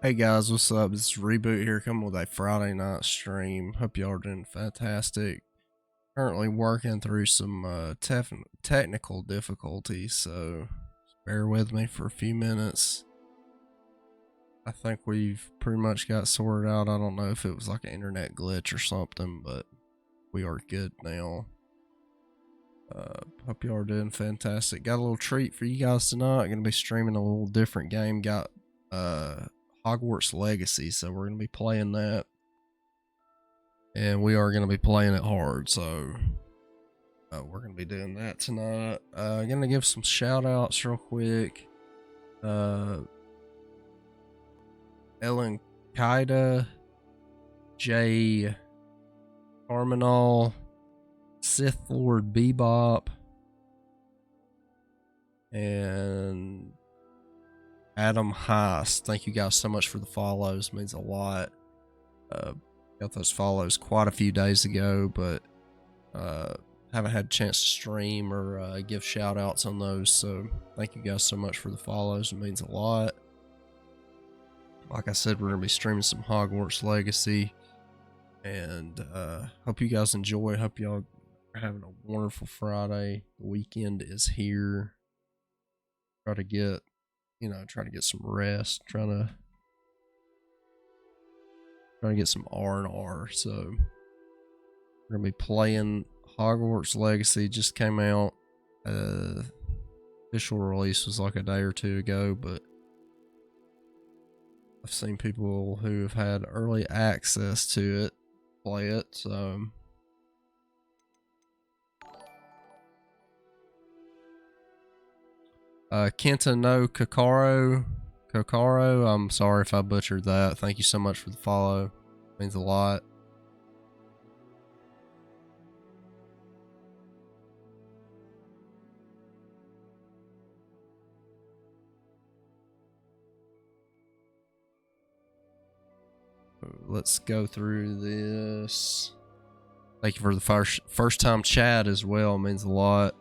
Hey guys, what's up? This is Reboot here, coming with a Friday night stream. Hope y'all are doing fantastic. Currently working through some technical difficulties, so bear with me for a few minutes. I think we've pretty much got sorted out. I don't know if it was like an internet glitch or something, but we are good now. Hope y'all are doing fantastic. Got a little treat for you guys tonight. Gonna be streaming a little different game. Got Hogwarts Legacy, so we're going to be playing that, and we are going to be playing it hard, so we're going to be doing that tonight. Going to give some shout outs real quick. Ellen Kaida, Jay Harmonal, Sith Lord Bebop, and Adam Heist. Thank you guys so much for the follows. It means a lot. Got those follows quite a few days ago, but haven't had a chance to stream or give shout outs on those. So thank you guys so much for the follows. It means a lot. Like I said, we're going to be streaming some Hogwarts Legacy, and hope you guys enjoy. Hope y'all are having a wonderful Friday. The weekend is here. Try to get some rest, trying to get some R&R. So we're gonna be playing Hogwarts Legacy. Just came out. Official release was like a day or two ago, but I've seen people who have had early access to it play it. So Kenta no Kokoro, I'm sorry if I butchered that. Thank you so much for the follow. It means a lot. Let's go through this. Thank you for the first time chat as well. It means a lot.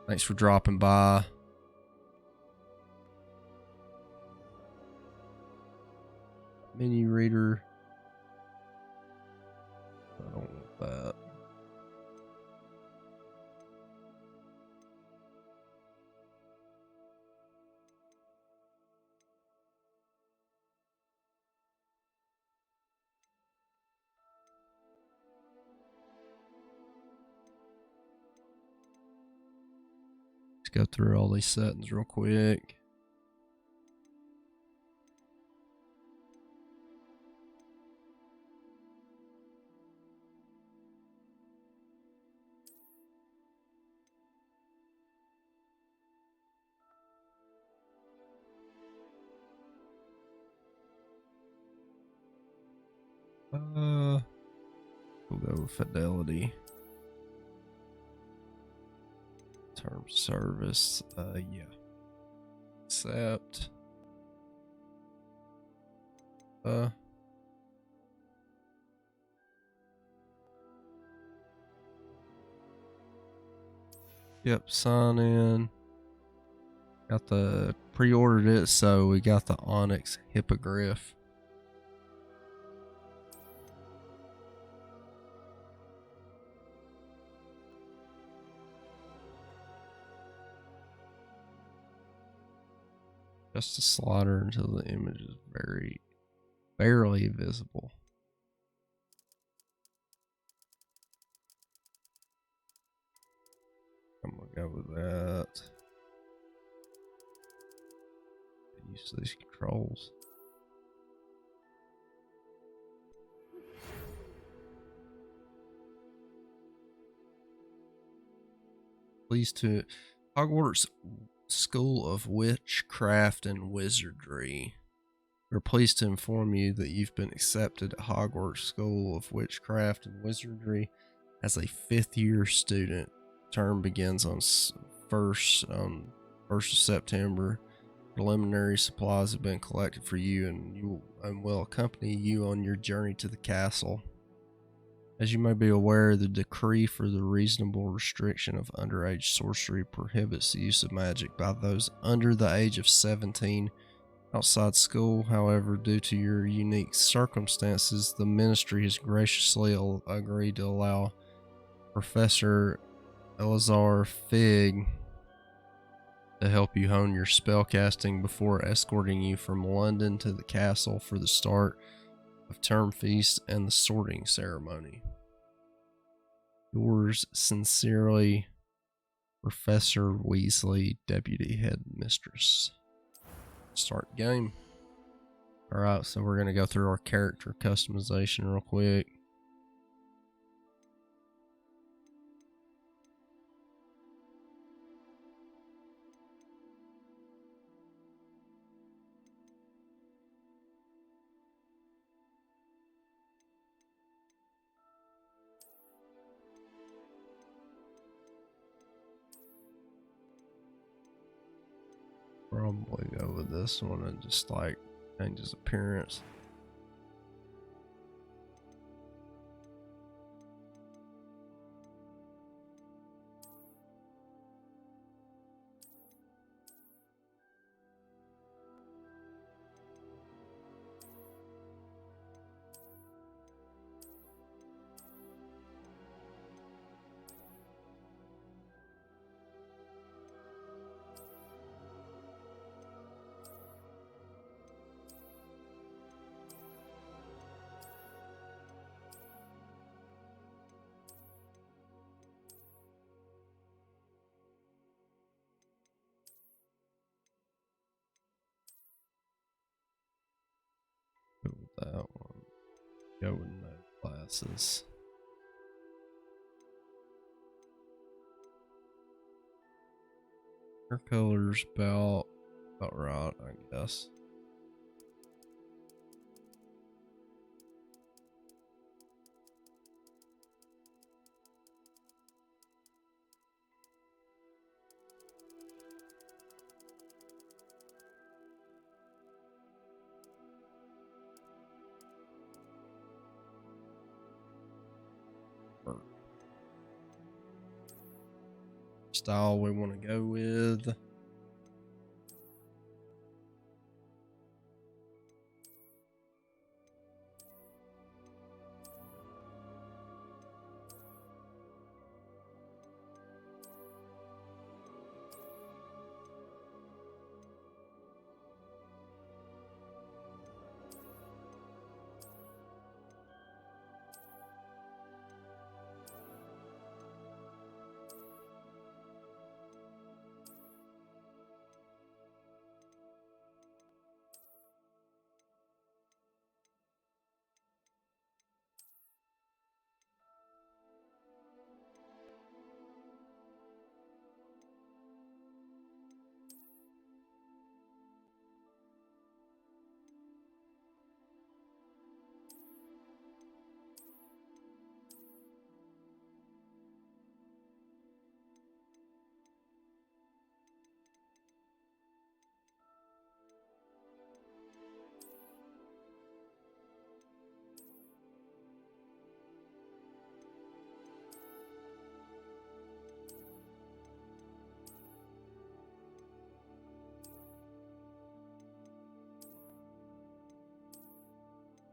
Thanks for dropping by. Menu reader. I don't want that. Let's go through all these settings real quick. We'll go with fidelity. Term service. Yeah. Accept. Yep, sign in. Got the pre-ordered it, so we got the Onyx Hippogriff. Just a slider until the image is barely visible. I'm gonna go with that. Get used to these controls. Pleased to Hogwarts School of Witchcraft and Wizardry. We're pleased to inform you that you've been accepted at Hogwarts School of Witchcraft and Wizardry as a 5th year student. Term begins on 1st of September. Preliminary supplies have been collected for you and will accompany you on your journey to the castle. As you may be aware, the decree for the reasonable restriction of underage sorcery prohibits the use of magic by those under the age of 17 outside school. However, due to your unique circumstances, the ministry has graciously agreed to allow Professor Elazar Fig to help you hone your spellcasting before escorting you from London to the castle for the start of term feast and the sorting ceremony. Yours sincerely, Professor Weasley, Deputy Headmistress. Start game. Alright, so we're going to go through our character customization real quick. Probably go with this one and just like change his appearance. Go with that one. Go with no glasses. Her color's about right, I guess. Style we want to go with.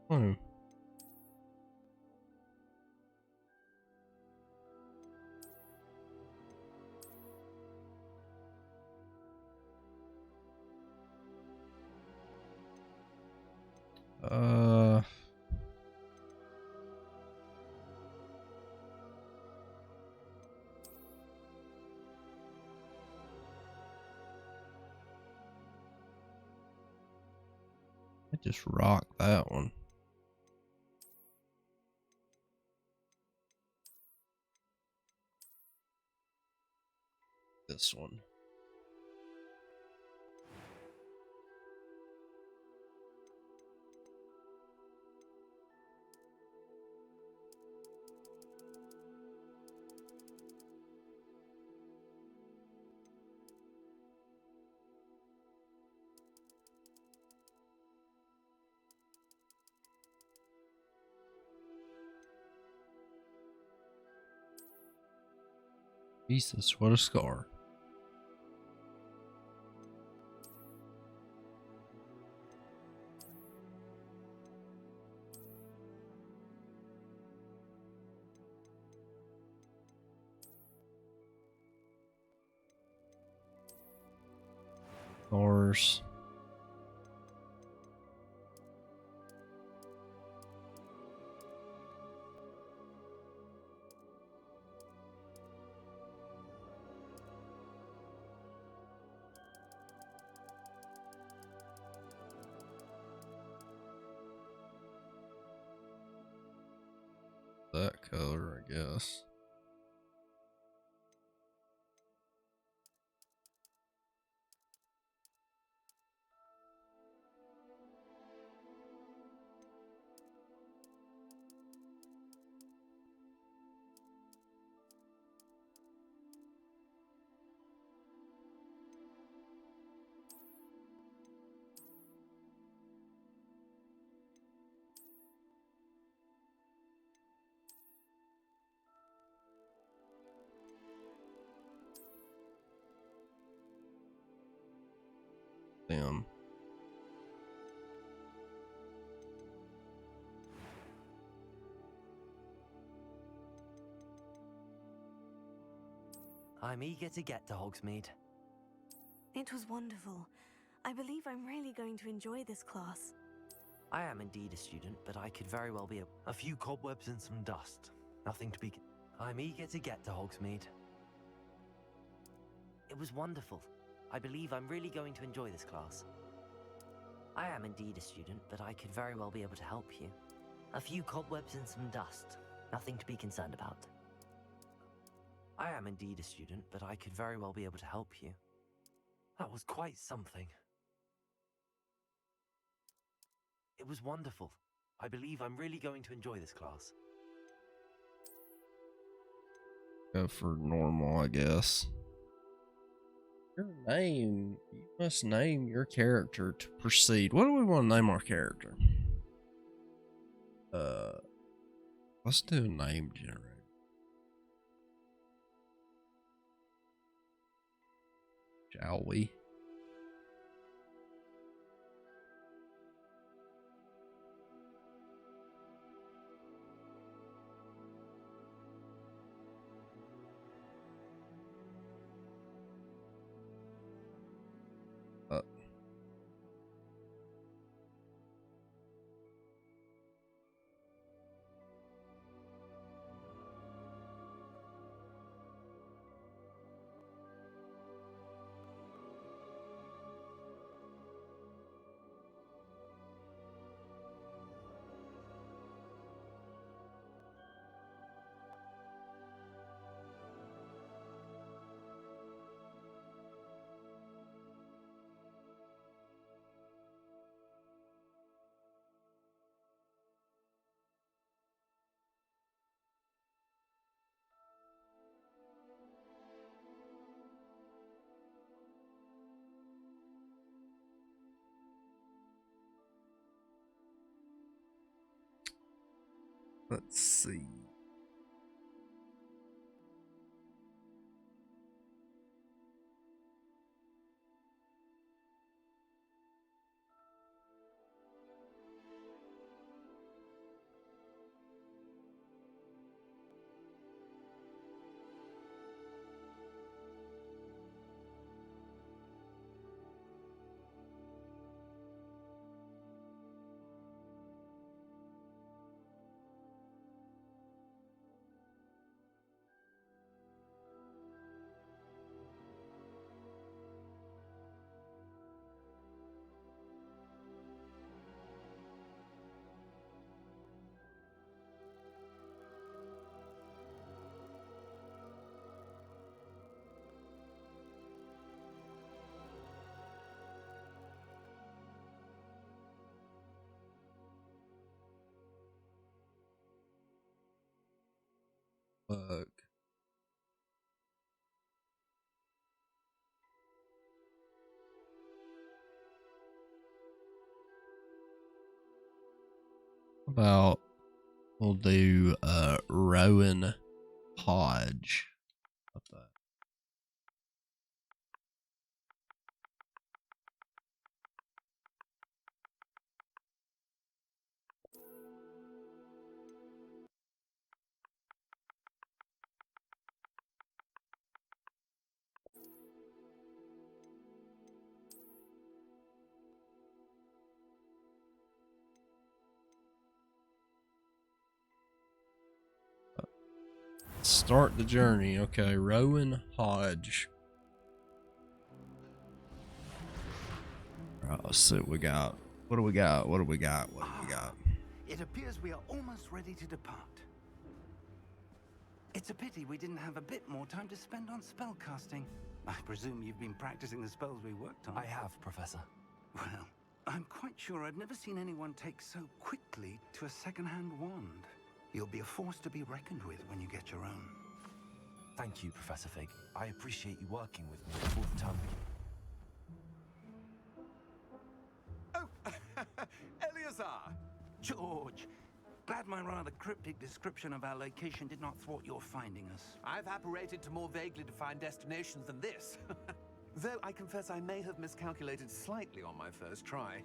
Hmm. I just rock that one. This one. Jesus, what a scar. Cars. That color, I guess. Damn. I'm eager to get to Hogsmeade. It was wonderful. I believe I'm really going to enjoy this class. I am indeed a student, but I could very well be a few cobwebs and some dust. Nothing to be... I'm eager to get to Hogsmeade. It was wonderful. I believe I'm really going to enjoy this class. I am indeed a student, but I could very well be able to help you. A few cobwebs and some dust. Nothing to be concerned about. I am indeed a student, but I could very well be able to help you. That was quite something. It was wonderful. I believe I'm really going to enjoy this class. Go for normal, I guess. Your name. You must name your character to proceed. What do we want to name our character? Let's do a name generator. Shall we? Let's see. Fuck. About we'll do Rowan Hodge. What the? Start the journey. Okay, Rowan Hodge. Alright, let's see what we got. What do we got? What do we got? What do we got? It appears we are almost ready to depart. It's a pity we didn't have a bit more time to spend on spellcasting. I presume you've been practicing the spells we worked on. I have, Professor. Well, I'm quite sure I've never seen anyone take so quickly to a second-hand wand. You'll be a force to be reckoned with when you get your own. Thank you, Professor Fig. I appreciate you working with me before the term begins. Oh, Eleazar! George, glad my rather cryptic description of our location did not thwart your finding us. I've apparated to more vaguely defined destinations than this. Though I confess I may have miscalculated slightly on my first try.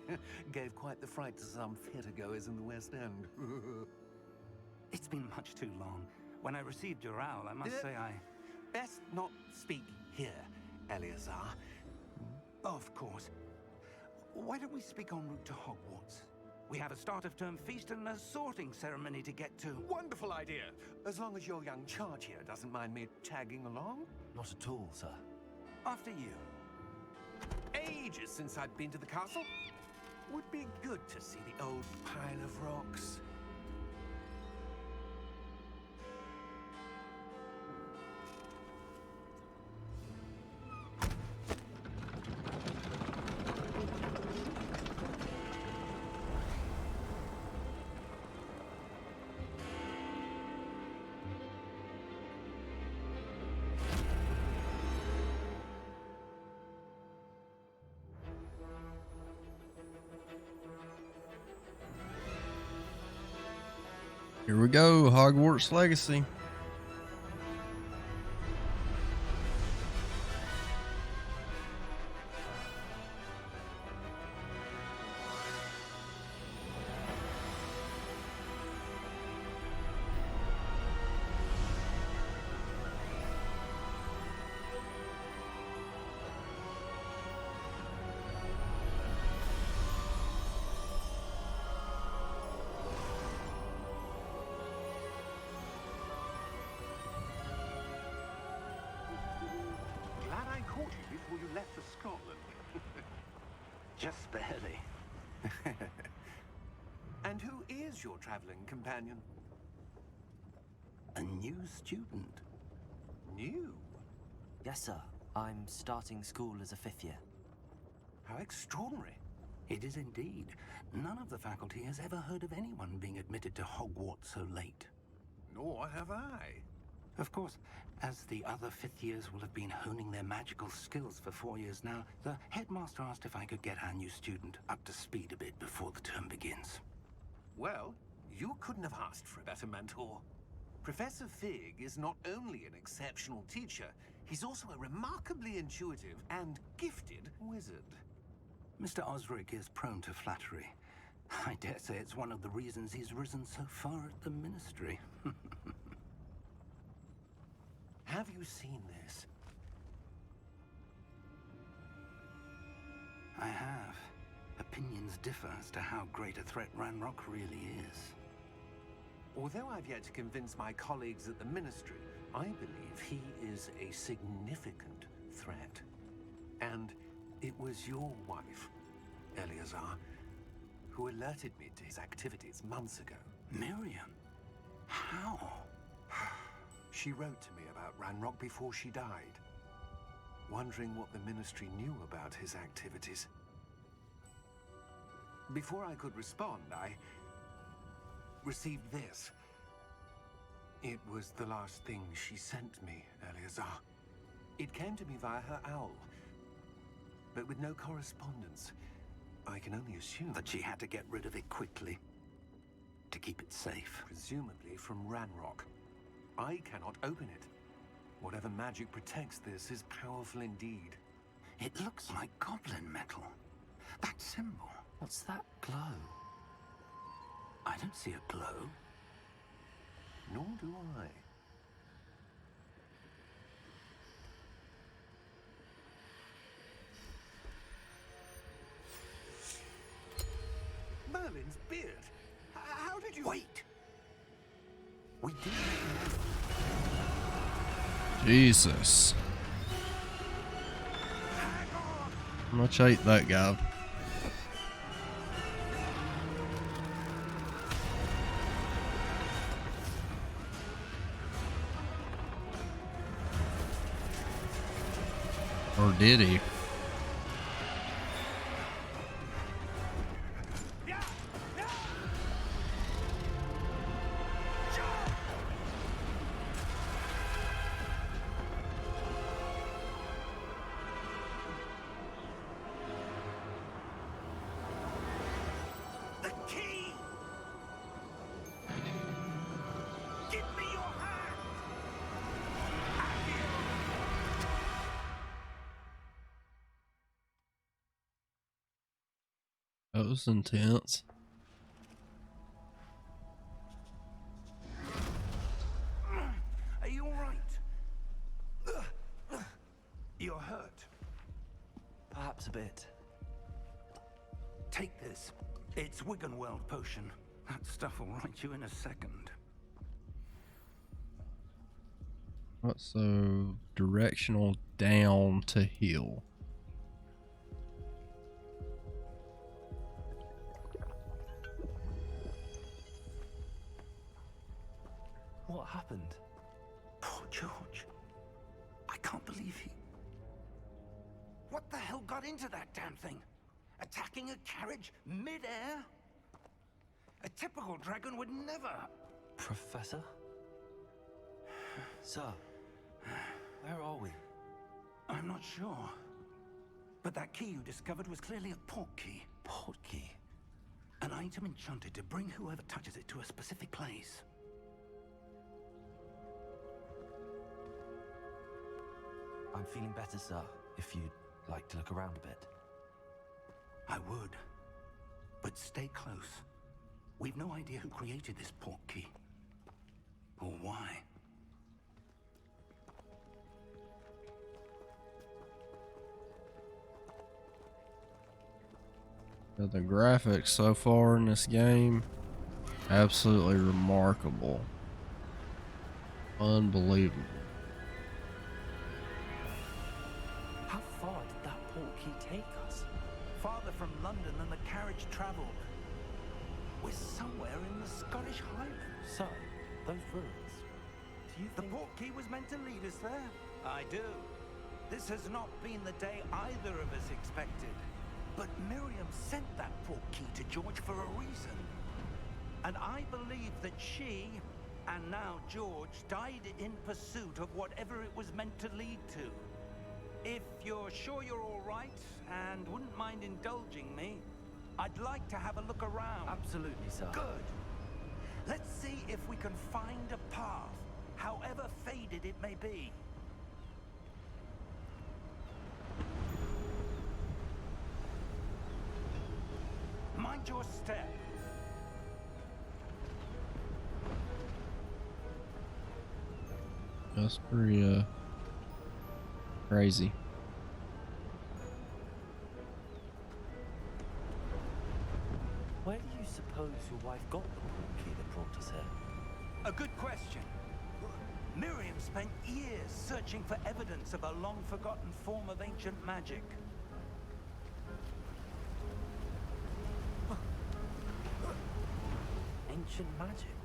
Gave quite the fright to some theatergoers in the West End. It's been much too long. When I received your owl, I must say I... Best not speak here, Eleazar. Of course. Why don't we speak en route to Hogwarts? We have a start-of-term feast and a sorting ceremony to get to. Wonderful idea. As long as your young charge here doesn't mind me tagging along. Not at all, sir. After you. Ages since I'd been to the castle. Would be good to see the old pile of rocks. Here we go, Hogwarts Legacy. Glad I caught you before you left for Scotland. Just barely. And who is your traveling companion? A new student. New? Yes, sir. I'm starting school as a 5th year. How extraordinary. It is indeed. None of the faculty has ever heard of anyone being admitted to Hogwarts so late. Nor have I. Of course, as the other 5th years will have been honing their magical skills for 4 years now, the headmaster asked if I could get our new student up to speed a bit before the term begins. Well, you couldn't have asked for a better mentor. Professor Fig is not only an exceptional teacher, he's also a remarkably intuitive and gifted wizard. Mr. Osric is prone to flattery. I dare say it's one of the reasons he's risen so far at the ministry. Have you seen this? I have. Opinions differ as to how great a threat Ranrock really is. Although I've yet to convince my colleagues at the ministry, I believe he is a significant threat. And it was your wife, Eleazar, who alerted me to his activities months ago. Miriam? How? She wrote to me about Ranrock before she died, wondering what the ministry knew about his activities. Before I could respond, I received this. It was the last thing she sent me, Eleazar. It came to me via her owl, but with no correspondence. I can only assume That she had to get rid of it quickly, to keep it safe. presumably from Ranrock. I cannot open it. Whatever magic protects this is powerful indeed. It looks like goblin metal. That symbol. What's that glow? I don't see a glow. Nor do I. Merlin's beard. How did you... Wait! We didn't know. Jesus. How much ate that guy? Or did he? The key! Give me your hand! That was intense. Are you all right? You're hurt. Perhaps a bit. Take this. It's Wiggenweld potion. That stuff will right you in a second. What's so directional down to heal? What happened? Poor George. I can't believe he... What the hell got into that damn thing? Attacking a carriage mid-air? A typical dragon would never... Professor? Sir, where are we? I'm not sure. But that key you discovered was clearly a port key. Port key? An item enchanted to bring whoever touches it to a specific place. I'm feeling better, sir, if you'd like to look around a bit. I would. But stay close. We've no idea who created this port key. Or why. The graphics so far in this game, absolutely remarkable. Unbelievable. How far did that port key take us? Farther from London than the carriage traveled. We're somewhere in the Scottish Highlands. Sir, those ruins. Do you The think... port key was meant to lead us there? I do. This has not been the day either of us expected. But Miriam sent that port key to George for a reason. And I believe that she, and now George, died in pursuit of whatever it was meant to lead to. If you're sure you're all right, and wouldn't mind indulging me, I'd like to have a look around. Absolutely, sir. Good. Let's see if we can find a path, however faded it may be. Mind your step. That's pretty crazy. Where do you suppose your wife got the port key that brought us here? A good question. Miriam spent years searching for evidence of a long-forgotten form of ancient magic. Ancient magic?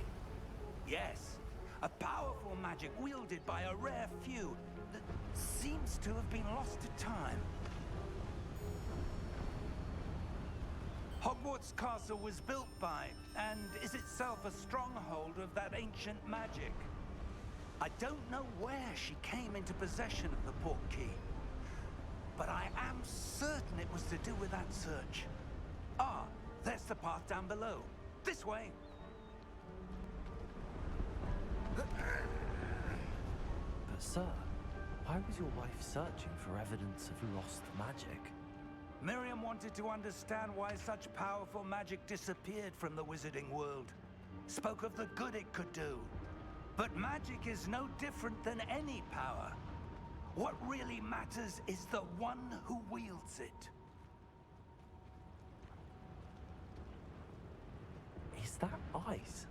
Yes, a powerful magic wielded by a rare few that seems to have been lost to time. Hogwarts Castle was built by, and is itself a stronghold of that ancient magic. I don't know where she came into possession of the port key, but I am certain it was to do with that search. Ah, there's the path down below. This way. But sir, why was your wife searching for evidence of lost magic? Miriam wanted to understand why such powerful magic disappeared from the wizarding world. Spoke of the good it could do. But magic is no different than any power. What really matters is the one who wields it. Is that ice?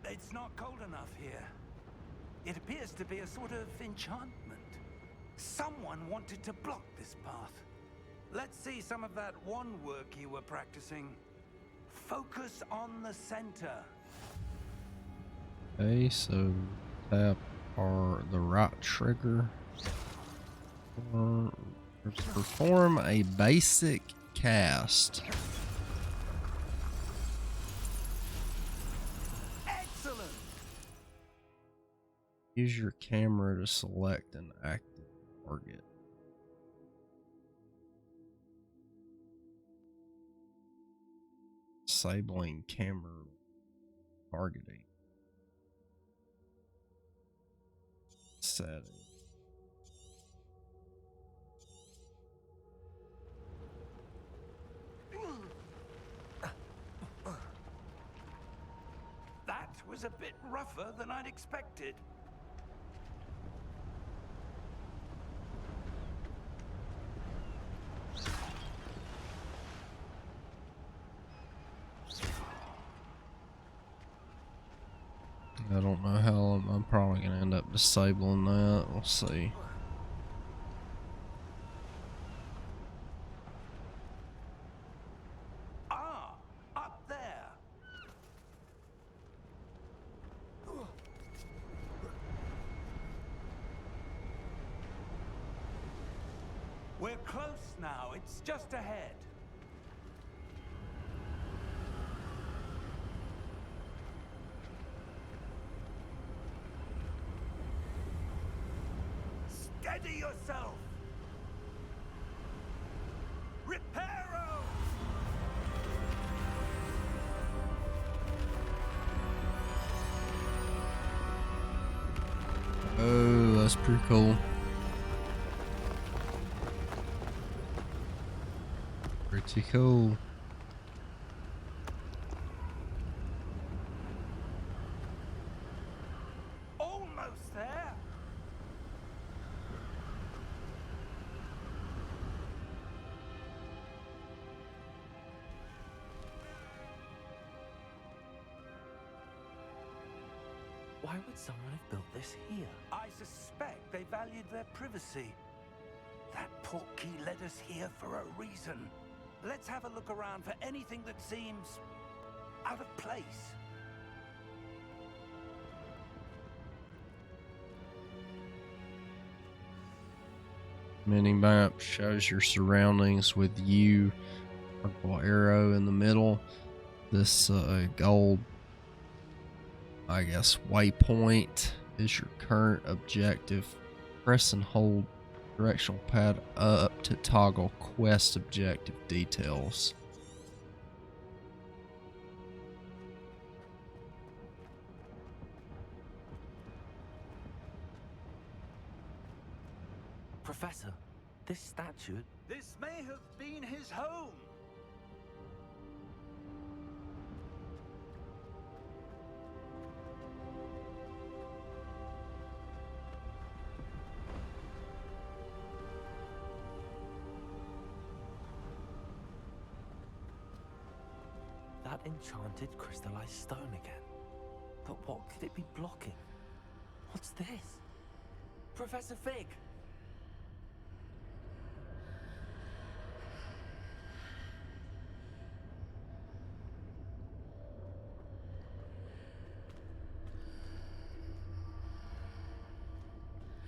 It's not cold enough here. It appears to be a sort of enchantment. Someone wanted to block this path. Let's see some of that wand work you were practicing. Focus on the center. Okay, so tap or the right trigger. Perform a basic cast. Excellent. Use your camera to select an active target. Disabling camera targeting. Setting. That was a bit rougher than I'd expected. I don't know how I'm probably gonna end up disabling that. We'll see. Ah, up there. We're close now. It's just ahead. Steady yourself. Reparo. Oh, that's pretty cool. Pretty cool. Almost there. Why would someone have built this here? I suspect they valued their privacy. That portkey led us here for a reason. Let's have a look around for anything that seems out of place. Mini map shows your surroundings with you, purple arrow in the middle. This gold, I guess, waypoint is your current objective. Press and hold directional pad up to toggle quest objective details. Professor, this statue... This may have been his home. That enchanted crystallized stone again. But what could it be blocking? What's this? Professor Fig!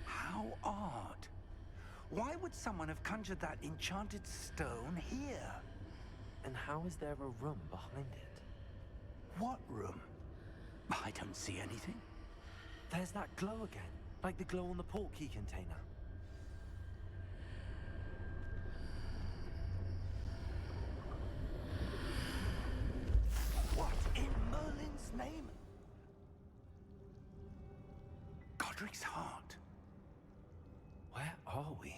How odd. Why would someone have conjured that enchanted stone here? And how is there a room behind it? What room? I don't see anything. There's that glow again, like the glow on the portkey container. What in Merlin's name? Godric's heart. Where are we?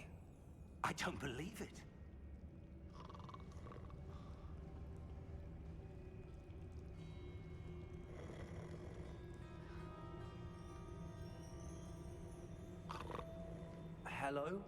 I don't believe it. Hello?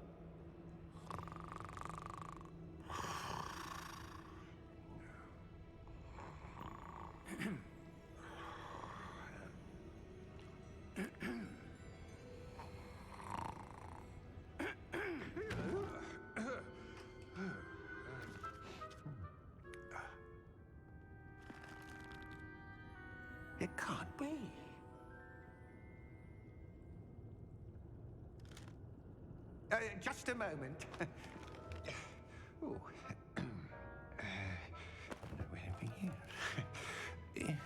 It can't be. Just a moment. Ooh. Anything here?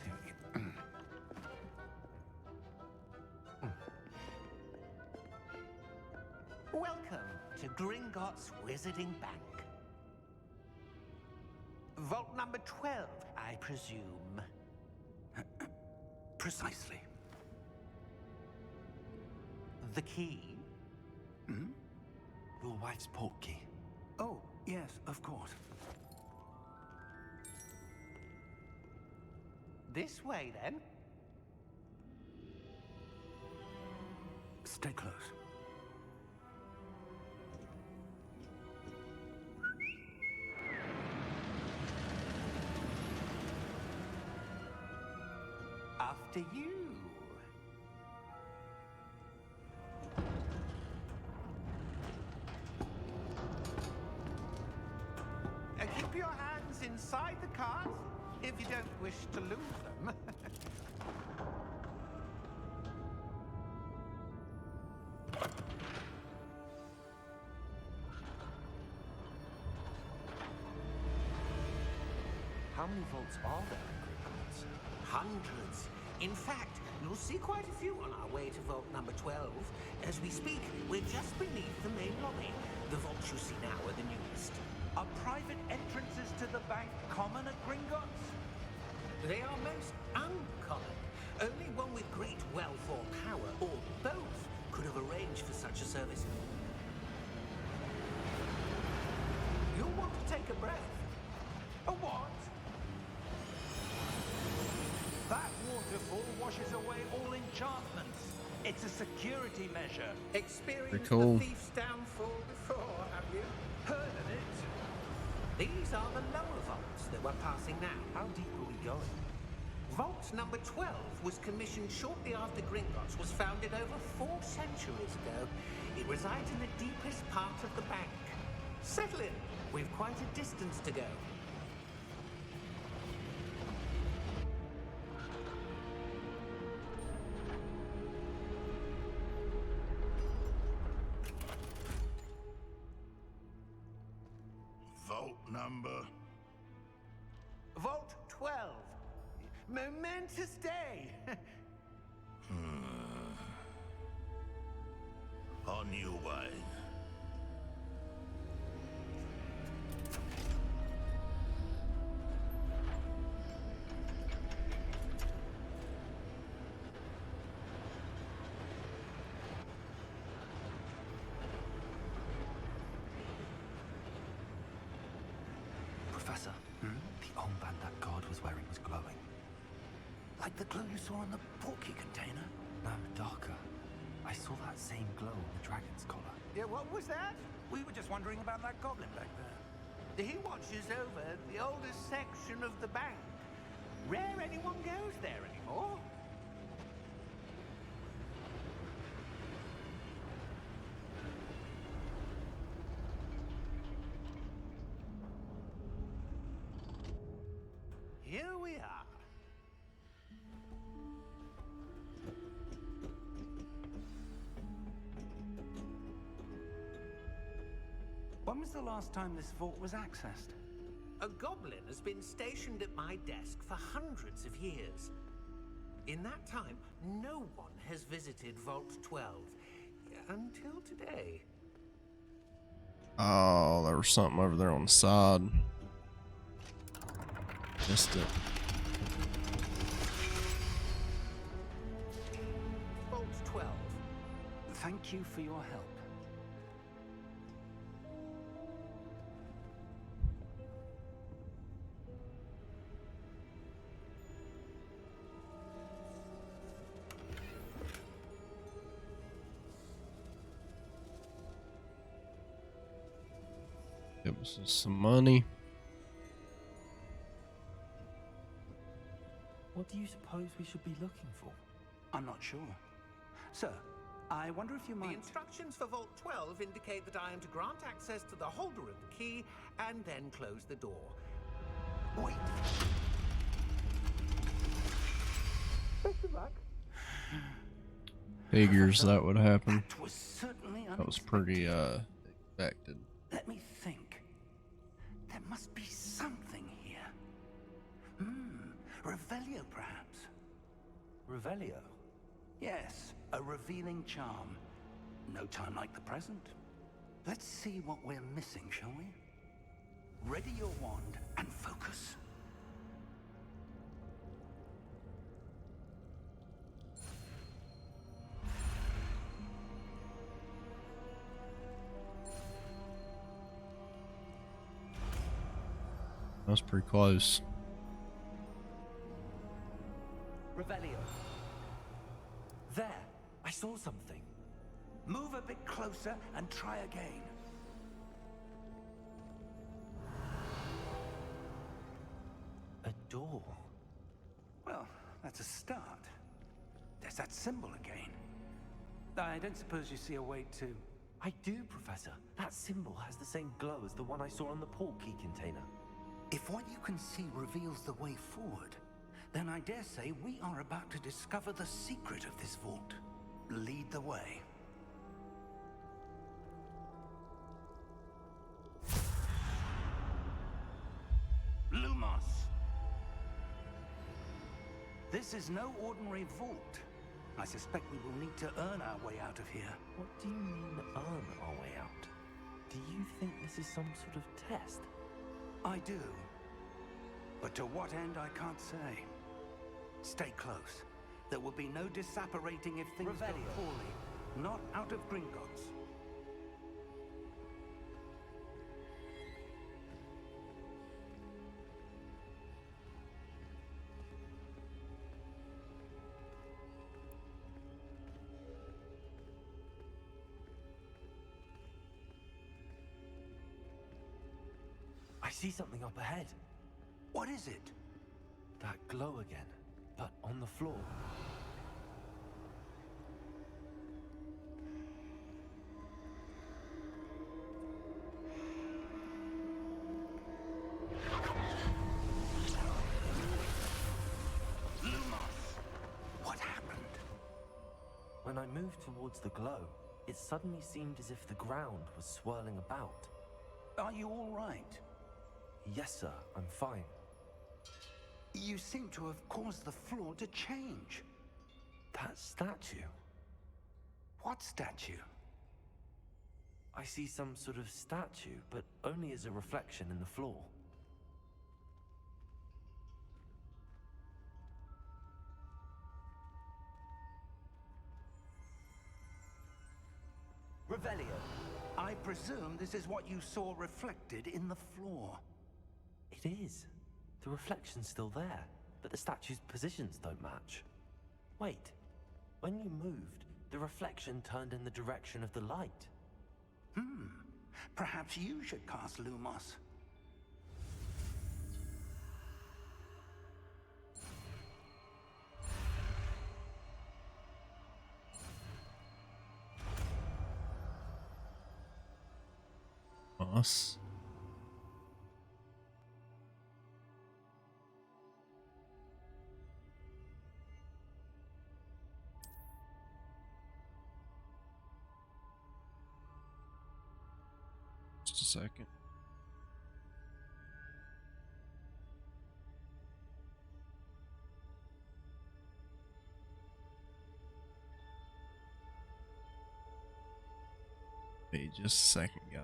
Welcome to Gringotts Wizarding Bank. Vault number 12, I presume. Precisely. The key? Hmm? Your wife's portkey. Oh, yes, of course. This way, then. Stay close. After you. Keep your hands inside the cart if you don't wish to lose them. How many vaults are there in Gringotts? Hundreds. In fact, you'll see quite a few on our way to vault number 12. As we speak, we're just beneath the main lobby. The vaults you see now are the newest. Are private entrances to the bank common at Gringotts? They are most uncommon. Only one with great wealth or power, or both, could have arranged for such a service. You'll want to take a breath. A what? That waterfall washes away all enchantments. It's a security measure. Experienced cool. the thief's downfall before, have you? Heard of it? These are the lower vaults that we're passing now. How deep are we going? Vault number 12 was commissioned shortly after Gringotts was founded over 4 centuries ago. It resides in the deepest part of the bank. Settle in. We've quite a distance to go. Vault number. Vault 12. Momentous day. On your way. Professor, the armband that guard was wearing was glowing. Like the glow you saw in the portkey container? No, darker. I saw that same glow on the dragon's collar. Yeah, what was that? We were just wondering about that goblin back there. He watches over the oldest section of the bank. Rare anyone goes there anymore. Here we are. When was the last time this vault was accessed? A goblin has been stationed at my desk for hundreds of years. In that time, no one has visited Vault 12 until today. Oh, there was something over there on the side. Missed it. Vault 12. Thank you for your help. It was some money. What do you suppose we should be looking for? I'm not sure. Sir, I wonder if you The might... instructions for Vault 12 indicate that I am to grant access to the holder of the key and then close the door. Wait. Figures that would happen. That was certainly That was unexpected. pretty expected. Let me think. There must be something here. Revelio, perhaps. Revelio? Yes, a revealing charm. No time like the present. Let's see what we're missing, shall we? Ready your wand and focus. That was pretty close. Revelio. There, I saw something. Move a bit closer and try again. A door. Well, that's a start. There's that symbol again. I don't suppose you see a way to... I do, Professor. That symbol has the same glow as the one I saw on the port key container. If what you can see reveals the way forward, then I dare say we are about to discover the secret of this vault. Lead the way. Lumos! This is no ordinary vault. I suspect we will need to earn our way out of here. What do you mean, earn our way out? Do you think this is some sort of test? I do. But to what end, I can't say. Stay close. There will be no disapparating if things go Revelio. poorly. Not out of Gringotts. I see something up ahead. What is it? That glow again, but on the floor. Lumos! What happened? When I moved towards the glow, it suddenly seemed as if the ground was swirling about. Are you all right? Yes, sir, I'm fine. You seem to have caused the floor to change. That statue. What statue? I see some sort of statue, but only as a reflection in the floor. Revelio. I presume this is what you saw reflected in the floor. It is. The reflection's still there, but the statue's positions don't match. Wait. When you moved, the reflection turned in the direction of the light. Perhaps you should cast Lumos. Us. Just a second. Wait just a second, guys.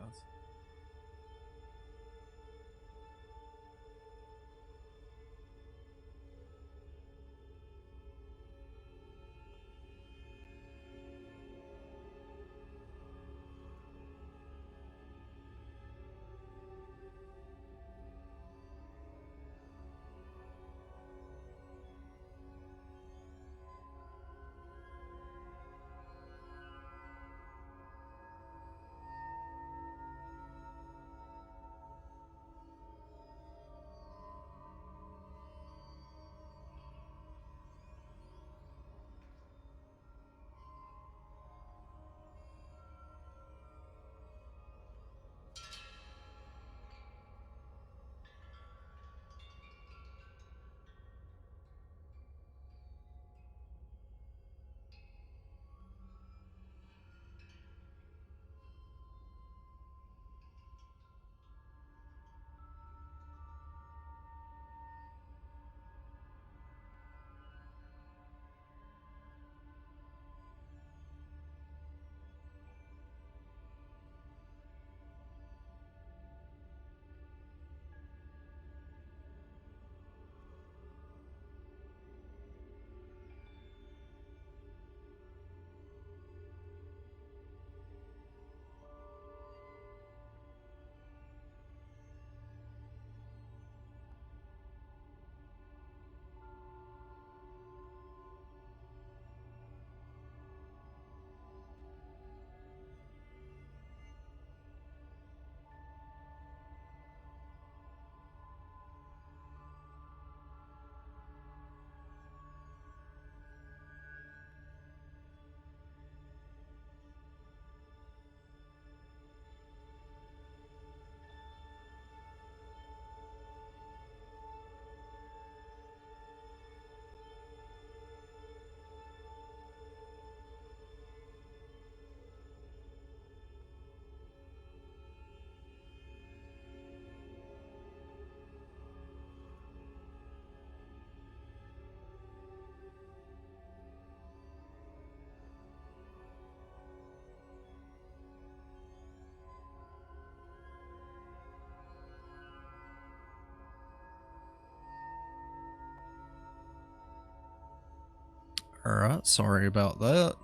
Alright, sorry about that.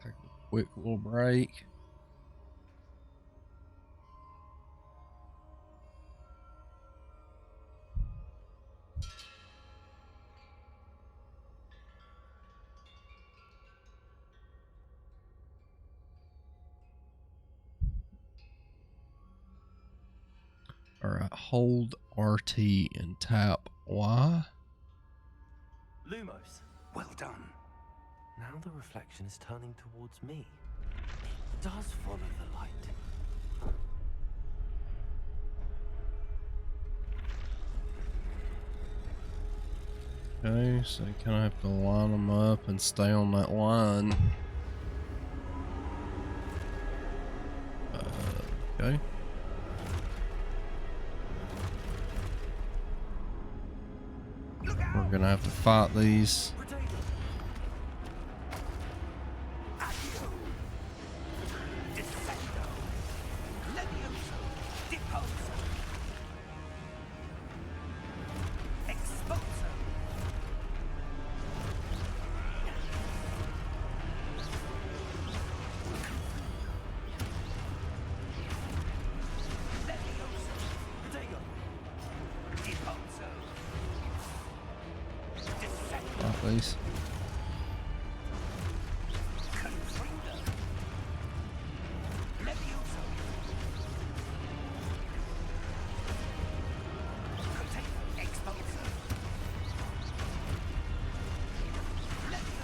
Take a quick little break. Alright, hold RT and tap Y. Lumos. Well done. Now the reflection is turning towards me. It does follow the light. Okay, so you kind of have to line them up and stay on that line. Okay. We're gonna have to fight these. Fight these.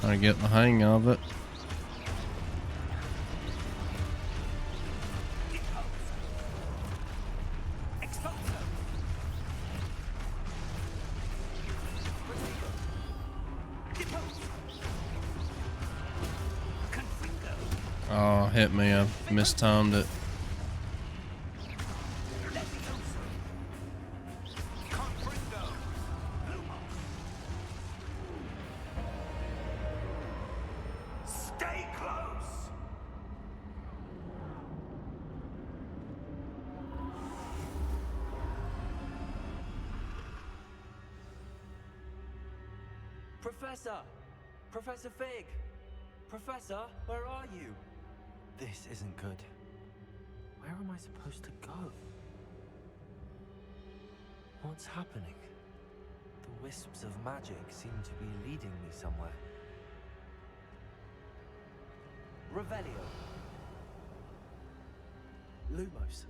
Trying to get the hang of it. Oh, hit me. I mistimed it. Stay close. Professor! Professor Fig! Professor, where are you? This isn't good. Where am I supposed to go? What's happening? The wisps of magic seem to be leading me somewhere. Revelio. Lumos.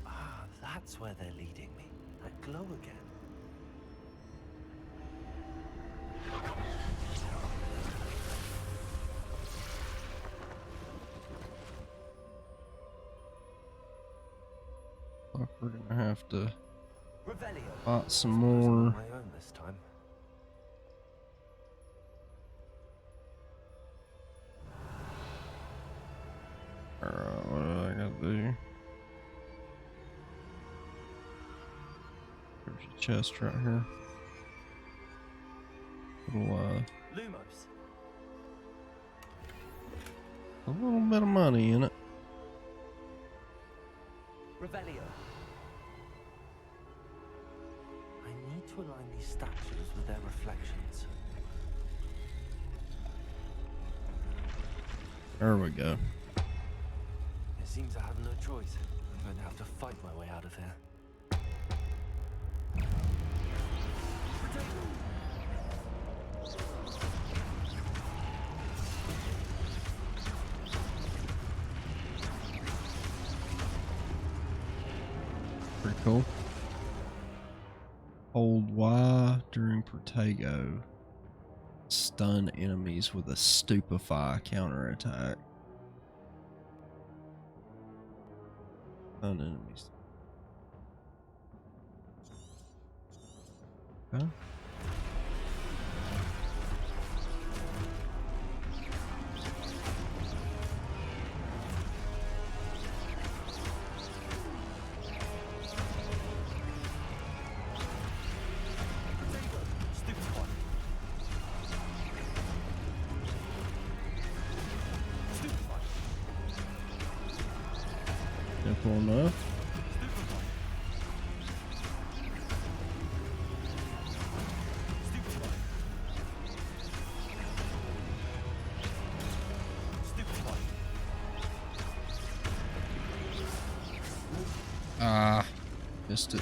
Ah, that's where they're leading me. That glow again. Fuck, we're gonna have to Revelio. fight some Suppose I'm more. on my own this time. Alright, what do I gotta do? There's a chest right here. Little, Lumos. a little bit of money in it. Revelio. I need to align these statues with their reflections. There we go. It seems I have no choice. I'm going to have to fight my way out of here. Pretty cool. Hold Y during Protego. Stun enemies with a stupefy counterattack. Stun enemies. Okay. Cool enough. Ah, missed it.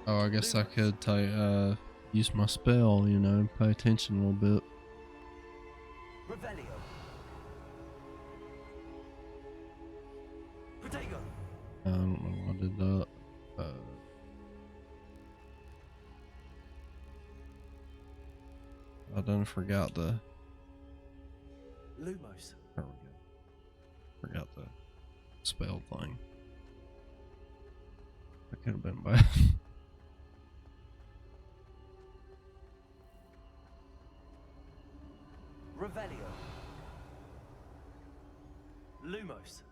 Oh, I guess I could use my spell, you know, pay attention a little bit. Revelio. Protego. I don't know why I did that. I done forgot the. Lumos. There we go. Forgot the spell thing. That could have been bad. Revelio. Lumos.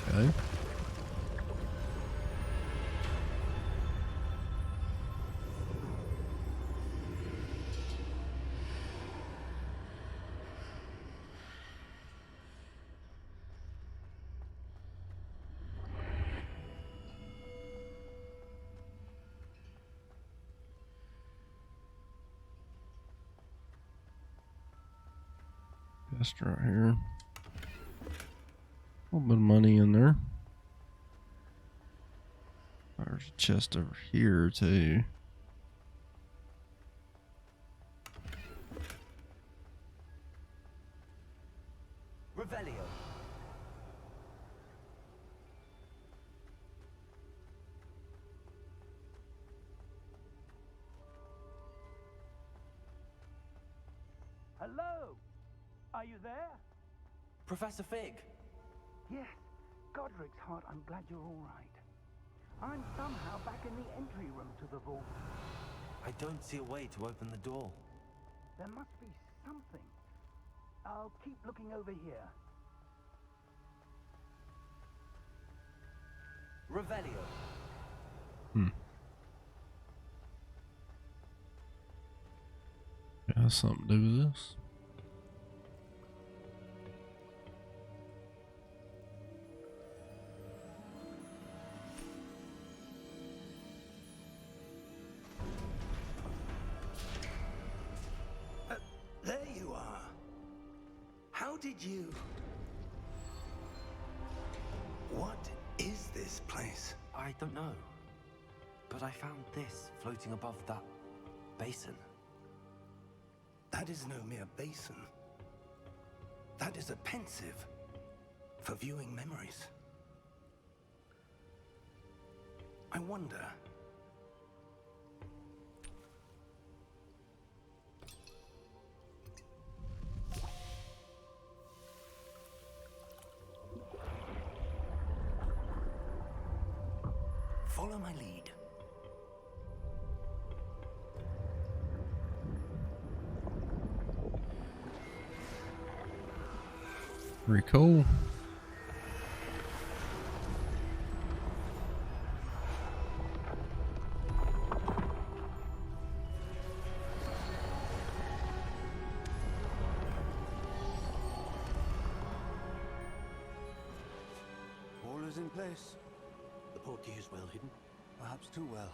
Okay. Chest right here. A little bit of money in there. There's a chest over here too. Revelio. Hello? Are you there? Professor Fig. Yes. Godric's heart, I'm glad you're all right. I'm somehow back in the entry room to the vault. I don't see a way to open the door. There must be something. I'll keep looking over here. Revelio. It has something to do with this. There you are. How did you... What is this place? I don't know. But I found this floating above that basin. That is no mere basin. That is a pensive for viewing memories. I wonder... Follow my lead. Pretty cool. All is in place. The portkey is well hidden. Perhaps too well.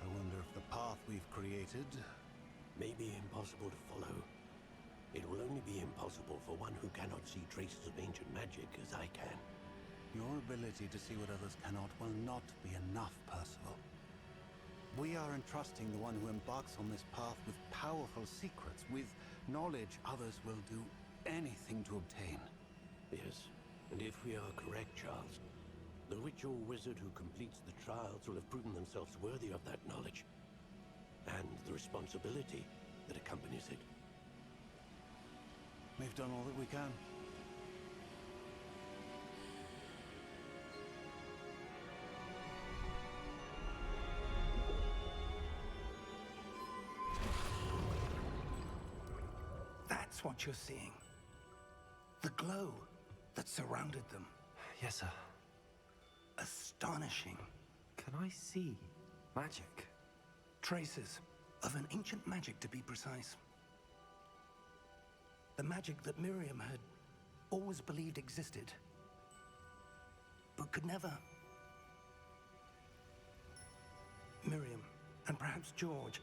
I wonder if the path we've created... May be impossible to follow. It will only be impossible for one who cannot see traces of ancient magic as I can. Your ability to see what others cannot will not be enough, Percival. We are entrusting the one who embarks on this path with powerful secrets, with knowledge others will do anything to obtain. Yes, and if we are correct, Charles, the ritual wizard who completes the trials will have proven themselves worthy of that knowledge. and the responsibility that accompanies it. We've done all that we can. That's what you're seeing. The glow that surrounded them. Yes, sir. Astonishing. Can I see magic? Traces of an ancient magic, to be precise. The magic that Miriam had always believed existed, but could never. Miriam, and perhaps George,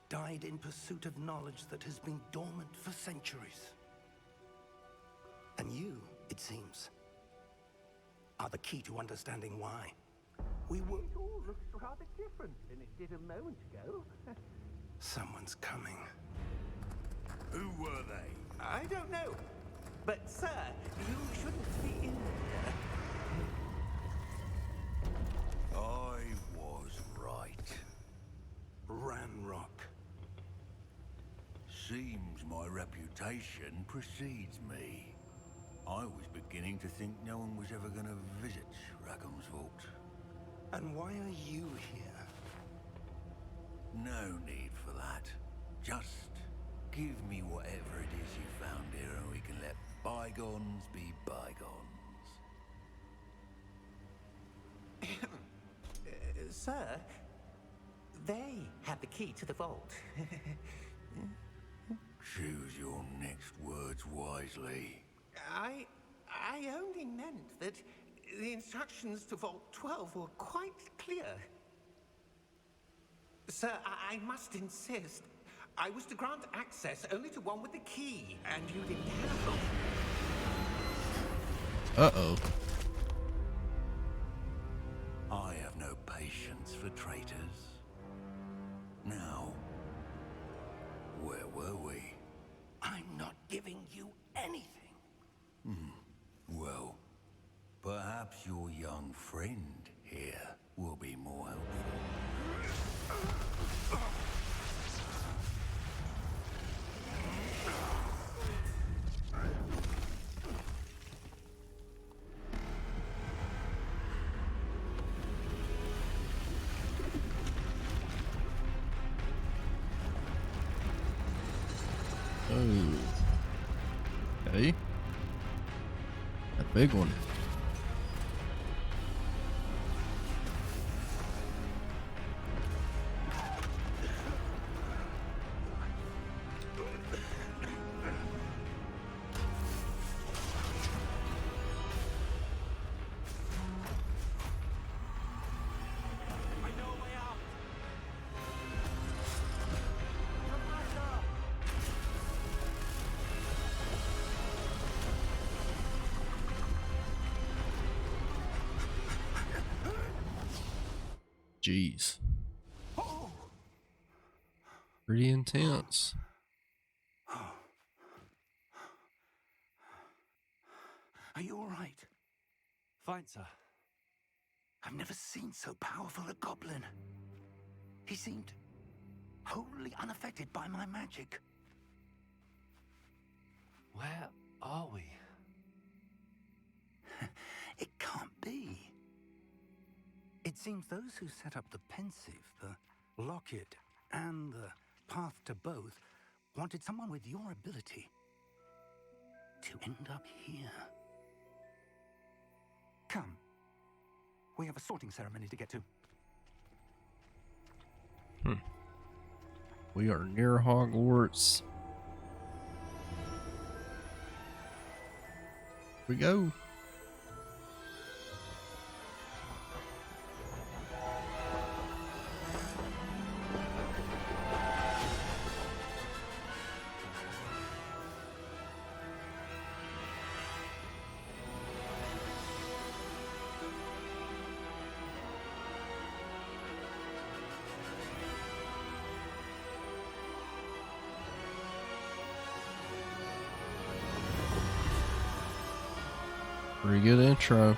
died in pursuit of knowledge that has been dormant for centuries. And you, it seems, are the key to understanding why. We were... It all looks rather different than it did a moment ago. Someone's coming. Who were they? I don't know. But, sir, you shouldn't be in here. I was right. Ranrock. Seems my reputation precedes me. I was beginning to think no one was ever going to visit Rackham's vault. And why are you here? No need for that. Just give me whatever it is you found here and we can let bygones be bygones. Sir, they have the key to the vault. Choose your next words wisely. I only meant that the instructions to Vault 12 were quite clear. Sir, I must insist. I was to grant access only to one with the key, and you didn't have it. Uh-oh. I have no patience for traitors. Now, where were we? I'm not giving you anything. Well, perhaps your young friend here will be more helpful. Oh. Okay. A big one. Jeez. Pretty intense. Are you all right? Fine, sir. I've never seen so powerful a goblin. He seemed wholly unaffected by my magic. Where are we? It can't be. It seems those who set up the pensive, the locket, and the path to both wanted someone with your ability to end up here. Come. We have a sorting ceremony to get to. We are near Hogwarts. We go. Pretty good intro.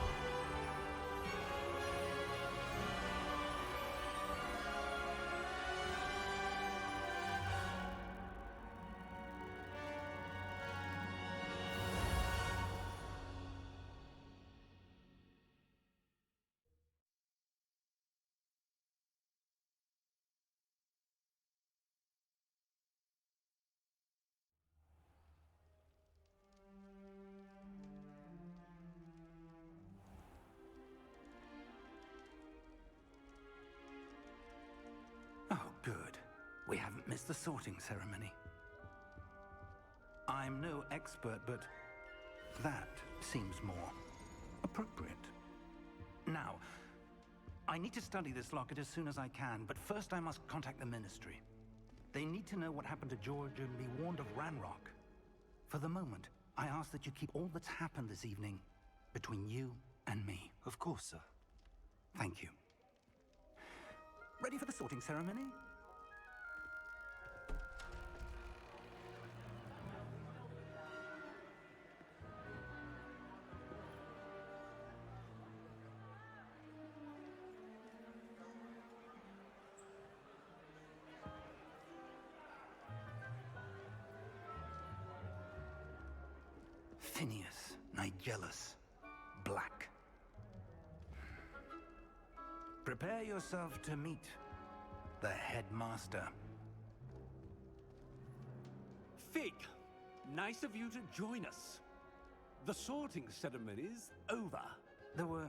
Mr. Sorting Ceremony. I'm no expert, but that seems more appropriate. Now, I need to study this locket as soon as I can, but first I must contact the Ministry. They need to know what happened to George and be warned of Ranrock. For the moment, I ask that you keep all that's happened this evening between you and me. Of course, sir. Thank you. Ready for the sorting ceremony? Phineas, Nigellus, Black. Prepare yourself to meet the headmaster. Fig, nice of you to join us. The sorting ceremony's over. There were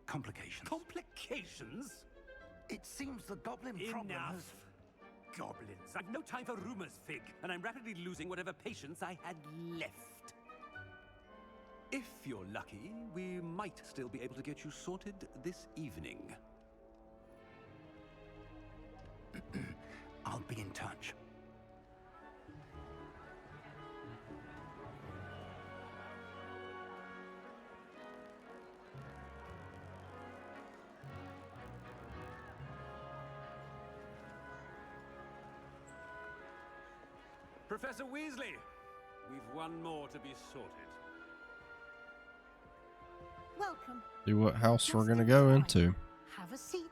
complications. Complications? It seems the goblin problem Enough. has... Goblins. I've no time for rumors, Fig, and I'm rapidly losing whatever patience I had left. If you're lucky, we might still be able to get you sorted this evening. I'll be in touch. Professor Weasley, we've one more to be sorted. Welcome. See what house we're Just gonna in go time. into. Have a seat.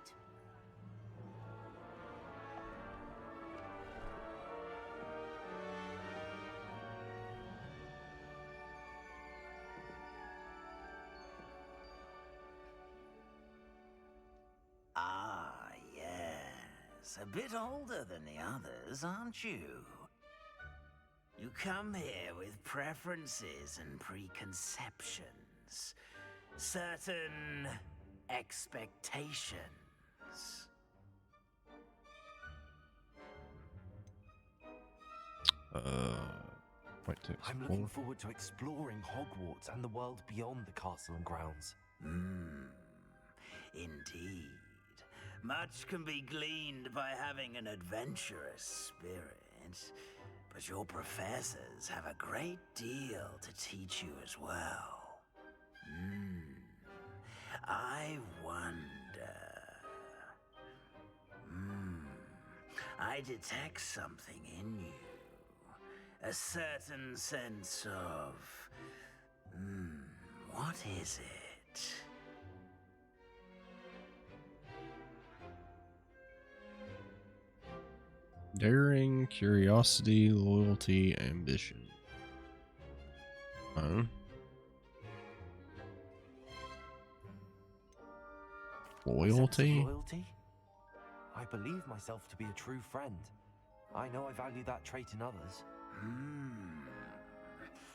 Ah, yes. A bit older than the others, aren't you? You come here with preferences and preconceptions. Certain expectations. Wait to I'm looking forward to exploring Hogwarts and the world beyond the castle and grounds. Indeed. Much can be gleaned by having an adventurous spirit, but your professors have a great deal to teach you as well. I wonder... I detect something in you. A certain sense of... what is it? daring, curiosity, loyalty, ambition. Oh. Loyalty? Loyalty? I believe myself to be a true friend. I know I value that trait in others.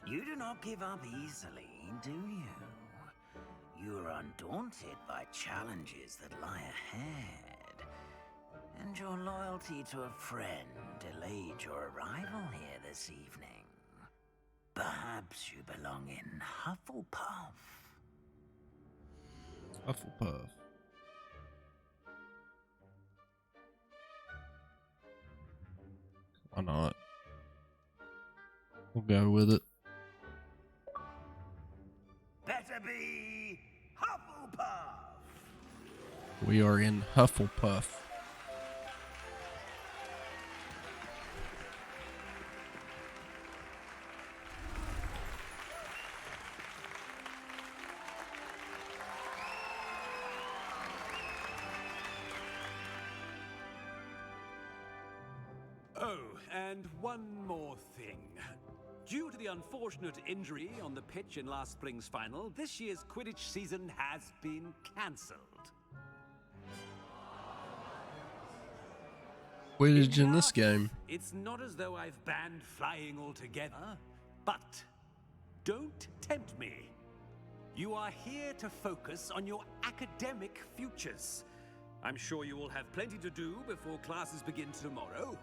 You do not give up easily, do you? You are undaunted by challenges that lie ahead. And your loyalty to a friend delayed your arrival here this evening. Perhaps you belong in Hufflepuff. Hufflepuff. Why not? We'll go with it. Better be Hufflepuff! We are in Hufflepuff. Oh, and one more thing. Due to the unfortunate injury on the pitch in last spring's final, this year's Quidditch season has been cancelled. Quidditch in this game. It's not as though I've banned flying altogether, but don't tempt me. You are here to focus on your academic futures. I'm sure you will have plenty to do before classes begin tomorrow.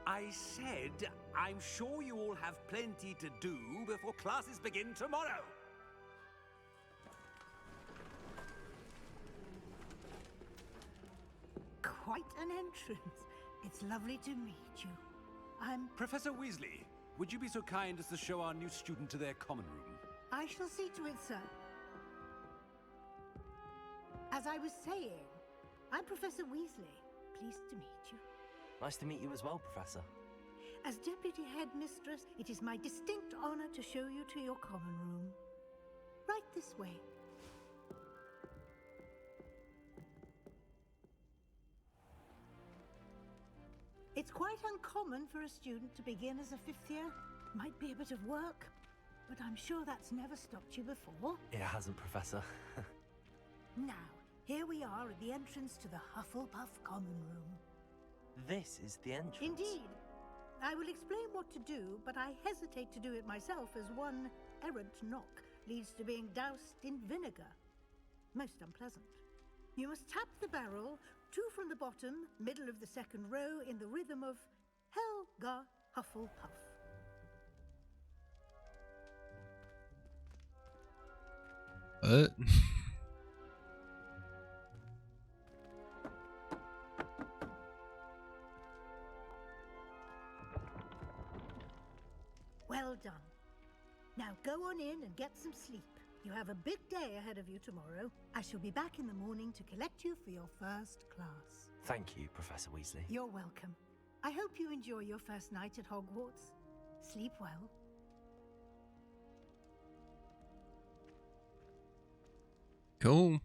I said, I'm sure you all have plenty to do before classes begin tomorrow. Quite an entrance. It's lovely to meet you. I'm... Professor Weasley, would you be so kind as to show our new student to their common room? I shall see to it, sir. As I was saying, I'm Professor Weasley. Pleased to meet you. Nice to meet you as well, Professor. As Deputy Headmistress, it is my distinct honor to show you to your common room. Right this way. It's quite uncommon for a student to begin as a 5th year. Might be a bit of work, but I'm sure that's never stopped you before. It hasn't, Professor. Now, here we are at the entrance to the Hufflepuff Common Room. This is the entrance. Indeed. I will explain what to do, but I hesitate to do it myself as one errant knock leads to being doused in vinegar. Most unpleasant. You must tap the barrel, 2 from the bottom, middle of the 2nd row, in the rhythm of Helga Hufflepuff. What? Well done. Now go on in and get some sleep. You have a big day ahead of you tomorrow. I shall be back in the morning to collect you for your first class. Thank you, Professor Weasley. You're welcome. I hope you enjoy your first night at Hogwarts. Sleep well. Cool.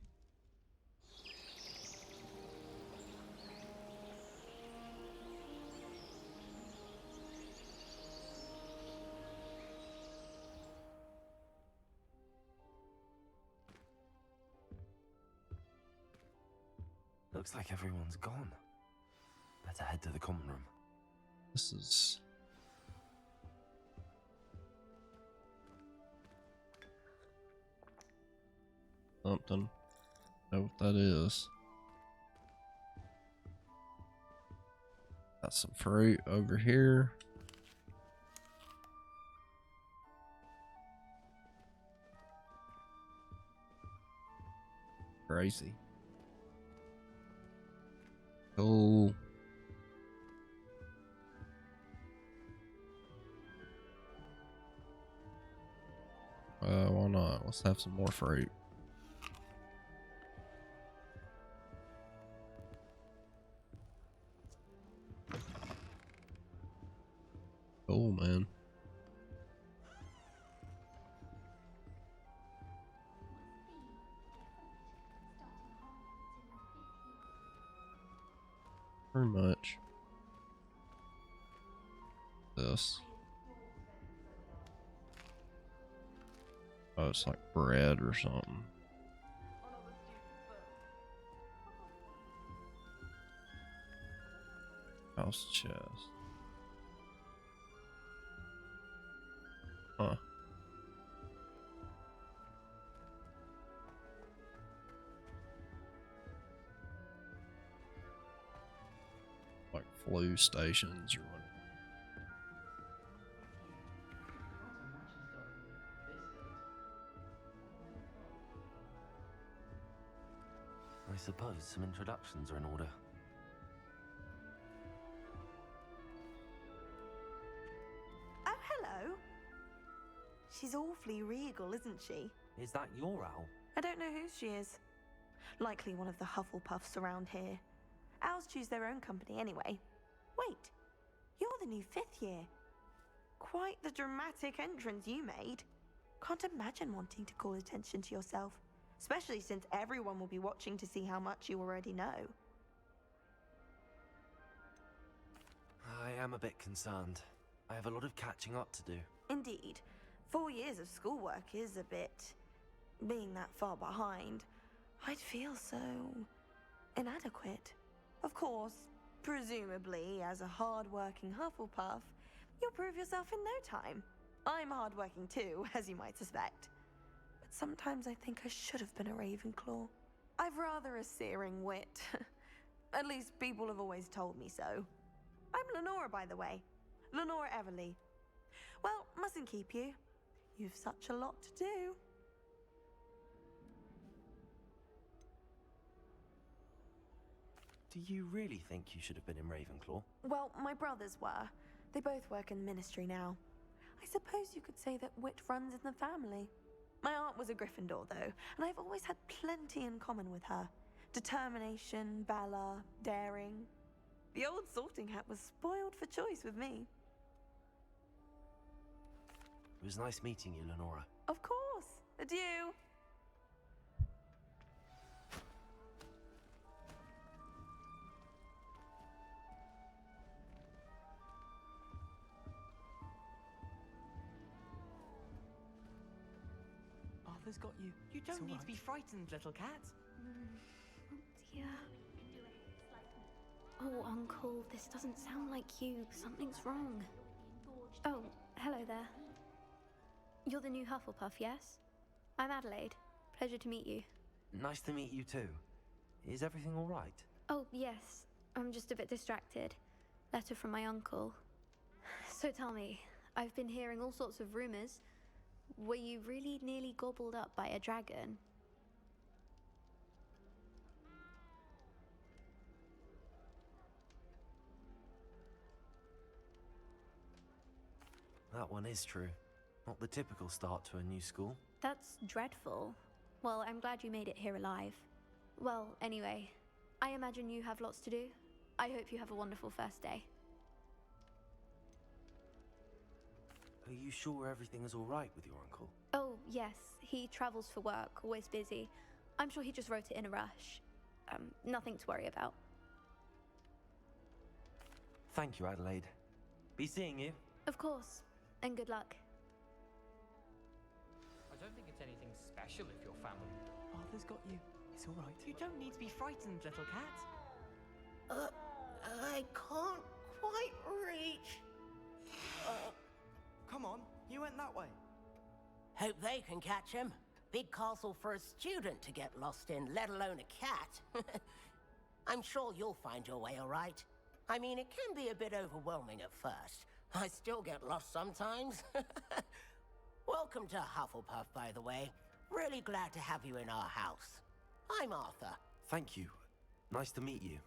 Looks like everyone's gone. Better head to the common room. This is... something. Know what that is. Got some fruit over here. Crazy. Cool. Why not? Let's have some more fruit. Cool, man. Very much. This. Oh, it's like bread or something. House chest. Huh. Like flu stations or what? I suppose some introductions are in order. Oh, hello. She's awfully regal, isn't she? Is that your owl? I don't know who she is. Likely one of the Hufflepuffs around here. Owls choose their own company anyway. Wait, you're the new 5th year. Quite the dramatic entrance you made. Can't imagine wanting to call attention to yourself, especially since everyone will be watching to see how much you already know. I am a bit concerned. I have a lot of catching up to do. Indeed. 4 years of schoolwork is a bit... being that far behind, I'd feel so... inadequate. Of course, presumably, as a hard-working Hufflepuff, you'll prove yourself in no time. I'm hard-working too, as you might suspect. But sometimes I think I should have been a Ravenclaw. I've rather a searing wit. At least people have always told me so. I'm Lenora, by the way. Lenora Everly. Well, mustn't keep you. You've such a lot to do. Do you really think you should have been in Ravenclaw? Well, my brothers were. They both work in the ministry now. I suppose you could say that wit runs in the family. My aunt was a Gryffindor, though, and I've always had plenty in common with her. Determination, valor, daring. The old sorting hat was spoiled for choice with me. It was nice meeting you, Lenora. Of course. Adieu. Arthur's got you. You don't need to be frightened, little cat. Oh dear. Oh, Uncle, this doesn't sound like you. Something's wrong. Oh, hello there. You're the new Hufflepuff, yes? I'm Adelaide. Pleasure to meet you. Nice to meet you too. Is everything all right? Oh, yes. I'm just a bit distracted. Letter from my uncle. So tell me, I've been hearing all sorts of rumors. Were you really nearly gobbled up by a dragon? That one is true. Not the typical start to a new school. That's dreadful. Well, I'm glad you made it here alive. Well, anyway, I imagine you have lots to do. I hope you have a wonderful first day. Are you sure everything is all right with your uncle? Oh, yes. He travels for work, always busy. I'm sure he just wrote it in a rush. Nothing to worry about. Thank you, Adelaide. Be seeing you. Of course. And good luck. I don't think it's anything special if you're family. Arthur's got you. It's all right. You don't need to be frightened, little cat. I can't quite reach. Come on, you went that way. Hope they can catch him. Big castle for a student to get lost in, let alone a cat. I'm sure you'll find your way all right. I mean, it can be a bit overwhelming at first. I still get lost sometimes. Welcome to Hufflepuff, by the way. Really glad to have you in our house. I'm Arthur. Thank you. Nice to meet you.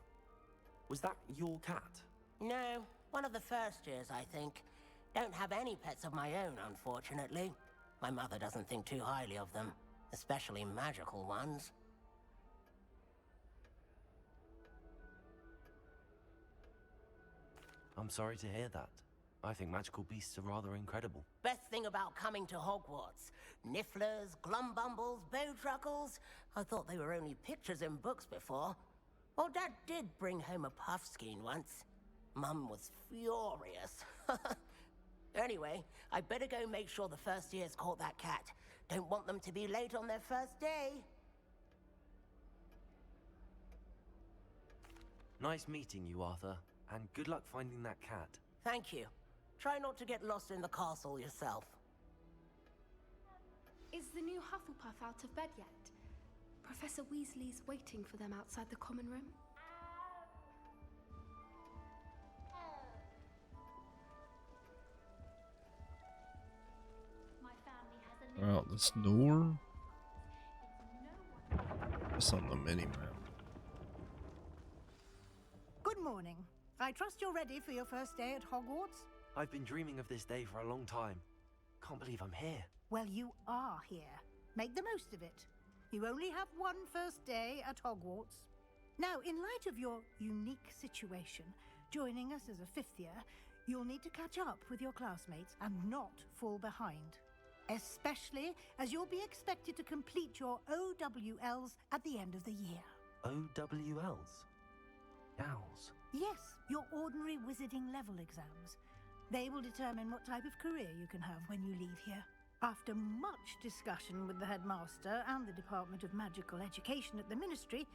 Was that your cat? No, one of the first years, I think. Don't have any pets of my own, unfortunately. My mother doesn't think too highly of them, especially magical ones. I'm sorry to hear that. I think magical beasts are rather incredible. Best thing about coming to Hogwarts. Nifflers, glumbumbles, bowtruckles. I thought they were only pictures in books before. Well, Dad did bring home a puffskein once. Mum was furious. Anyway, I better go make sure the first years caught that cat. Don't want them to be late on their first day. Nice meeting you, Arthur. And good luck finding that cat. Thank you. Try not to get lost in the castle yourself. Is the new Hufflepuff out of bed yet? Professor Weasley's waiting for them outside the common room. Out this door. It's on the mini map. Good morning. I trust you're ready for your first day at Hogwarts? I've been dreaming of this day for a long time. Can't believe I'm here. Well, you are here. Make the most of it. You only have one first day at Hogwarts. Now, in light of your unique situation, joining us as a fifth year, you'll need to catch up with your classmates and not fall behind. Especially as you'll be expected to complete your OWLs at the end of the year. OWLs? Owls? Yes, your ordinary wizarding level exams. They will determine what type of career you can have when you leave here. After much discussion with the headmaster and the Department of Magical Education at the Ministry,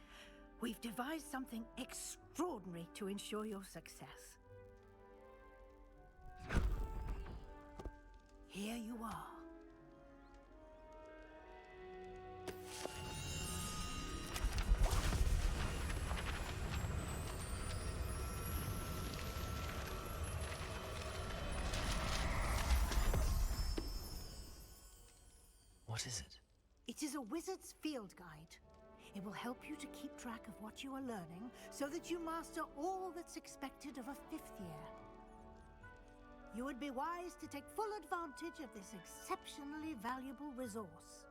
we've devised something extraordinary to ensure your success. Here you are. What is it? It is a wizard's field guide. It will help you to keep track of what you are learning so that you master all that's expected of a 5th year. You would be wise to take full advantage of this exceptionally valuable resource.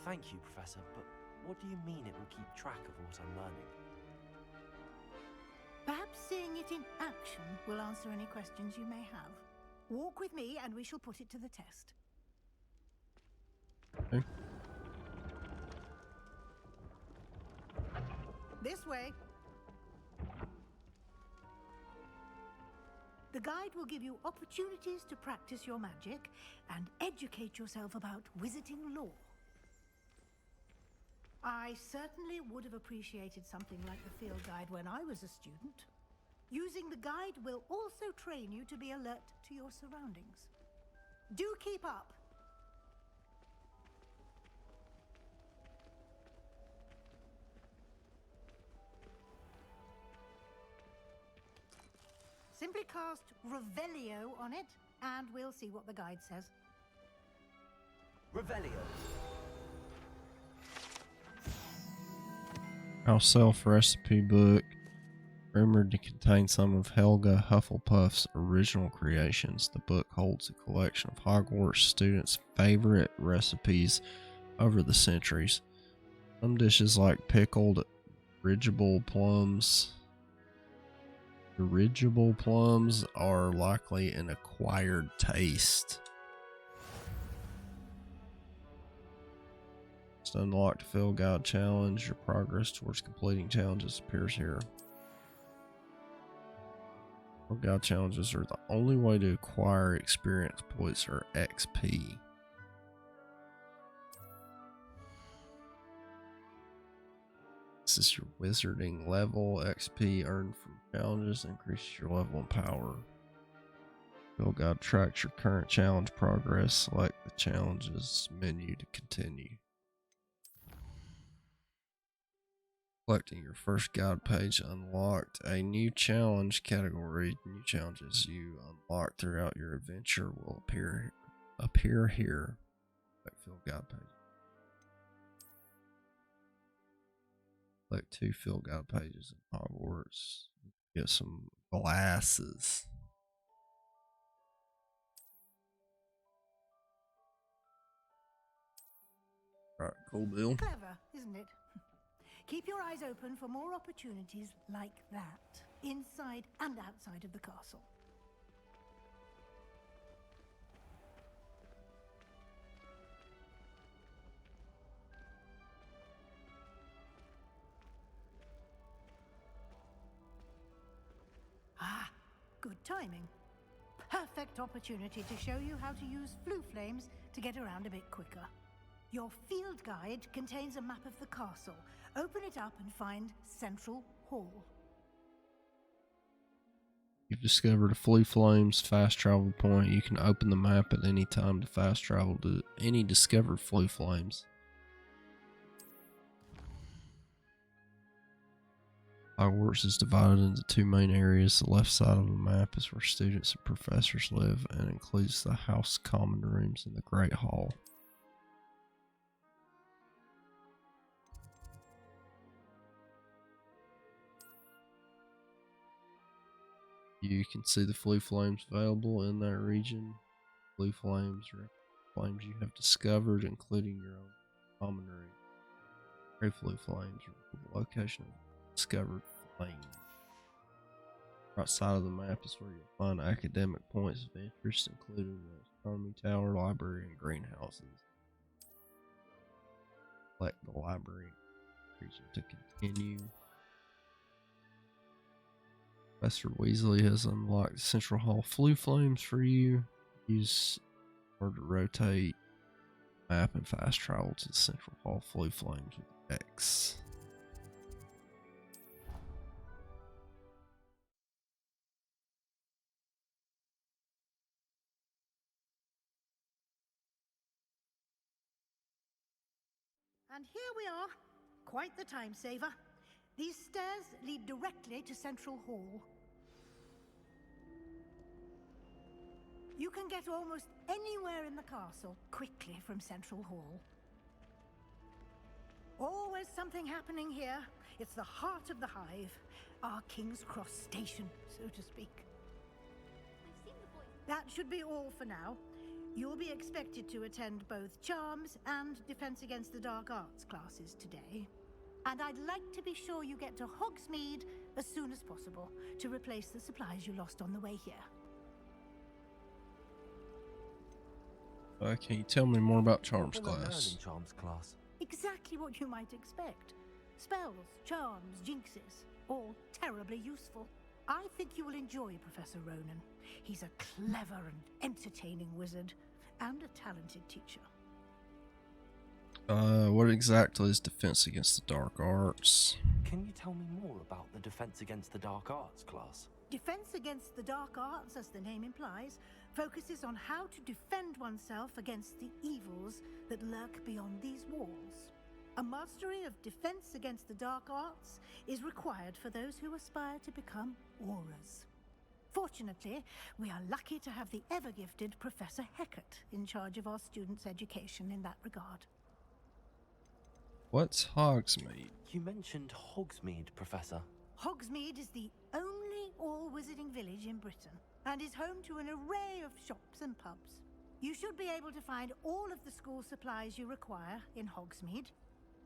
Thank you, Professor, but what do you mean it will keep track of what I'm learning? Perhaps seeing it in action will answer any questions you may have. Walk with me and we shall put it to the test. Okay. This way. The guide will give you opportunities to practice your magic and educate yourself about wizarding lore. I certainly would have appreciated something like the field guide when I was a student. Using the guide will also train you to be alert to your surroundings. Do keep up! Simply cast Revelio on it, and we'll see what the guide says. Revelio. House Elf recipe book, rumored to contain some of Helga Hufflepuff's original creations. The book holds a collection of Hogwarts students' favorite recipes over the centuries. Some dishes like pickled dirigible plums are likely an acquired taste. To unlock the field guide challenge, your progress towards completing challenges appears here. Field guide challenges are the only way to acquire experience points or XP. This is your wizarding level. XP earned from challenges increases your level and power. Field guide tracks your current challenge progress. Select the challenges menu to continue. Collecting your first guide page unlocked a new challenge category. New challenges you unlock throughout your adventure will appear here. Field guide page. Select 2 field guide pages in Hogwarts. Get some glasses. Alright, cool deal. Clever, isn't it? Keep your eyes open for more opportunities like that, inside and outside of the castle. Ah, good timing. Perfect opportunity to show you how to use flue flames to get around a bit quicker. Your field guide contains a map of the castle. Open it up and find Central Hall. You've discovered a Flea Flames fast travel point. You can open the map at any time to fast travel to any discovered Flea Flames. Hogwarts is divided into 2 main areas. The left side of the map is where students and professors live and includes the house common rooms and the Great Hall. You can see the Flea Flames available in that region. Flea Flames are flames you have discovered, including your own common room. Grey Flea Flames are the location of discovered flame. Right side of the map is where you'll find academic points of interest, including the astronomy tower, library, and greenhouses. Select the library region to continue. Professor Weasley has unlocked Central Hall Flue Flames for you. Use or to rotate map and fast travel to the Central Hall Flue Flames with X. And here we are. Quite the time saver. These stairs lead directly to Central Hall. You can get almost anywhere in the castle quickly from Central Hall. Always something happening here. It's the heart of the Hive, our King's Cross station, so to speak. That should be all for now. You'll be expected to attend both Charms and Defense Against the Dark Arts classes today. And I'd like to be sure you get to Hogsmeade as soon as possible to replace the supplies you lost on the way here. Can you tell me more about Charms What will I learn class? in Charms class? Exactly what you might expect. Spells, charms, jinxes, all terribly useful. I think you will enjoy Professor Ronan. He's a clever and entertaining wizard, and a talented teacher. What exactly is Defense Against the Dark Arts? Can you tell me more about the Defense Against the Dark Arts class? Defense Against the Dark Arts, as the name implies, focuses on how to defend oneself against the evils that lurk beyond these walls. A mastery of Defense Against the Dark Arts is required for those who aspire to become Aurors. Fortunately, we are lucky to have the ever-gifted Professor Hecat in charge of our students' education in that regard. What's Hogsmeade? You mentioned Hogsmeade, Professor. Hogsmeade is the only all-wizarding village in Britain, and is home to an array of shops and pubs. You should be able to find all of the school supplies you require in Hogsmeade.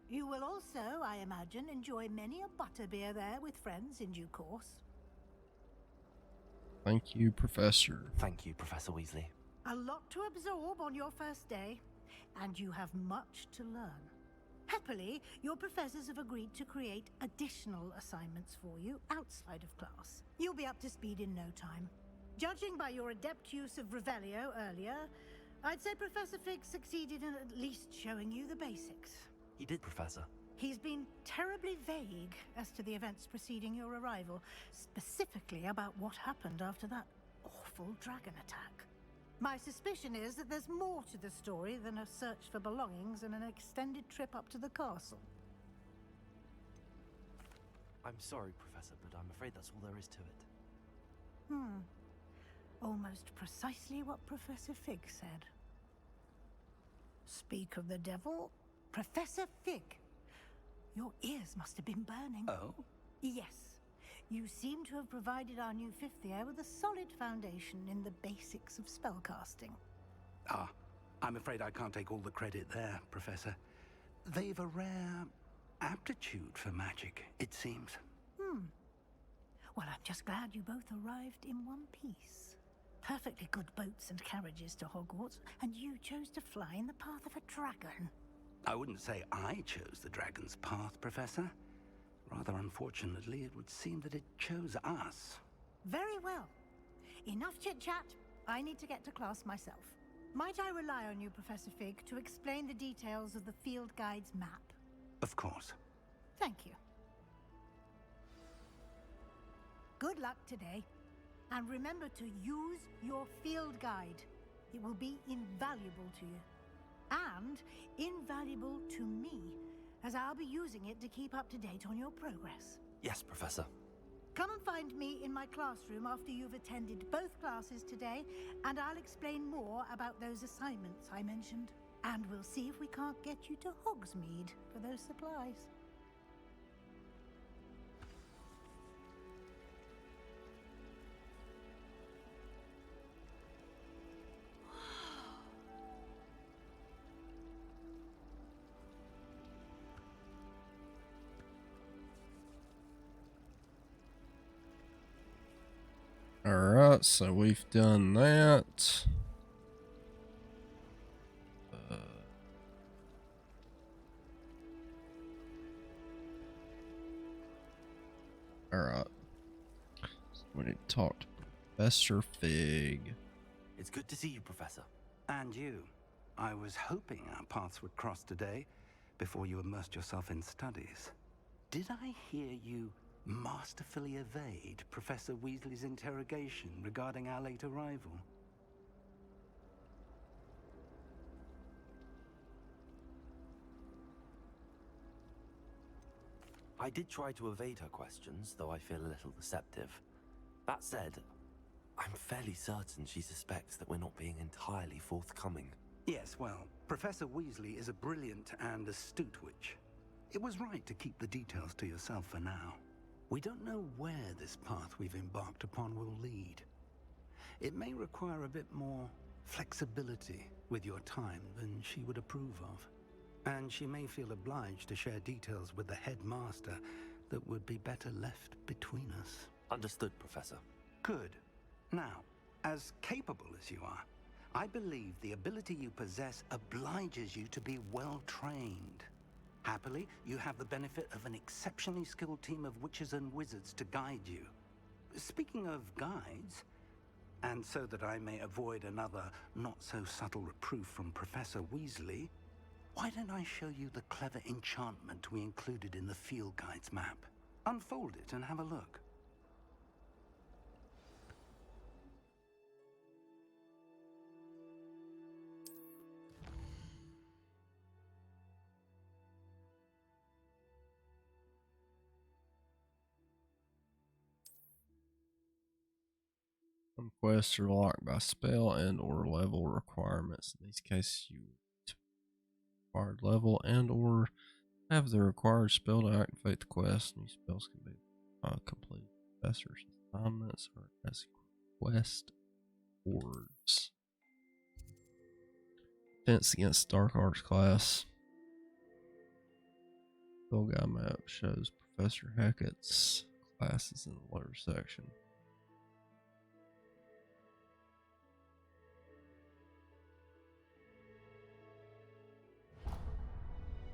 You will also, I imagine, enjoy many a butterbeer there with friends in due course. Thank you, Professor. Thank you, Professor Weasley. A lot to absorb on your first day, and you have much to learn. Happily, your professors have agreed to create additional assignments for you outside of class. You'll be up to speed in no time. Judging by your adept use of Revelio earlier, I'd say Professor Fig succeeded in at least showing you the basics. He did, Professor. He's been terribly vague as to the events preceding your arrival, specifically about what happened after that awful dragon attack. My suspicion is that there's more to the story than a search for belongings and an extended trip up to the castle. I'm sorry, Professor, but I'm afraid that's all there is to it. Almost precisely what Professor Fig said. Speak of the devil, Professor Fig. Your ears must have been burning. Oh? Yes. You seem to have provided our new fifth year with a solid foundation in the basics of spellcasting. Ah, I'm afraid I can't take all the credit there, Professor. They've a rare aptitude for magic, it seems. Well, I'm just glad you both arrived in one piece. Perfectly good boats and carriages to Hogwarts, and you chose to fly in the path of a dragon. I wouldn't say I chose the dragon's path, Professor. Rather unfortunately, it would seem that it chose us. Very well. Enough chit-chat. I need to get to class myself. Might I rely on you, Professor Fig, to explain the details of the field guide's map? Of course. Thank you. Good luck today. And remember to use your field guide. It will be invaluable to you. And invaluable to me, as I'll be using it to keep up to date on your progress. Yes, Professor. Come and find me in my classroom after you've attended both classes today, and I'll explain more about those assignments I mentioned. And we'll see if we can't get you to Hogsmeade for those supplies. Alright, so we've done that. Alright. So we need to talk to Professor Fig. It's good to see you, Professor. And you. I was hoping our paths would cross today before you immersed yourself in studies. Did I hear you masterfully evade Professor Weasley's interrogation regarding our late arrival? I did try to evade her questions, though I feel a little deceptive. That said, I'm fairly certain she suspects that we're not being entirely forthcoming. Yes, well, Professor Weasley is a brilliant and astute witch. It was right to keep the details to yourself for now. We don't know where this path we've embarked upon will lead. It may require a bit more flexibility with your time than she would approve of. And she may feel obliged to share details with the headmaster that would be better left between us. Understood, Professor. Good. Now, as capable as you are, I believe the ability you possess obliges you to be well trained. Happily, you have the benefit of an exceptionally skilled team of witches and wizards to guide you. Speaking of guides, and so that I may avoid another not-so-subtle reproof from Professor Weasley, why don't I show you the clever enchantment we included in the field guide's map? Unfold it and have a look. Some quests are locked by spell and or level requirements. In these cases, you required level and or have the required spell to activate the quest. These spells can be complete professor's assignments or as quest boards. Defense against Dark Arts class. Spell guide map shows Professor Hackett's classes in the lower section.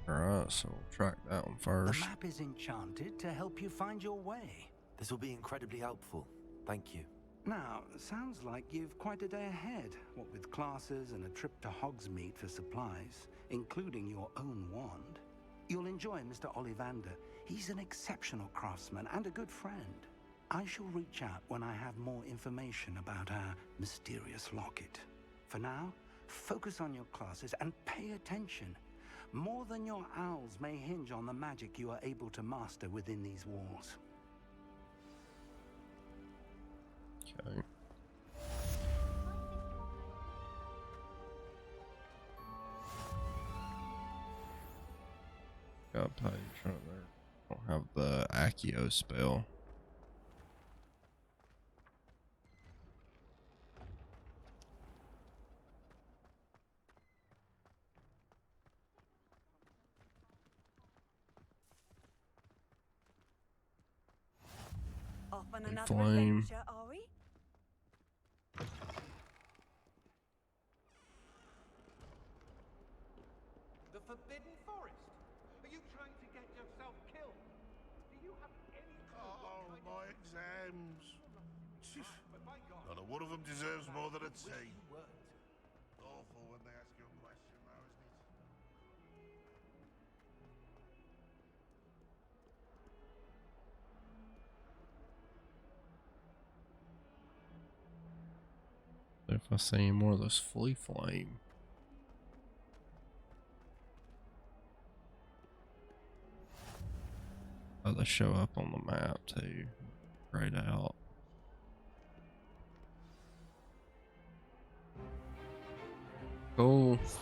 Alright, so we'll track that one first. The map is enchanted to help you find your way. This will be incredibly helpful. Thank you. Now, sounds like you've quite a day ahead, what with classes and a trip to Hogsmeade for supplies, including your own wand. You'll enjoy Mr. Ollivander. He's an exceptional craftsman and a good friend. I shall reach out when I have more information about our mysterious locket. For now, focus on your classes and pay attention. More than your owls may hinge on the magic you are able to master within these walls. Okay. Got page right there. Don't have the Accio spell. Off on another Flame. adventure, are we? The Forbidden Forest? Are you trying to get yourself killed? Do you have any clue? Oh, my exams. Not a one of them deserves more than a T. Awful when they ask you a question, though, isn't it? If I see any more of those flame. Oh, they show up on the map too. Grayed out. Cool. Is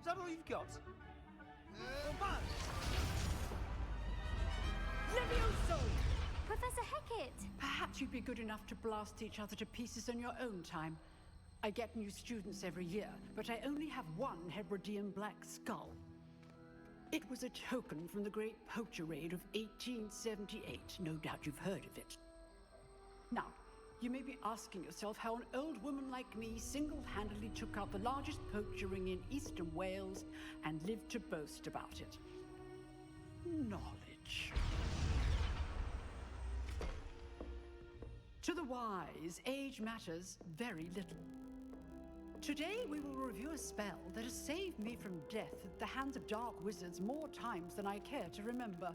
that all you've got? Levioso! Professor Hackett! Perhaps you'd be good enough to blast each other to pieces in your own time. I get new students every year, but I only have one Hebridean black skull. It was a token from the Great Poacher Raid of 1878. No doubt you've heard of it. Now, you may be asking yourself how an old woman like me single-handedly took out the largest poacher ring in eastern Wales and lived to boast about it. Knowledge. To the wise, age matters very little. Today we will review a spell that has saved me from death at the hands of dark wizards more times than I care to remember.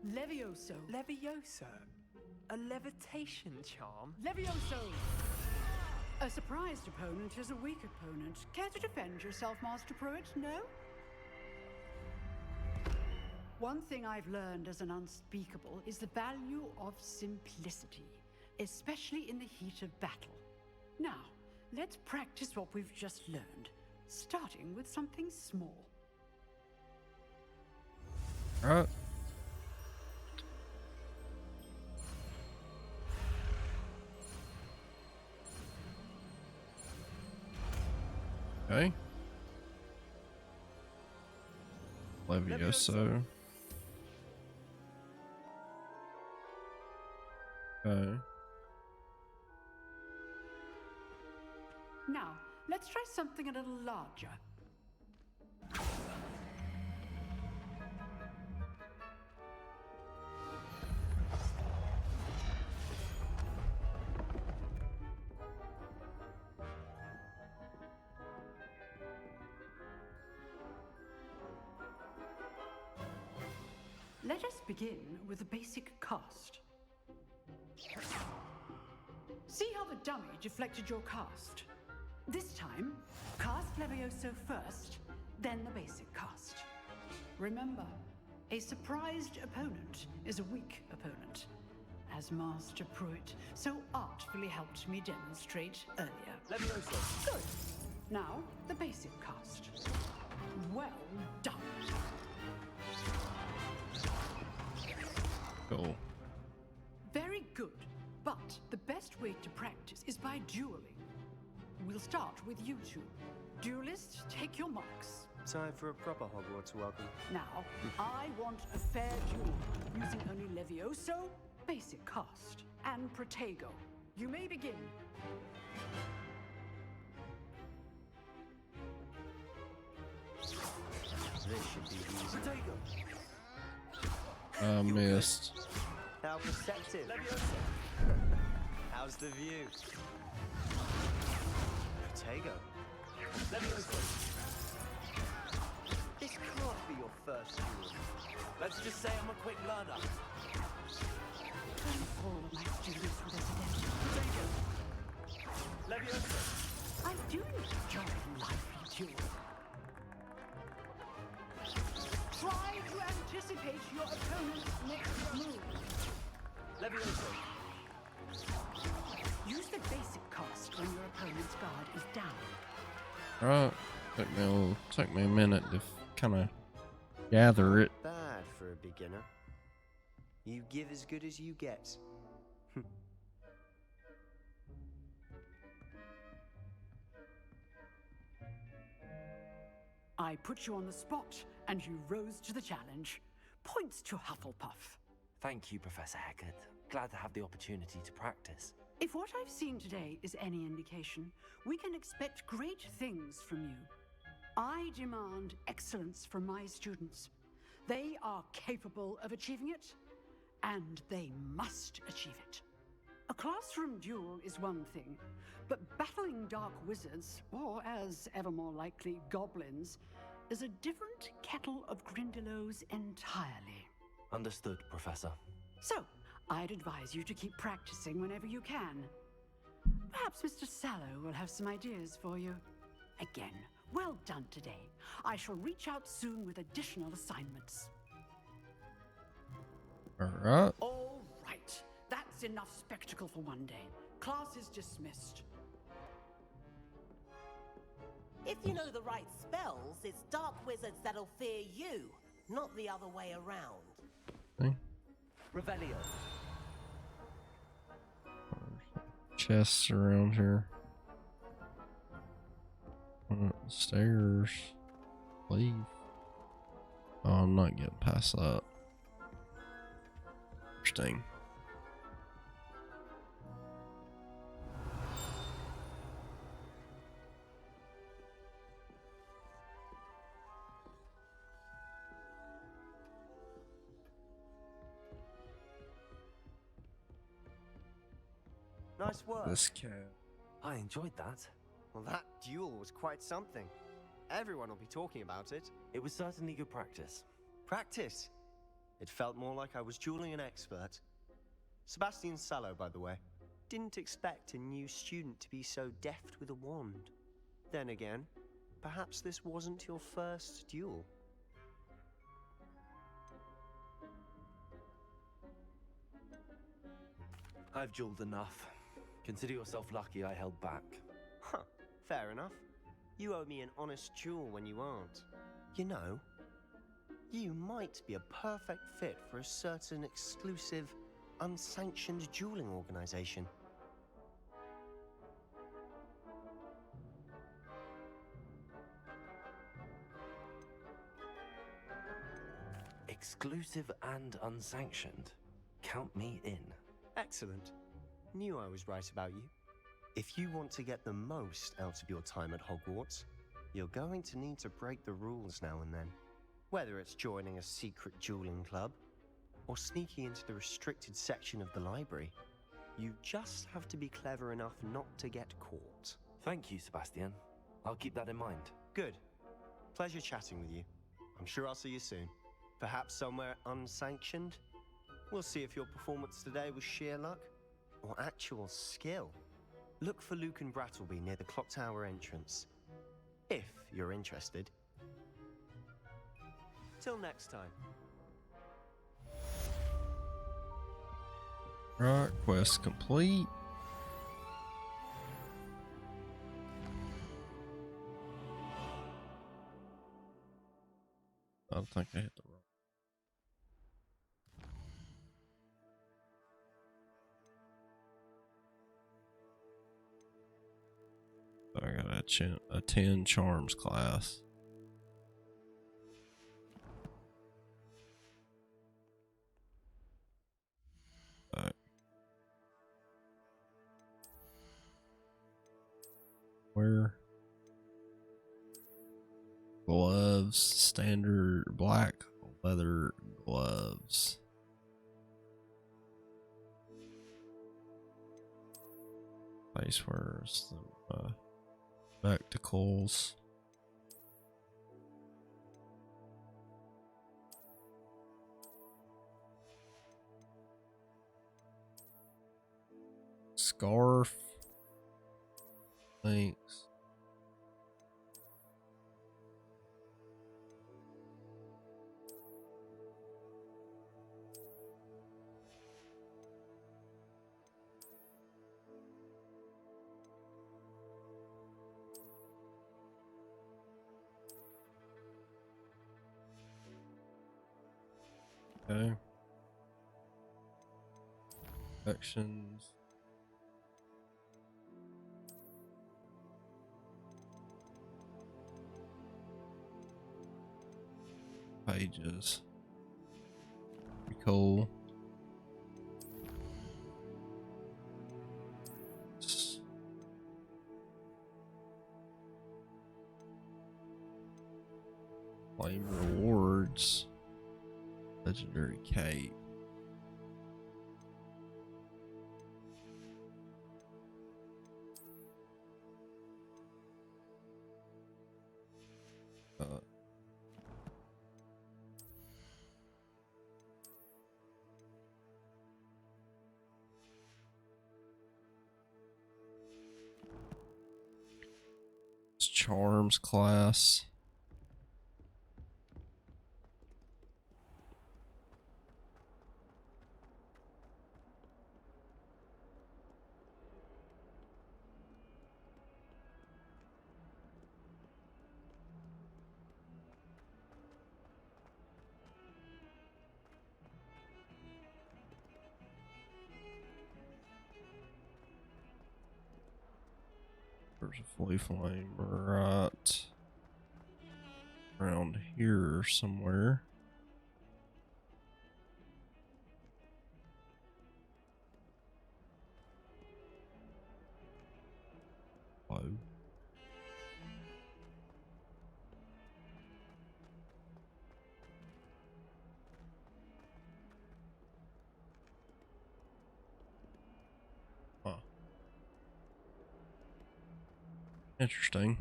Levioso. Levioso? A levitation charm? Levioso! A surprised opponent is a weak opponent. Care to defend yourself, Master Pruitt? No? One thing I've learned as an unspeakable is the value of simplicity, especially in the heat of battle. Now, let's practice what we've just learned, starting with something small. Alright. Okay. Levioso. Okay. Now, let's try something a little larger. Let us begin with a basic cast. See how the dummy deflected your cast? This time, cast Levioso first, then the basic cast. Remember, a surprised opponent is a weak opponent, as Master Pruitt so artfully helped me demonstrate earlier. Levioso. Good. Now, the basic cast. Well done. Cool. Very good, but the best way to practice is by dueling. We'll start with you two. Duelists, take your marks. Time for a proper Hogwarts welcome. Now, I want a fair duel, using only Levioso, basic cast, and Protego. You may begin. This should be easy. Protego. Missed. How perceptive. How's the view? Protego. This can't be your first duel. Let's just say I'm a quick learner. All of my students with a Levioso. I do enjoy a lively duel. Try to anticipate your opponent's next move. Levioso. Use the basic cast when your opponent's guard is down. Alright. Took me a minute to kind of gather it. Bad for a beginner. You give as good as you get. I put you on the spot, and you rose to the challenge. Points to Hufflepuff. Thank you, Professor Hecat. Glad to have the opportunity to practice. If what I've seen today is any indication, we can expect great things from you. I demand excellence from my students. They are capable of achieving it, and they must achieve it. A classroom duel is one thing, but battling dark wizards, or as ever more likely, goblins, is a different kettle of Grindylows entirely. Understood, Professor. So, I'd advise you to keep practicing whenever you can. Perhaps Mr. Sallow will have some ideas for you. Again, well done today. I shall reach out soon with additional assignments. Alright. All right. That's enough spectacle for one day. Class is dismissed. If you know the right spells, it's dark wizards that'll fear you, not the other way around. Okay. Revelio. Chests around here. Stairs. Leave. Oh, I'm not getting past that. Interesting. Nice work. This cat. I enjoyed that. Well, that duel was quite something. Everyone will be talking about it. It was certainly good practice. Practice? It felt more like I was dueling an expert. Sebastian Sallow, by the way. Didn't expect a new student to be so deft with a wand. Then again, perhaps this wasn't your first duel. I've jeweled enough. Consider yourself lucky I held back. Huh, fair enough. You owe me an honest jewel when you aren't. You know, you might be a perfect fit for a certain exclusive, unsanctioned dueling organization. Exclusive and unsanctioned. Count me in. Excellent. Knew I was right about you. If you want to get the most out of your time at Hogwarts, you're going to need to break the rules now and then. Whether it's joining a secret dueling club, or sneaking into the restricted section of the library, you just have to be clever enough not to get caught. Thank you, Sebastian. I'll keep that in mind. Good. Pleasure chatting with you. I'm sure I'll see you soon. Perhaps somewhere unsanctioned? We'll see if your performance today was sheer luck or actual skill. Look for Luke and Brattleby near the clock tower entrance, if you're interested. Till next time. Right, quest complete. I think I hit the wrong. I got a 10 charms class. Alright. Where? Gloves, standard black leather gloves. Face wears, spectacles. Scarf. Thanks. Okay. Actions. Pages. Pretty cool. Claim rewards. Legendary cape. Charms class. There's a flea flame right around here somewhere. Whoa. Huh. Interesting.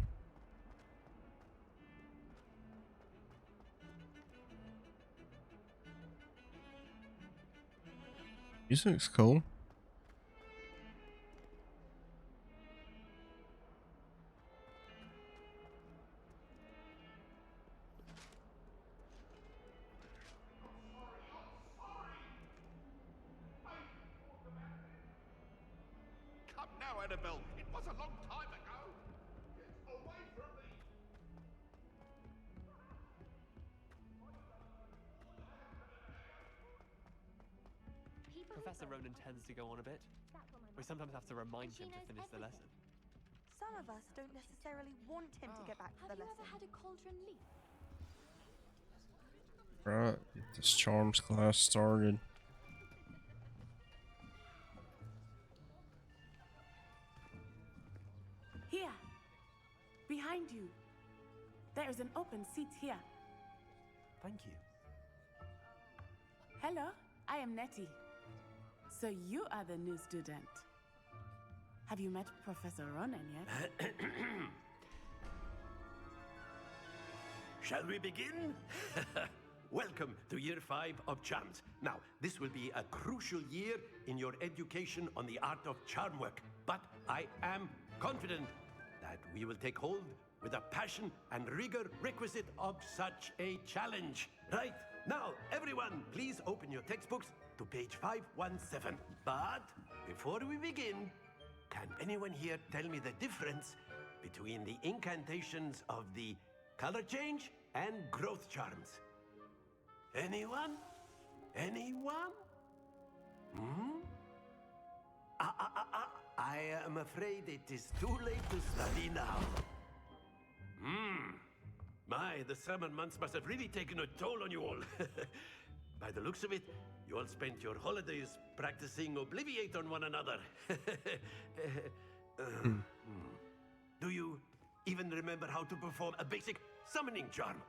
Music's cool. Annabelle. It was a long time ago. Get away from me. Professor Ronan tends to go on a bit. We sometimes have to remind him to finish the lesson. Some of us don't necessarily want him to get back to the lesson. Have you ever had a cauldron leap? Right, get this charms class started. Here, behind you. There is an open seat here. Thank you. Hello, I am Nettie. So you are the new student. Have you met Professor Ronan yet? Shall we begin? Welcome to Year 5 of Charms. Now, this will be a crucial year in your education on the art of charm work. But I am confident that we will take hold with the passion and rigor requisite of such a challenge. Right, now, everyone, please open your textbooks to page 517. But before we begin, can anyone here tell me the difference between the incantations of the color change and growth charms? Anyone? Anyone? Hmm? I am afraid it is too late to study now. My, the summer months must have really taken a toll on you all. By the looks of it, you all spent your holidays practicing Obliviate on one another. Do you even remember how to perform a basic summoning charm?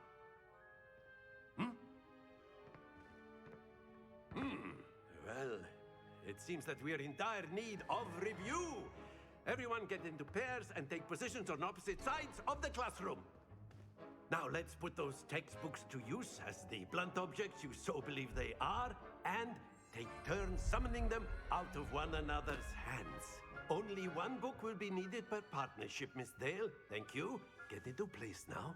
Well, it seems that we are in dire need of review. Everyone get into pairs and take positions on opposite sides of the classroom. Now let's put those textbooks to use as the blunt objects you so believe they are, and take turns summoning them out of one another's hands. Only one book will be needed per partnership, Miss Dale. Thank you. Get into place now.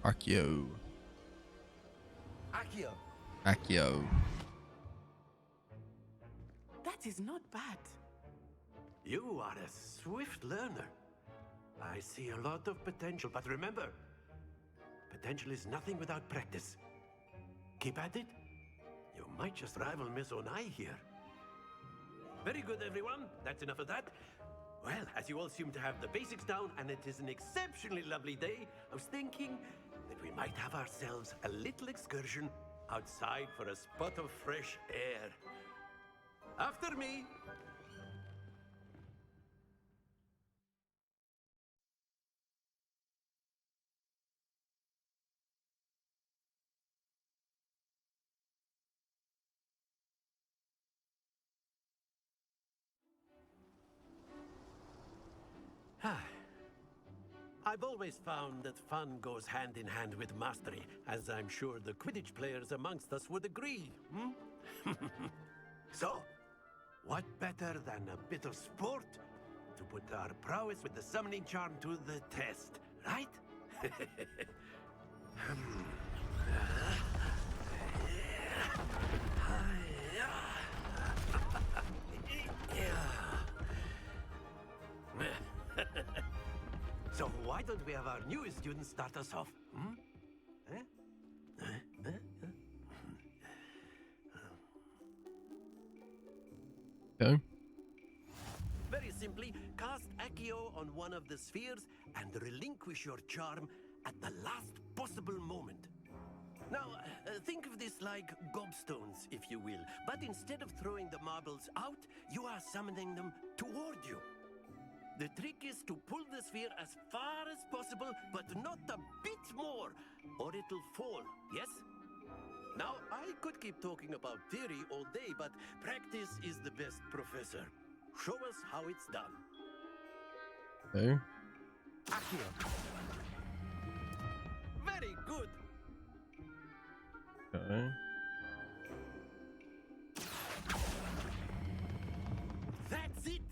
Accio. Accio. Accio. That is not bad. You are a swift learner. I see a lot of potential, but remember, potential is nothing without practice. Keep at it. You might just rival Miss Onai here. Very good, everyone. That's enough of that. Well, as you all seem to have the basics down, and it is an exceptionally lovely day, I was thinking that we might have ourselves a little excursion outside for a spot of fresh air. After me. I've always found that fun goes hand in hand with mastery, as I'm sure the Quidditch players amongst us would agree. So, what better than a bit of sport to put our prowess with the summoning charm to the test, right? So why don't we have our newest student start us off? Okay. Very simply, cast Accio on one of the spheres and relinquish your charm at the last possible moment. Now, think of this like gobstones, if you will. But instead of throwing the marbles out, you are summoning them toward you. The trick is to pull the sphere as far as possible, but not a bit more, or it'll fall, yes? Now, I could keep talking about theory all day, but practice is the best professor. Show us how it's done. Okay. Accio. Very good. Okay. That's it.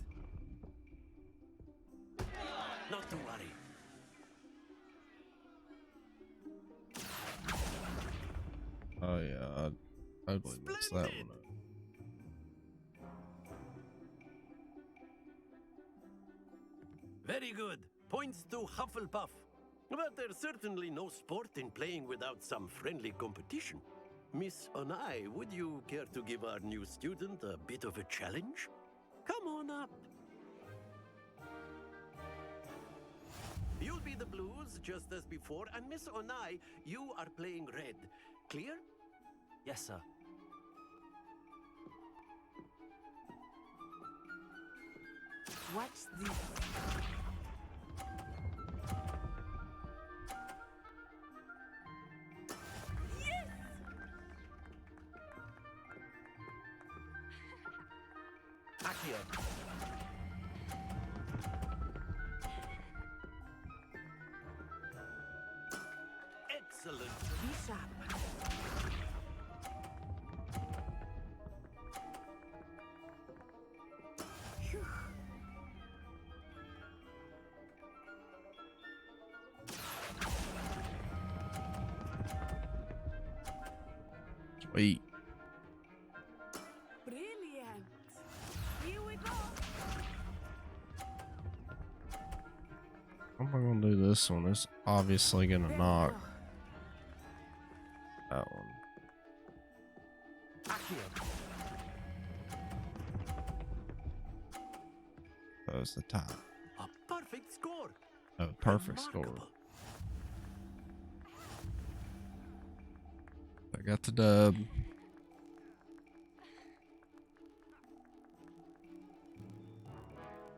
Oh yeah, I totally messed that one up. Very good. Points to Hufflepuff. But there's certainly no sport in playing without some friendly competition. Miss Onai, would you care to give our new student a bit of a challenge? Come on up. You'll be the blues just as before, and Miss Onai, you are playing red. Clear? Yes, sir. Watch this. Accio. Excellent. Be sharp. Phew. Sweet. Brilliant. Here we go. How am I gonna do this one? It's obviously gonna knock that one. Accio. That was the tie. A perfect score. A perfect score. I got the dub.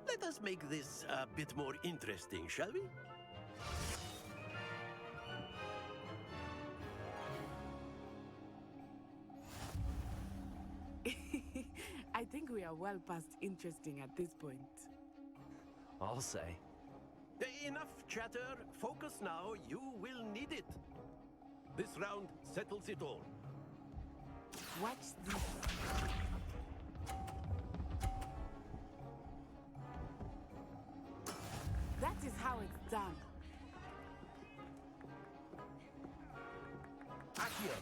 Let us make this a bit more interesting, shall we? I think we are well past interesting at this point. I'll say. Enough chatter. Focus now. You will need it. This round settles it all. Watch this. That is how it's done. Accio.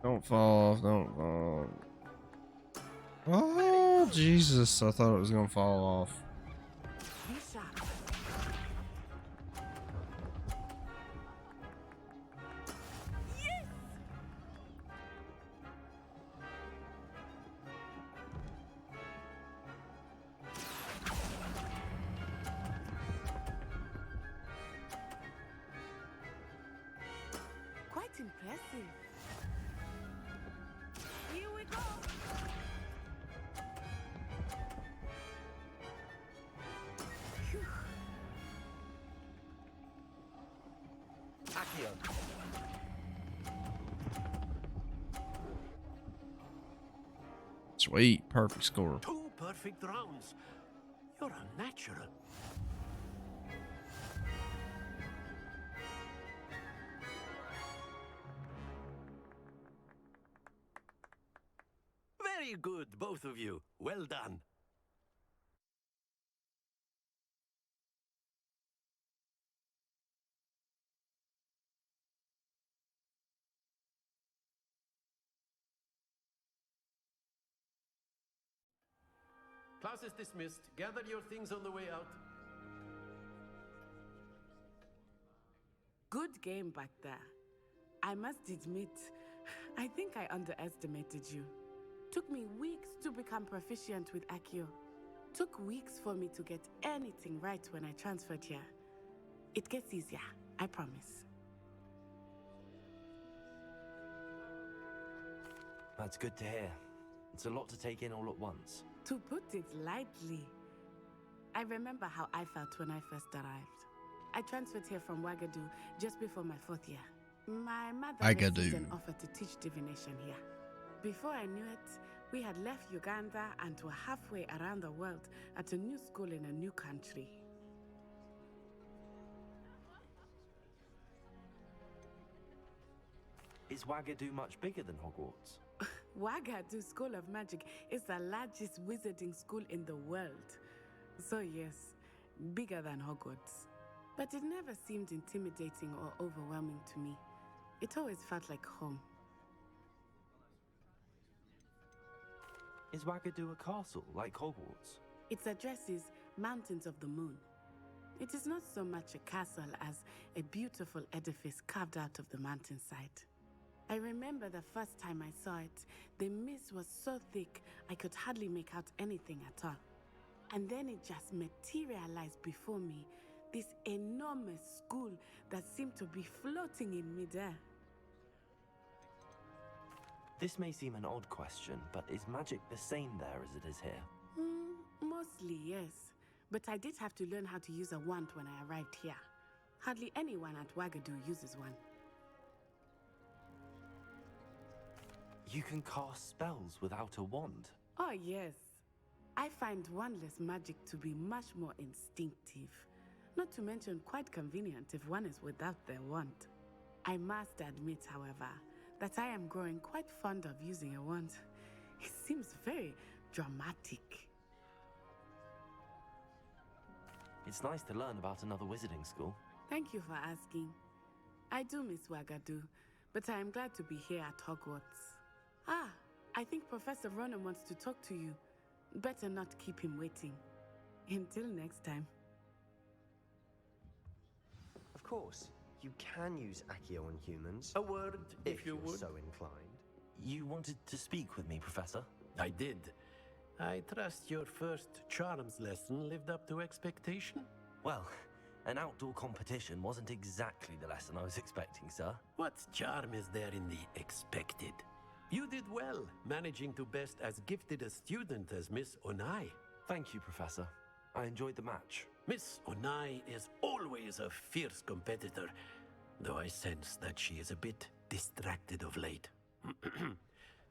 Don't fall off, don't fall. Oh, Jesus. I thought it was going to fall off. Be sharp. Yes! Quite impressive. Here we go. Phew. Accio. Sweet. Perfect score. 2 perfect rounds. You're a natural. Very good, both of you. Well done. Class is dismissed. Gather your things on the way out. Good game back there. I must admit, I think I underestimated you. Took me weeks to become proficient with Accio. Took weeks for me to get anything right when I transferred here. It gets easier, I promise. That's good to hear. It's a lot to take in all at once. To put it lightly, I remember how I felt when I first arrived. I transferred here from Wagadu just before my 4th year. My mother received an offer to teach divination here. Before I knew it, we had left Uganda and were halfway around the world at a new school in a new country. Is Wagadu much bigger than Hogwarts? Wagadu School of Magic is the largest wizarding school in the world. So yes, bigger than Hogwarts. But it never seemed intimidating or overwhelming to me. It always felt like home. Is Wagadu a castle, like Hogwarts? Its address is Mountains of the Moon. It is not so much a castle as a beautiful edifice carved out of the mountainside. I remember the first time I saw it, the mist was so thick I could hardly make out anything at all. And then it just materialized before me, this enormous school that seemed to be floating in midair. This may seem an odd question, but is magic the same there as it is here? Mostly, yes. But I did have to learn how to use a wand when I arrived here. Hardly anyone at Wagadu uses one. You can cast spells without a wand? Oh, yes. I find wandless magic to be much more instinctive. Not to mention quite convenient if one is without their wand. I must admit, however, that I am growing quite fond of using a wand. It seems very dramatic. It's nice to learn about another wizarding school. Thank you for asking. I do miss Wagadu, but I am glad to be here at Hogwarts. Ah, I think Professor Ronan wants to talk to you. Better not keep him waiting. Until next time. Of course, you can use Accio on humans. A word, if you you're would. so inclined. You wanted to speak with me, Professor? I did. I trust your first charms lesson lived up to expectation? Well, an outdoor competition wasn't exactly the lesson I was expecting, sir. What charm is there in the expected? You did well, managing to best as gifted a student as Miss Onai. Thank you, Professor. I enjoyed the match. Miss Onai is always a fierce competitor, though I sense that she is a bit distracted of late.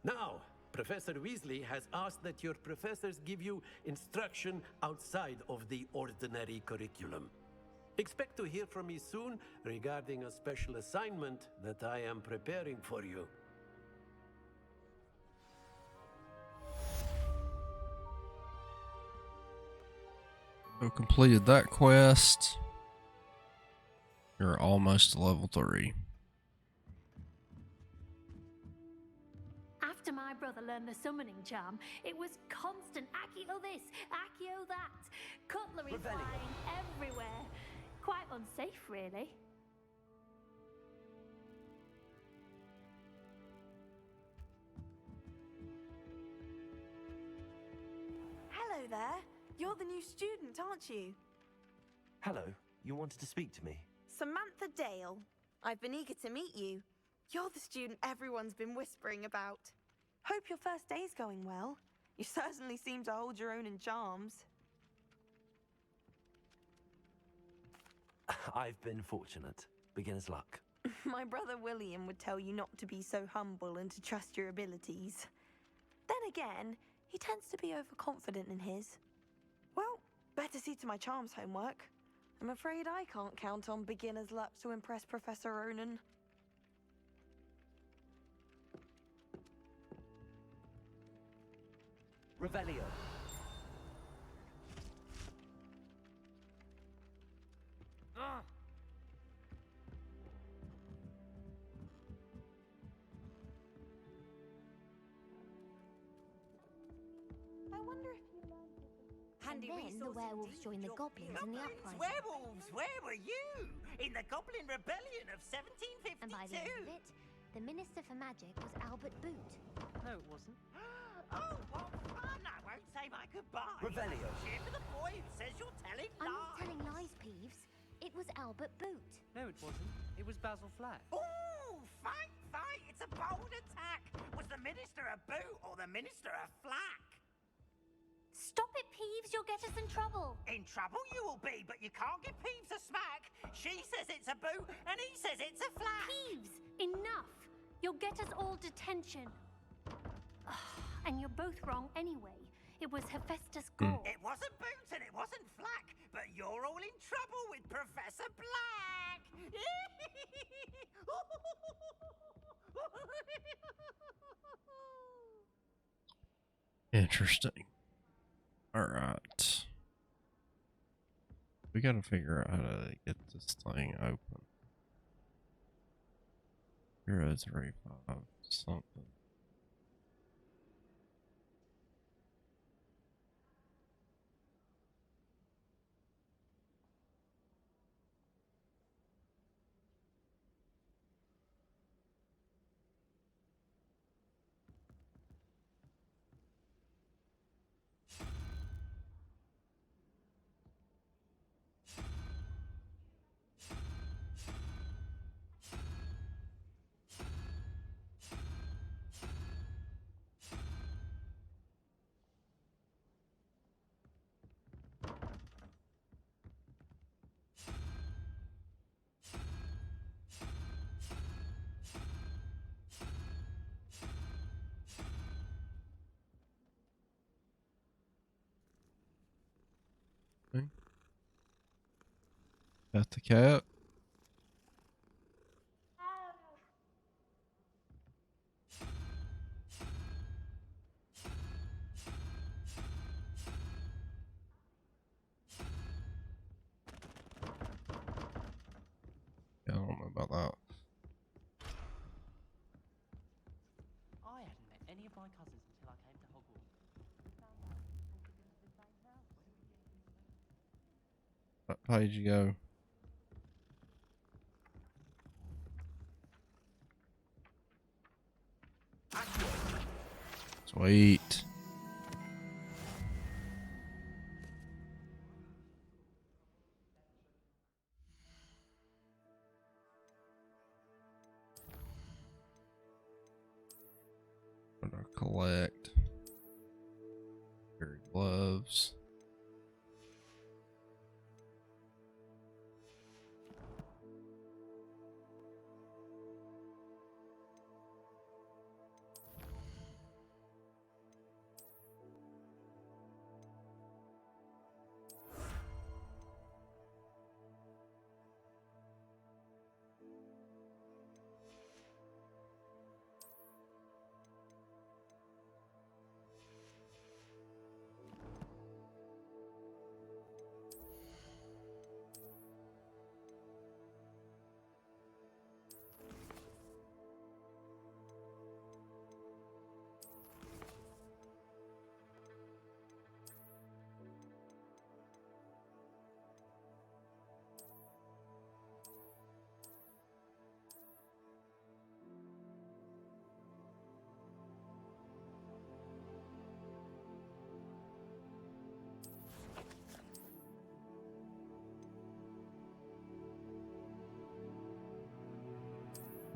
Now, Professor Weasley has asked that your professors give you instruction outside of the ordinary curriculum. Expect to hear from me soon regarding a special assignment that I am preparing for you. So completed that quest. You're almost level 3. After my brother learned the summoning charm, it was constant Accio this, Accio that, cutlery flying everywhere. Quite unsafe, really. Hello there. You're the new student, aren't you? Hello, you wanted to speak to me? Samantha Dale. I've been eager to meet you. You're the student everyone's been whispering about. Hope your first day's going well. You certainly seem to hold your own in charms. I've been fortunate. Beginner's luck. My brother William would tell you not to be so humble and to trust your abilities. Then again, he tends to be overconfident in his. Well, better see to my charms homework. I'm afraid I can't count on beginner's luck to impress Professor Ronan. Revelio. I wonder if you learned And then the werewolves joined the goblins in the uprising. Werewolves, where were you? In the Goblin Rebellion of 1752. And by the end of it, the Minister for Magic was Albert Boot. No, it wasn't. Oh, what fun! I won't say my goodbye. Revelio. Cheer for the boy who says you're telling lies. I'm not telling lies, Peeves. It was Albert Boot. No, it wasn't. It was Basil Flack. Ooh, fight! It's a bold attack. Was the Minister a boot or the Minister a flack? Stop it, Peeves. You'll get us in trouble. In trouble you will be, but you can't give Peeves a smack. She says it's a boot and he says it's a flack. Peeves, enough. You'll get us all detention. And you're both wrong anyway. It was Hephaestus Gore. It wasn't boot and it wasn't flack, but you're all in trouble with Professor Black. Interesting. Alright. We gotta figure out how to get this thing open. 035 something. Okay. Got the cat. Yeah, I don't know about that. I hadn't met any of my cousins until I came to Hogwarts. What page you go? Sweet. What do I collect? Fairy gloves.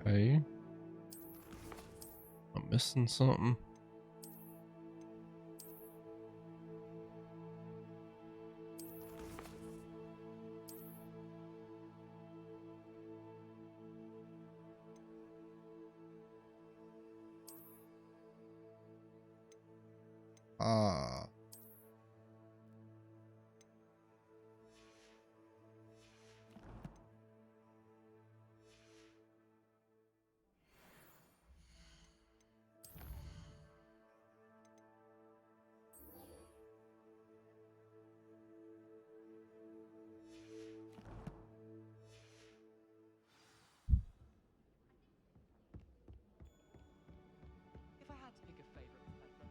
Okay. I'm missing something. Ah. If I had to pick a favorite professor,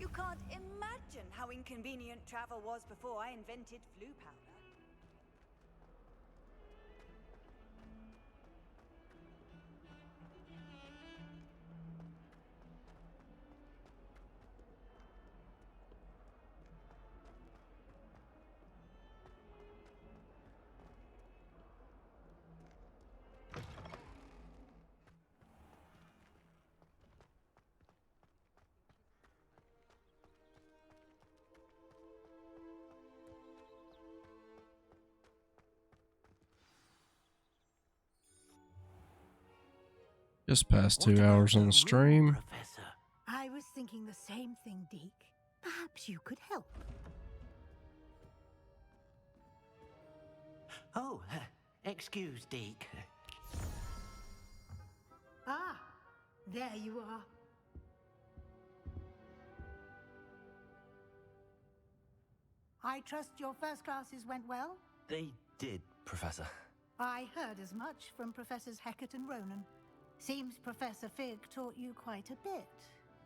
You can't imagine how inconvenient travel was before I invented flu powder. Just past 2 hours on the stream. I was thinking the same thing, Deke. Perhaps you could help. Oh, excuse, Deke. Ah, there you are. I trust your first classes went well? They did, Professor. I heard as much from Professors Hecat and Ronan. Seems Professor Fig taught you quite a bit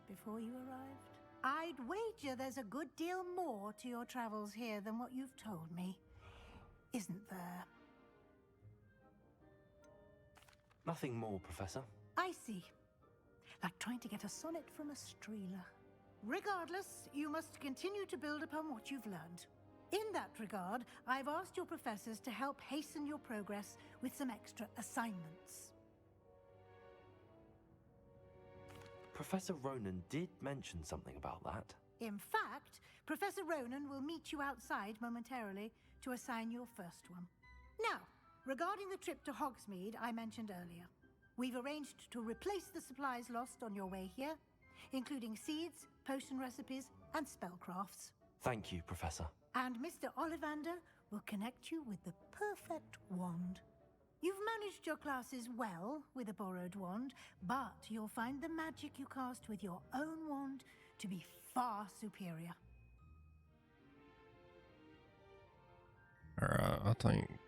before you arrived. I'd wager there's a good deal more to your travels here than what you've told me. Isn't there? Nothing more, Professor. I see. Like trying to get a sonnet from a streeler. Regardless, you must continue to build upon what you've learned. In that regard, I've asked your professors to help hasten your progress with some extra assignments. Professor Ronan did mention something about that. In fact, Professor Ronan will meet you outside momentarily to assign your first one. Now, regarding the trip to Hogsmeade I mentioned earlier, we've arranged to replace the supplies lost on your way here, including seeds, potion recipes, and spellcrafts. Thank you, Professor. And Mr. Ollivander will connect you with the perfect wand. You've managed your classes well with a borrowed wand, but you'll find the magic you cast with your own wand to be far superior. Alright, I think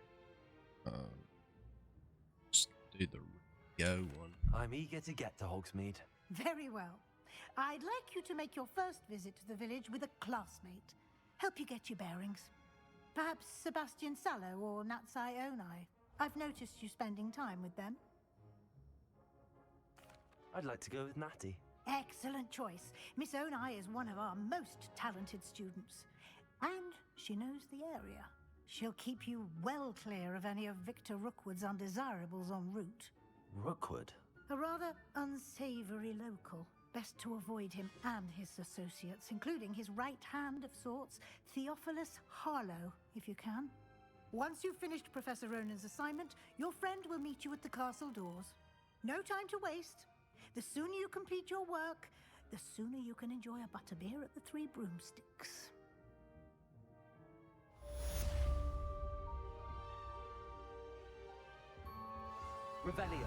just do the go one. I'm eager to get to Hogsmeade. Very well. I'd like you to make your first visit to the village with a classmate. Help you get your bearings. Perhaps Sebastian Sallow or Natsai Onai. I've noticed you spending time with them. I'd like to go with Natty. Excellent choice. Miss Onai is one of our most talented students. And she knows the area. She'll keep you well clear of any of Victor Rookwood's undesirables en route. Rookwood? A rather unsavory local. Best to avoid him and his associates, including his right hand of sorts, Theophilus Harlow, if you can. Once you've finished Professor Ronan's assignment, your friend will meet you at the castle doors. No time to waste. The sooner you complete your work, the sooner you can enjoy a butterbeer at the Three Broomsticks. Revelio.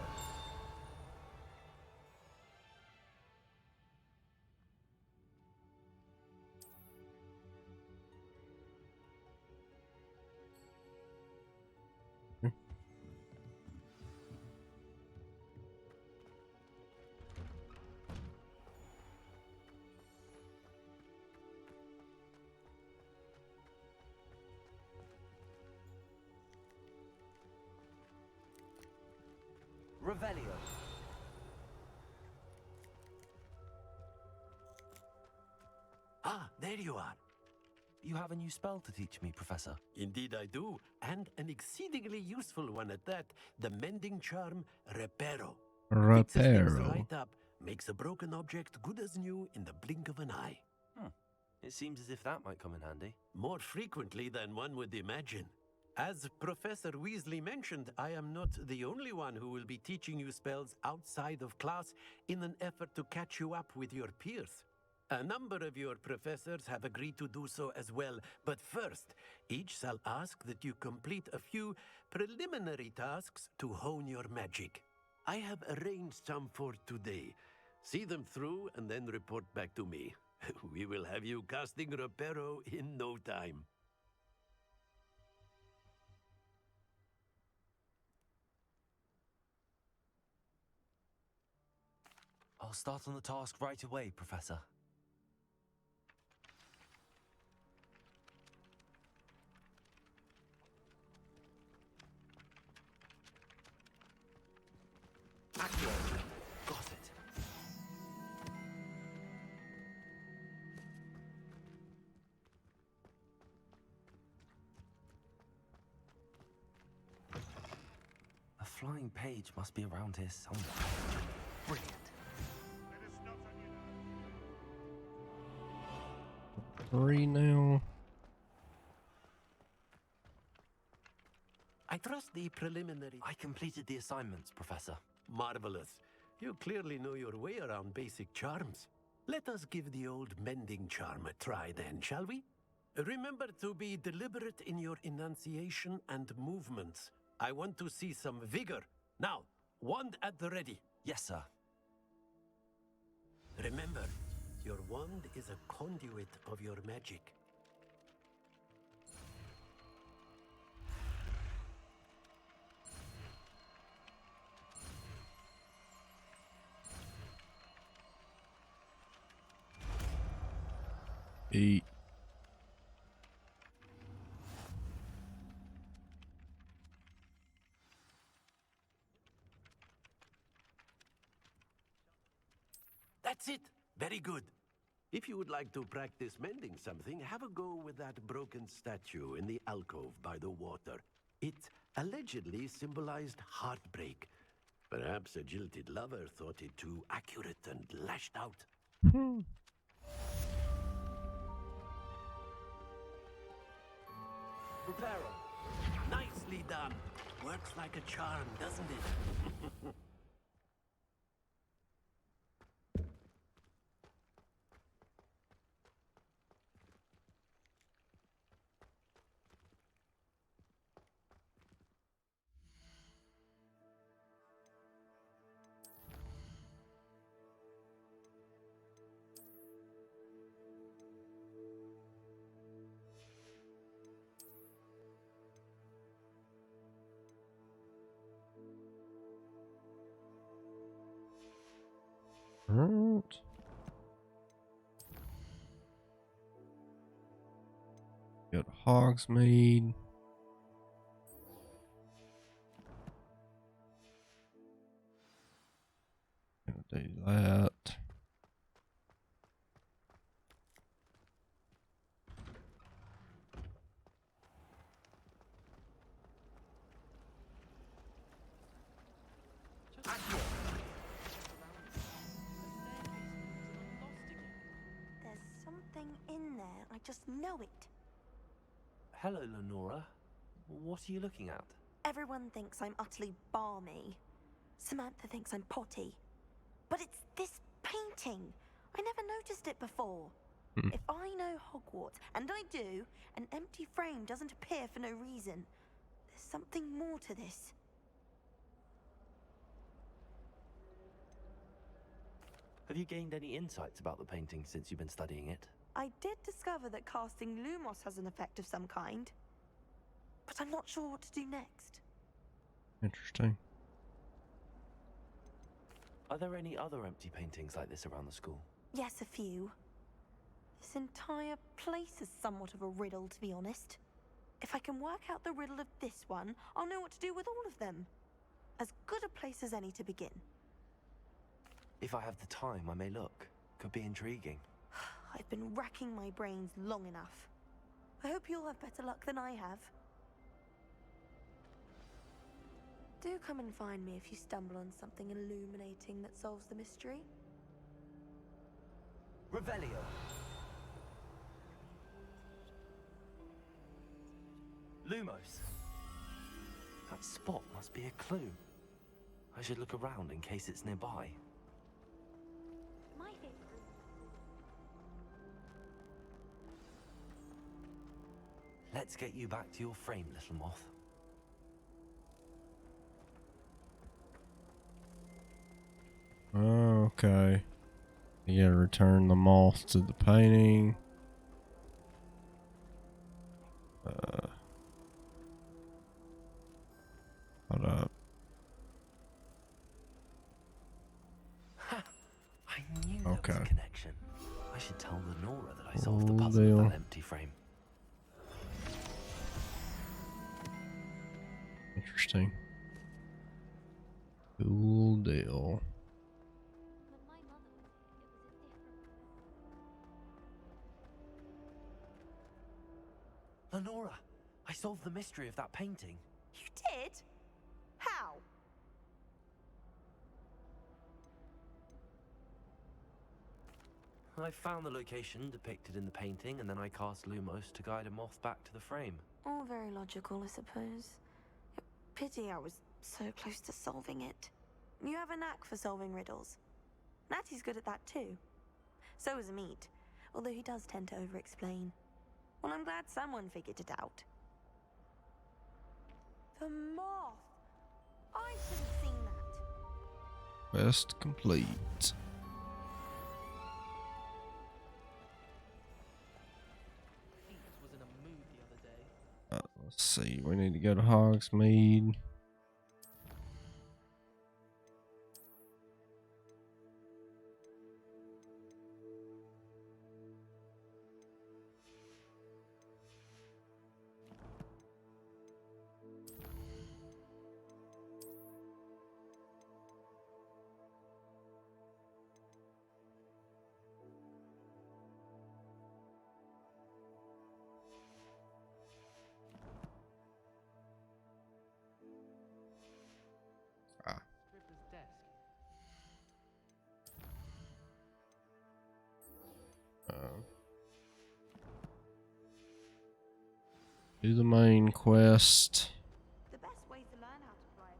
Revelio. Ah, there you are. You have a new spell to teach me, Professor. Indeed I do, and an exceedingly useful one at that. The mending charm, Reparo. Fixes things right up, makes a broken object good as new in the blink of an eye. It seems as if that might come in handy. More frequently than one would imagine. As Professor Weasley mentioned, I am not the only one who will be teaching you spells outside of class in an effort to catch you up with your peers. A number of your professors have agreed to do so as well, but first, each shall ask that you complete a few preliminary tasks to hone your magic. I have arranged some for today. See them through and then report back to me. We will have you casting Reparo in no time. I'll start on the task right away, Professor. Accio. Got it. A flying page must be around here somewhere. Brilliant. Three now. I trust the preliminary... I completed the assignments, Professor. Marvelous. You clearly know your way around basic charms. Let us give the old mending charm a try then, shall we? Remember to be deliberate in your enunciation and movements. I want to see some vigor. Now, wand at the ready. Yes, sir. Remember, your wand is a conduit of your magic. Eat. That's it. Very good. If you would like to practice mending something, have a go with that broken statue in the alcove by the water. It allegedly symbolized heartbreak. Perhaps a jilted lover thought it too accurate and lashed out. Preparo. Nicely done. Works like a charm, doesn't it? Right. Got Hogsmeade. Gonna do that. There's something in there. I just know it. Hello, Lenora. What are you looking at? Everyone thinks I'm utterly balmy. Samantha thinks I'm potty. But it's this painting. I never noticed it before. If I know Hogwarts, and I do, an empty frame doesn't appear for no reason. There's something more to this. Have you gained any insights about the painting since you've been studying it? I did discover that casting Lumos has an effect of some kind. But I'm not sure what to do next. Interesting. Are there any other empty paintings like this around the school? Yes, a few. This entire place is somewhat of a riddle, to be honest. If I can work out the riddle of this one, I'll know what to do with all of them. As good a place as any to begin. If I have the time, I may look. Could be intriguing. I've been racking my brains long enough. I hope you'll have better luck than I have. Do come and find me if you stumble on something illuminating that solves the mystery. Revelio. Lumos. That spot must be a clue. I should look around in case it's nearby. My favorite. Let's get you back to your frame, little moth. Okay. You gotta return the moth to the painting. Hold up. I knew there was a connection. I should tell Lenora that I solved Cool the puzzle deal. with that empty frame. Interesting. Cool deal. Lenora, I solved the mystery of that painting. You did? How? I found the location depicted in the painting, and then I cast Lumos to guide a moth back to the frame. All very logical, I suppose. Pity I was so close to solving it. You have a knack for solving riddles. Natty's good at that too. So is Amit, although he does tend to over-explain. Well, I'm glad someone figured it out. The moth! I should have seen that. Quest complete. Let's see, we need to go to Hogsmeade. Do the main quest. The best way to learn how to fly a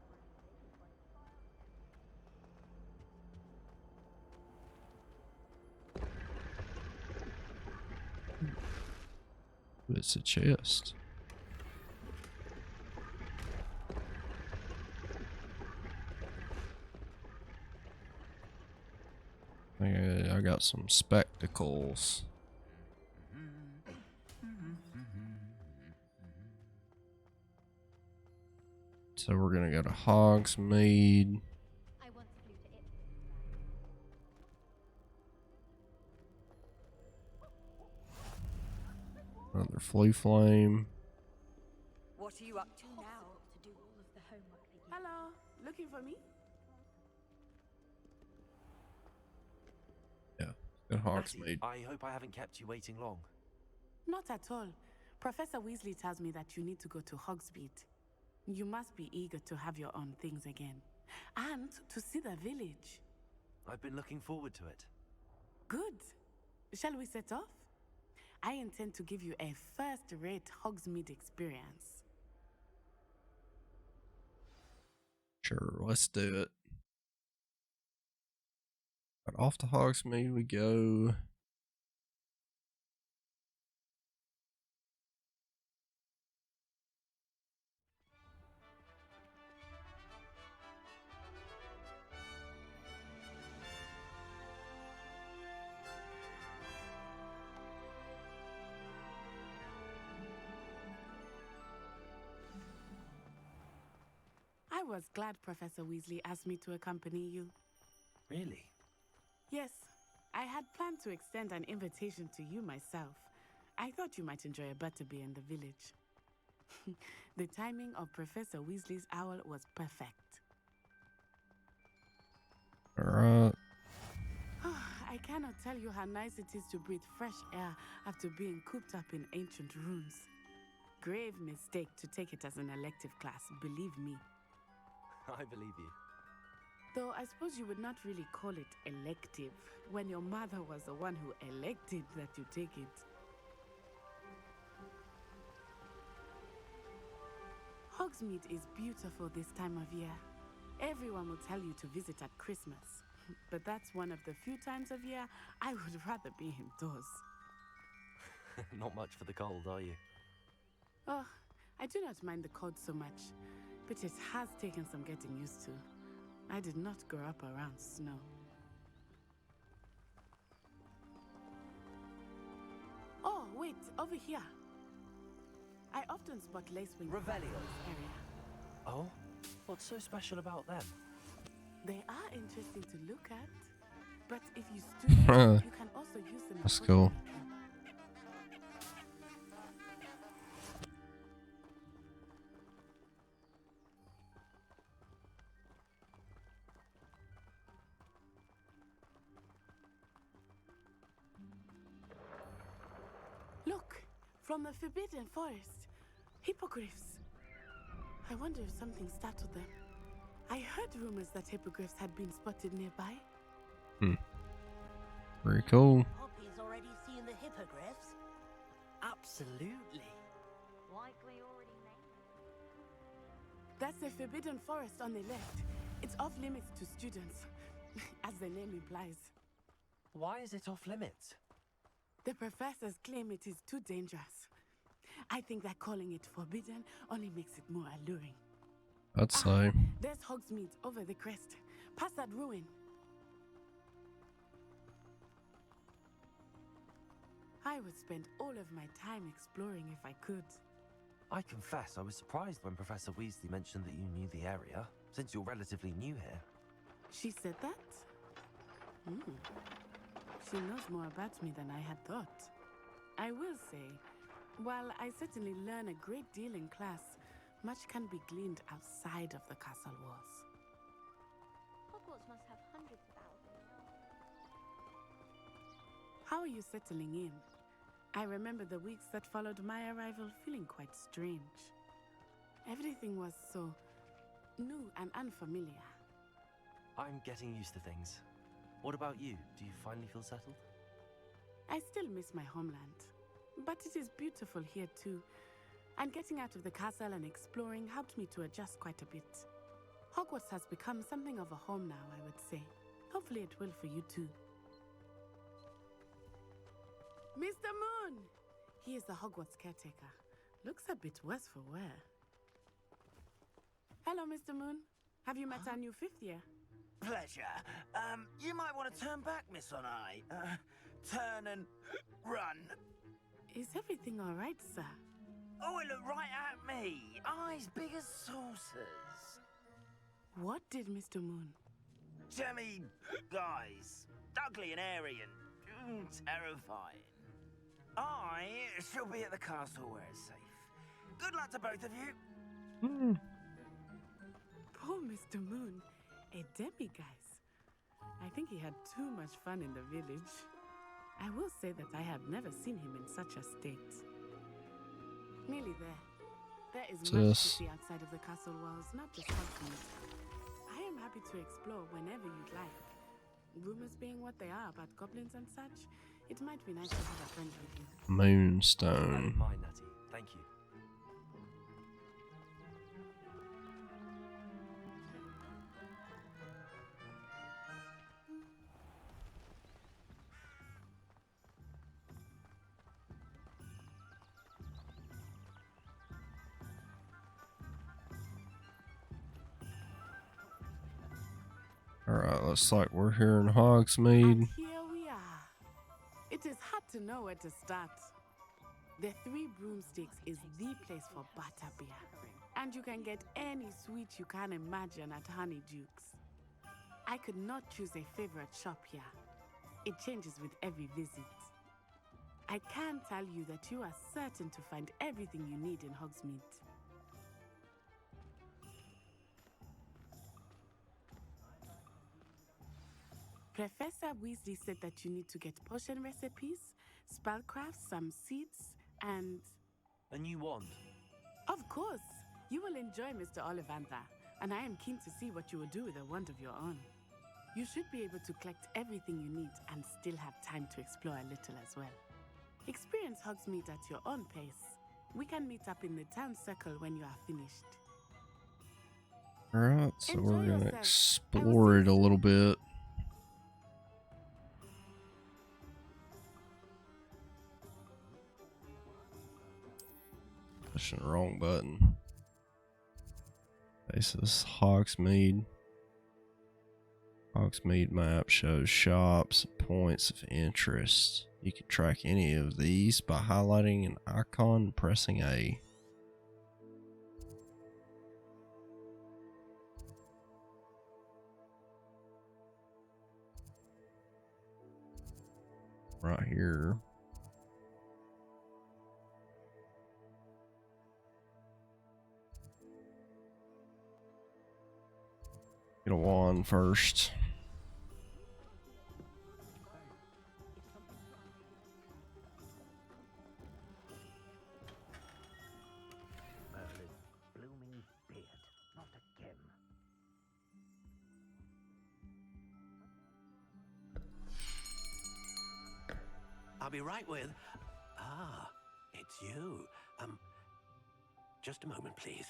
broomstick. It's a chest. I got some spectacles. So we're gonna go to Hogsmeade. Another flue flame. What are you up to now? Hello, looking for me? Yeah, go to Hogsmeade. I hope I haven't kept you waiting long. Not at all. Professor Weasley tells me that you need to go to Hogsmeade. You must be eager to have your own things again. And to see the village. I've been looking forward to it. Good. Shall we set off? I intend to give you a first-rate Hogsmeade experience. Sure, let's do it. But off to Hogsmeade we go. I was glad Professor Weasley asked me to accompany you. Really? Yes, I had planned to extend an invitation to you myself. I thought you might enjoy a butterbeer in the village. The timing of Professor Weasley's owl was perfect. Alright. I cannot tell you how nice it is to breathe fresh air after being cooped up in ancient rooms. Grave mistake to take it as an elective class, believe me. I believe you. Though I suppose you would not really call it elective when your mother was the one who elected that you take it. Hogsmeade is beautiful this time of year. Everyone will tell you to visit at Christmas, but that's one of the few times of year I would rather be indoors. Not much for the cold, are you? Oh, I do not mind the cold so much, but it has taken some getting used to. I did not grow up around snow. Oh, wait, over here. I often spot lacewing Revelio. in this area. Oh? What's so special about them? They are interesting to look at, but if you student, you can also use them. That's cool. Look, from the Forbidden Forest. Hippogriffs. I wonder if something startled them. I heard rumors that hippogriffs had been spotted nearby. Very cool. Poppy's already seen the hippogriffs? Absolutely. Like we already named it. That's the Forbidden Forest on the left. It's off limits to students, as the name implies. Why is it off limits? The professors claim it is too dangerous. I think that calling it forbidden only makes it more alluring. I'd say. There's Hogsmeade over the crest. Past that ruin. I would spend all of my time exploring if I could. I confess I was surprised when Professor Weasley mentioned that you knew the area, since you're relatively new here. She said that? She knows more about me than I had thought. I will say, while I certainly learn a great deal in class, much can be gleaned outside of the castle walls. Hogwarts must have hundreds of owls. How are you settling in? I remember the weeks that followed my arrival feeling quite strange. Everything was so new and unfamiliar. I'm getting used to things. What about you? Do you finally feel settled? I still miss my homeland, but it is beautiful here too. And getting out of the castle and exploring helped me to adjust quite a bit. Hogwarts has become something of a home now, I would say. Hopefully it will for you too. Mr. Moon! He is the Hogwarts caretaker. Looks a bit worse for wear. Hello, Mr. Moon. Have you met our new 5th year? Pleasure. You might want to turn back, Miss On Eye. Turn and run. Is everything all right, sir? Oh, it looked right at me. Eyes big as saucers. What did Mr. Moon? Jemmy guys. Ugly and airy and terrifying. I shall be at the castle where it's safe. Good luck to both of you. Poor Mr. Moon. A demiguise. I think he had too much fun in the village. I will say that I have never seen him in such a state. Nearly there. There is much to see outside of the castle walls, not just Hogwarts. I am happy to explore whenever you'd like. Rumors being what they are about goblins and such, it might be nice to have a friend with you. Moonstone. I don't mind, Natty. Thank you. Alright, looks like we're here in Hogsmeade. Here we are. It is hard to know where to start. The Three Broomsticks is the place for butterbeer. And you can get any sweet you can imagine at Honeydukes. I could not choose a favorite shop here. It changes with every visit. I can tell you that you are certain to find everything you need in Hogsmeade. Professor Weasley said that you need to get potion recipes, spellcrafts, some seeds, and... A new wand? Of course! You will enjoy Mr. Ollivander, and I am keen to see what you will do with a wand of your own. You should be able to collect everything you need and still have time to explore a little as well. Experience Hogsmeade at your own pace. We can meet up in the town circle when you are finished. Alright, so Enjoy we're gonna yourself. explore it a little bit. Pushing the wrong button. Okay, so this is Hogsmeade. Hogsmeade map shows shops and points of interest. You can track any of these by highlighting an icon and pressing A. Right here. Get a wand first. Merlin's blooming beard, not a gem. I'll be right with... Ah, it's you. Just a moment, please.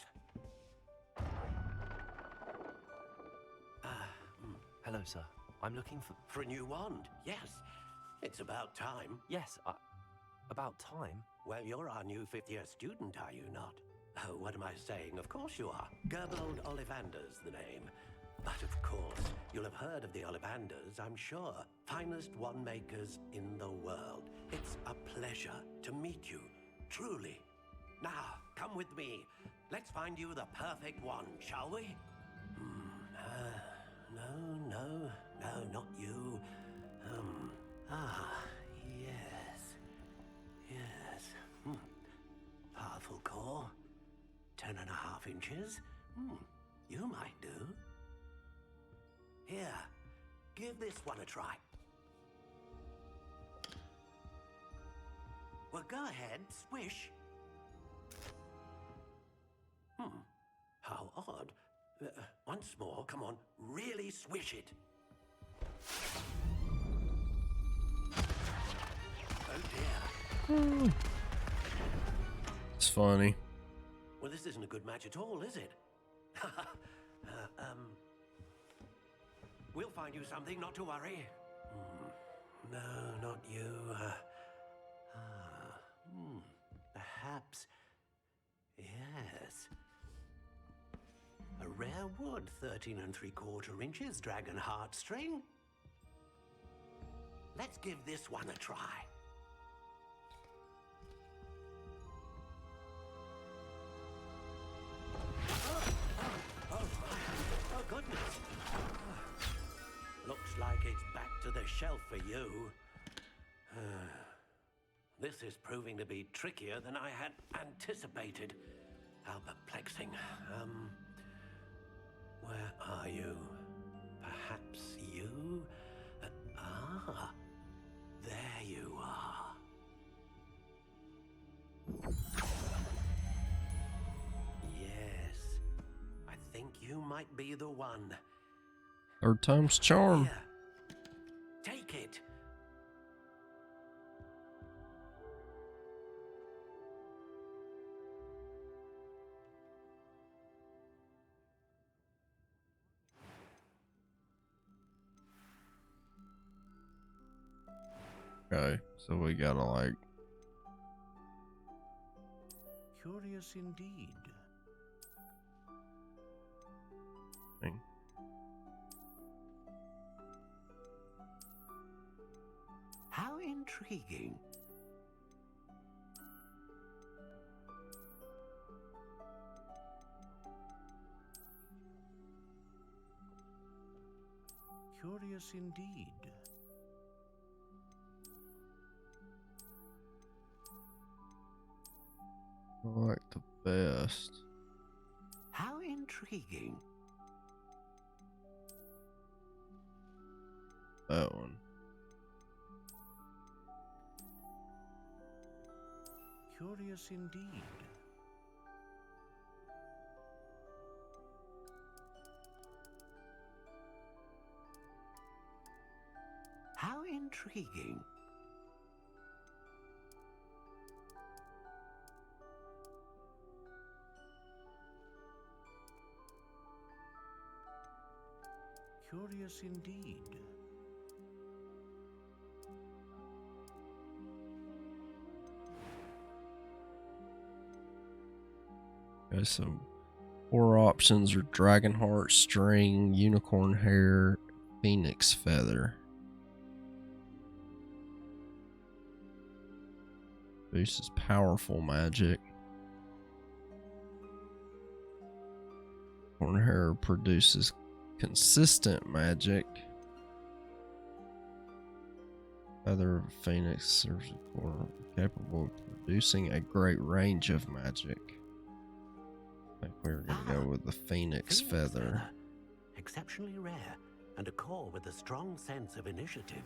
Hello, sir. I'm looking for a new wand. Yes, it's about time. Yes, about time? Well, you're our new 5th-year student, are you not? Oh, what am I saying? Of course you are. Gerbold Ollivander's the name. But of course, you'll have heard of the Ollivanders, I'm sure. Finest wand makers in the world. It's a pleasure to meet you, truly. Now, come with me. Let's find you the perfect wand, shall we? No, not you. Yes. Powerful core. 10.5 inches. You might do. Here, give this one a try. Well, go ahead, swish. How odd. Once more, come on, really swish it. Oh dear. It's funny. Well, this isn't a good match at all, is it? We'll find you something, not to worry. No, not you. Perhaps. Yes. A rare wood, 13 3/4 inches, dragon heartstring. Let's give this one a try. Oh, goodness. Looks like it's back to the shelf for you. This is proving to be trickier than I had anticipated. How perplexing. Where are you? Perhaps you? There you are. Yes, I think you might be the one. 3rd time's charm. Here, take it. Okay, so we gotta like. Curious indeed. Thing. How intriguing. Curious indeed. I like the best. How intriguing. That one. Curious indeed. How intriguing. Curious indeed. Okay, so 4 options are dragon heart, string, unicorn hair, phoenix feather. This is powerful magic. Unicorn hair produces consistent magic. Feather of phoenix are capable of producing a great range of magic. I think we're gonna go with the phoenix feather. Exceptionally rare, and a core with a strong sense of initiative.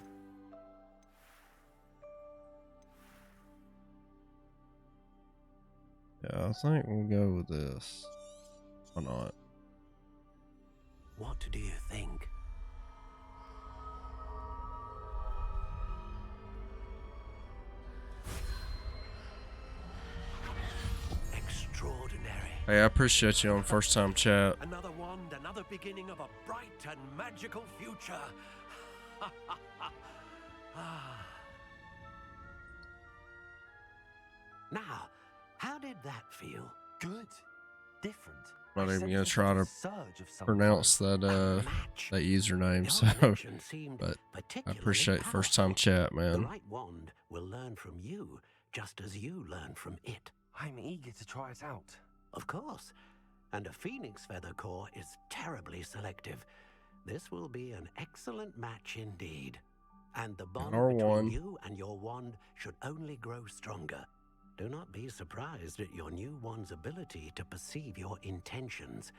Yeah, I think we'll go with this. Why not? What do you think? Extraordinary. Hey, I appreciate you on first time chat. Another wand, another beginning of a bright and magical future. Now, how did that feel? Good. Different. Not I even gonna sensed a try sort to of surge of some pronounce kind. that that username. So, but I appreciate first time chat, The man. right wand will learn from you, just as you learn from it. I'm eager to try it out. Of course. And a phoenix feather core is terribly selective. This will be an excellent match indeed. And the bond between you and your wand should only grow stronger. Do not be surprised at your new wand's ability to perceive your intentions,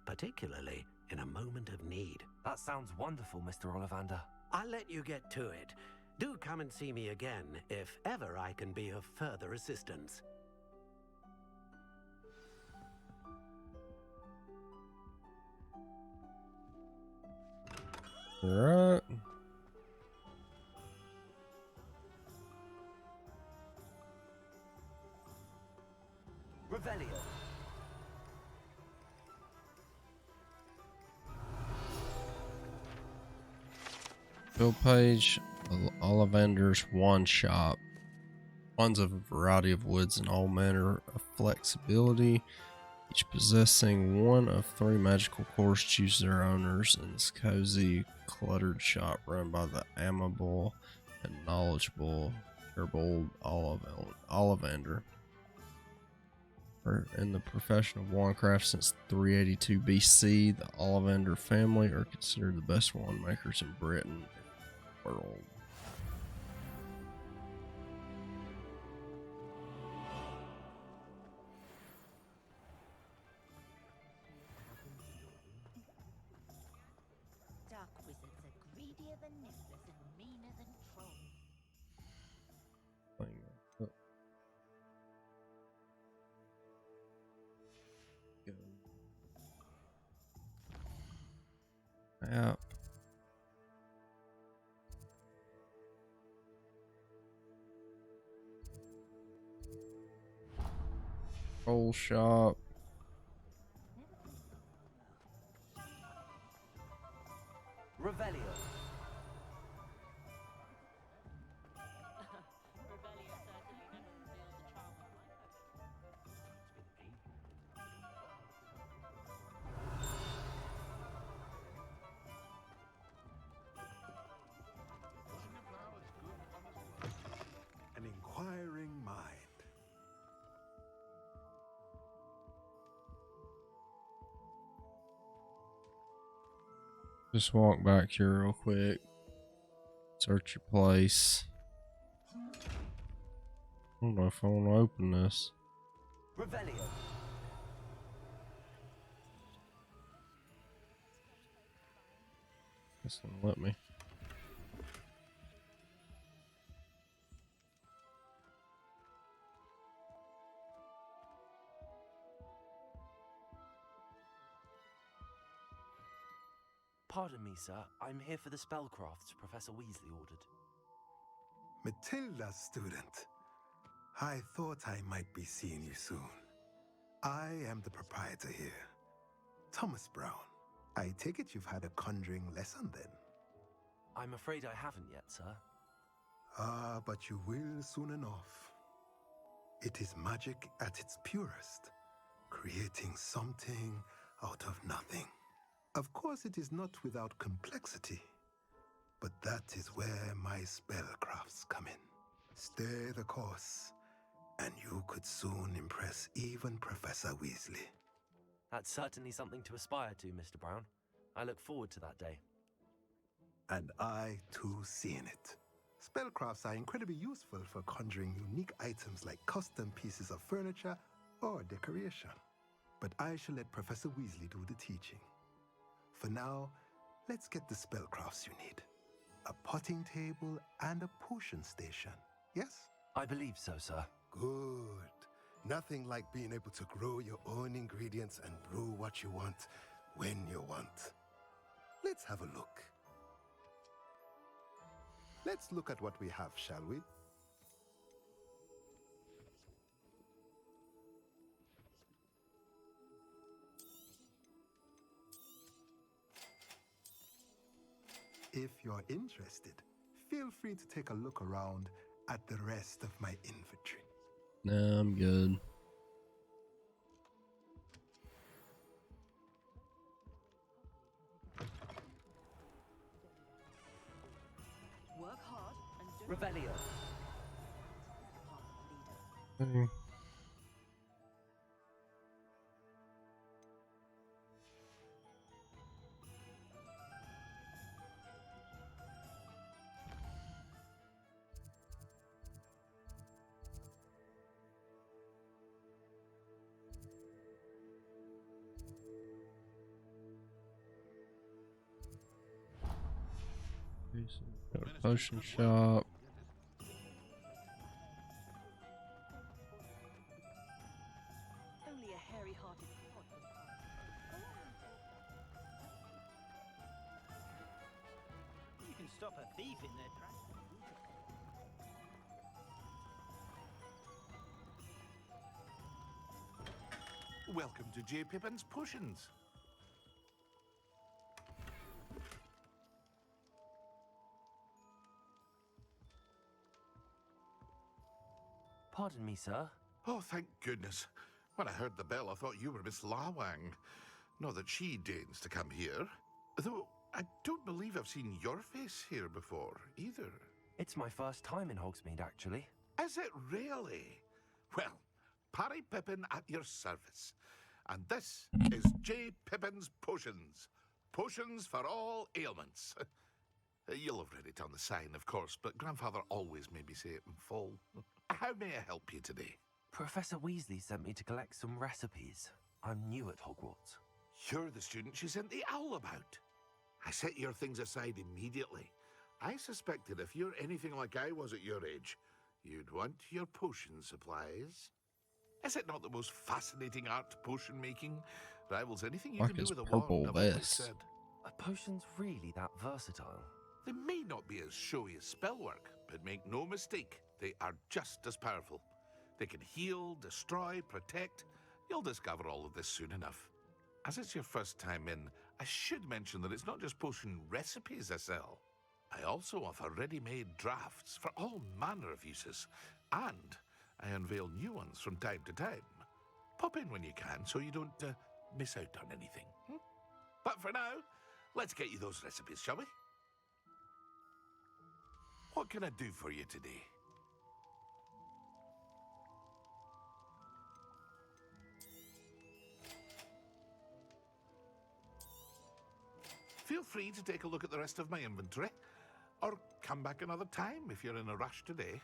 particularly in a moment of need. That sounds wonderful, Mr. Ollivander. I'll let you get to it. Do come and see me again if ever I can be of further assistance. All right. Revelio. Build page, Ollivander's Wand Shop. Wands of a variety of woods and all manner of flexibility, each possessing one of 3 magical cores. Choose their owners in this cozy, cluttered shop run by the amiable and knowledgeable Herbold Ollivander. In the profession of wandcraft since 382 BC, the Ollivander family are considered the best wand makers in Britain and the world. Dark wizards are greedier than nifflers and meaner than trolls. Yep. Whole shop. Revelio. An inquiring mind. Just walk back here real quick. Search your place. I don't know if I want to open this. Revelio. This won't let me. Pardon me, sir. I'm here for the spellcrafts Professor Weasley ordered. Matilda's student. I thought I might be seeing you soon. I am the proprietor here, Thomas Brown. I take it you've had a conjuring lesson then? I'm afraid I haven't yet, sir. Ah, but you will soon enough. It is magic at its purest, creating something out of nothing. Of course, it is not without complexity, but that is where my spellcrafts come in. Stay the course, and you could soon impress even Professor Weasley. That's certainly something to aspire to, Mr. Brown. I look forward to that day. And I, too, seeing it. Spellcrafts are incredibly useful for conjuring unique items like custom pieces of furniture or decoration. But I shall let Professor Weasley do the teaching. For now, let's get the spellcrafts you need. A potting table and a potion station, yes? I believe so, sir. Good. Nothing like being able to grow your own ingredients and brew what you want when you want. Let's have a look. Let's look at what we have, shall we? If you're interested, feel free to take a look around at the rest of my inventory. Nah, I'm good. Work hard and Revelio. Okay. Got a potion shop. only a hairy-hearted pod would You can stop a thief in their tracks. Welcome to J. Pippin's Potions. Pardon me, sir. Oh, thank goodness. When I heard the bell, I thought you were Miss Lawang. Not that she deigns to come here. Though, I don't believe I've seen your face here before, either. It's my first time in Hogsmeade, actually. Is it really? Well, Parry Pippin at your service. And this is J. Pippin's Potions. Potions for all ailments. You'll have read it on the sign, of course, but Grandfather always made me say it in full. How may I help you today? Professor Weasley sent me to collect some recipes. I'm new at Hogwarts. You're the student she sent the owl about. I set your things aside immediately. I suspected if you're anything like I was at your age, you'd want your potion supplies. Is it not the most fascinating art, potion making? Rivals anything you Fuck can do is with a purple wand, I've always this? said. Are potions really that versatile? They may not be as showy as spellwork, but make no mistake, they are just as powerful. They can heal, destroy, protect. You'll discover all of this soon enough. As it's your first time in, I should mention that it's not just potion recipes I sell. I also offer ready-made drafts for all manner of uses, and I unveil new ones from time to time. Pop in when you can so you don't miss out on anything. But for now, let's get you those recipes, shall we? What can I do for you today? Feel free to take a look at the rest of my inventory, or come back another time if you're in a rush today.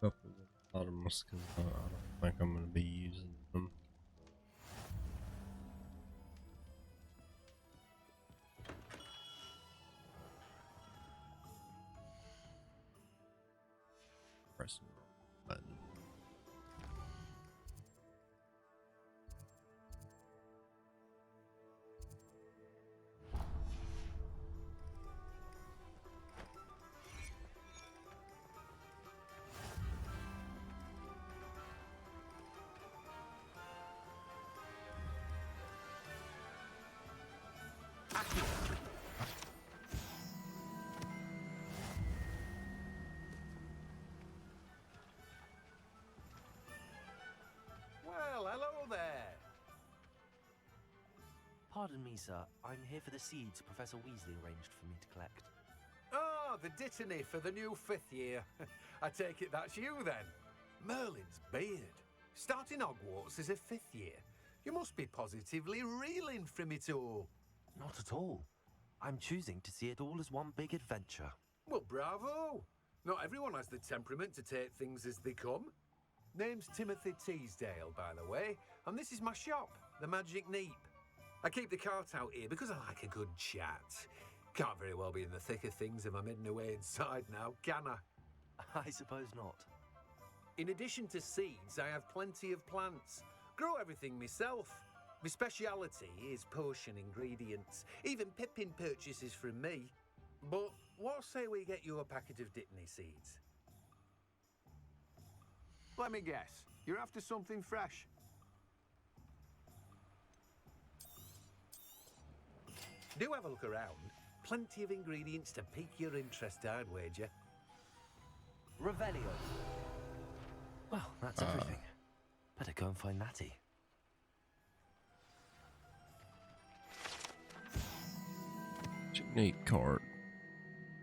Couple of bottoms because I don't think I'm going to be using them. Press the wrong button. Well, hello there. Pardon me, sir. I'm here for the seeds Professor Weasley arranged for me to collect. Ah, the dittany for the new 5th year. I take it that's you then. Merlin's beard. Starting Hogwarts as a 5th year. You must be positively reeling from it all. Not at all. I'm choosing to see it all as one big adventure. Well, bravo. Not everyone has the temperament to take things as they come. Name's Timothy Teasdale, by the way, and this is my shop, the Magic Neep. I keep the cart out here because I like a good chat. Can't very well be in the thick of things if I'm hidden away inside now, can I? I suppose not. In addition to seeds, I have plenty of plants. Grow everything myself. My speciality is potion ingredients. Even Pippin purchases from me. But what say we get you a packet of Dittany seeds? Let me guess. You're after something fresh. Do have a look around. Plenty of ingredients to pique your interest, I'd wager. Revelio. Well, that's everything. Better go and find Natty. Neat cart.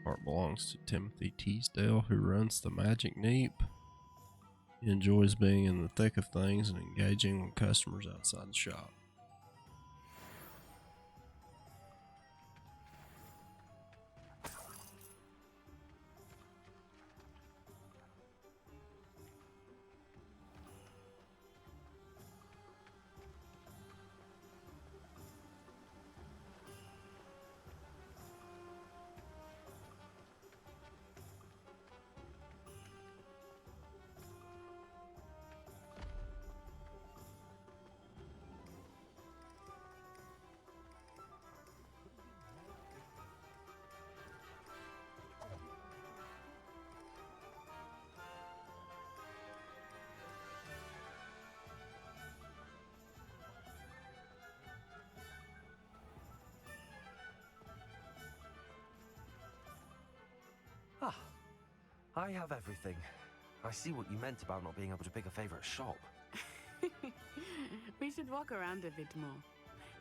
Cart belongs to Timothy Teasdale, who runs the Magic Neep. He enjoys being in the thick of things and engaging with customers outside the shop. Ah, I have everything. I see what you meant about not being able to pick a favorite shop. We should walk around a bit more.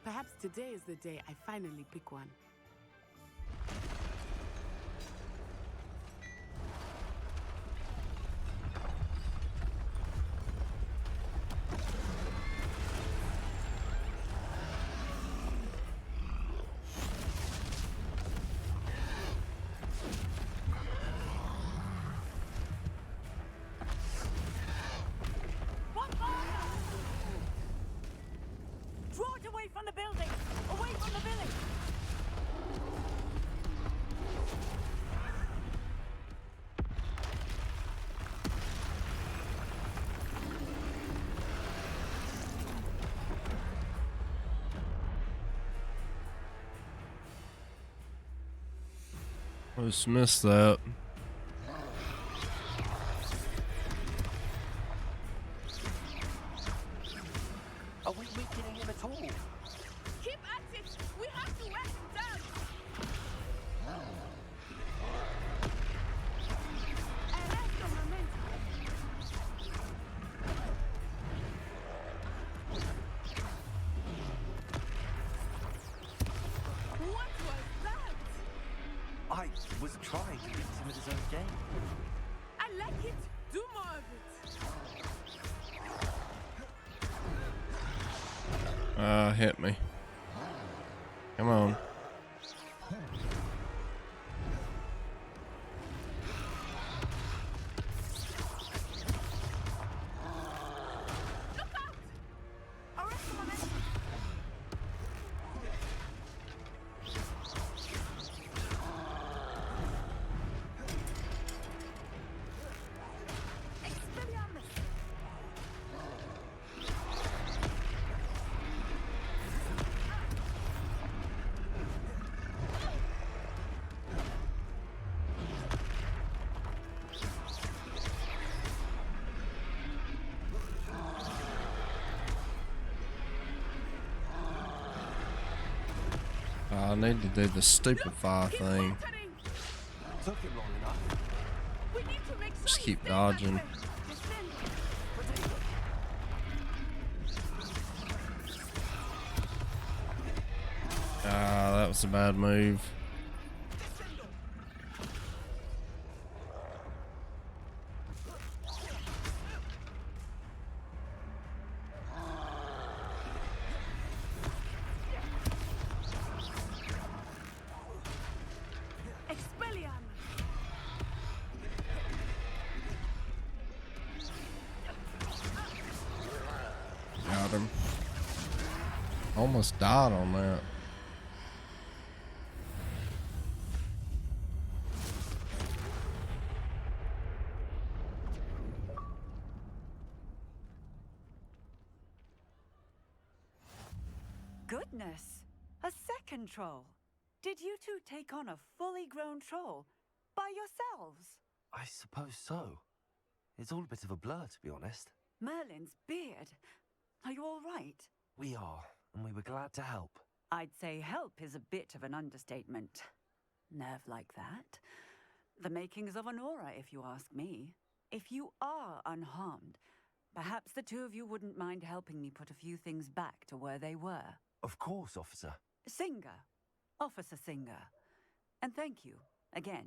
Perhaps today is the day I finally pick one. I just missed that. Are we weakening him at all? Keep at it! We have to wear him down! Arresto momento! What was that? I was trying to beat him at his own game. I like it! Do more of it! Hit me. Come on. I need to do the stupefy thing. Took him long enough. We need to make sure Just keep dodging. That was a bad move. Got him. Almost died on that. goodness! A second troll! Did you two take on a fully grown troll by yourselves? I suppose so. It's all a bit of a blur, to be honest. Merlin's beard. Are you all right? We are, and we were glad to help. I'd say help is a bit of an understatement. Nerve like that. The makings of an aura, if you ask me. If you are unharmed, perhaps the two of you wouldn't mind helping me put a few things back to where they were. Of course, officer. Singer. Officer Singer. And thank you, again.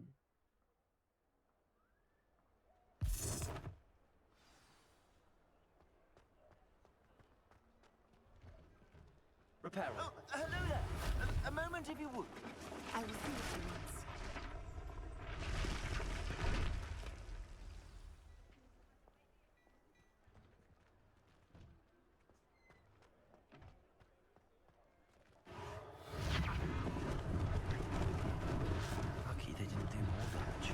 Repairer. Oh, hello there. A moment, if you would. I will see what you want. Lucky they didn't do more damage.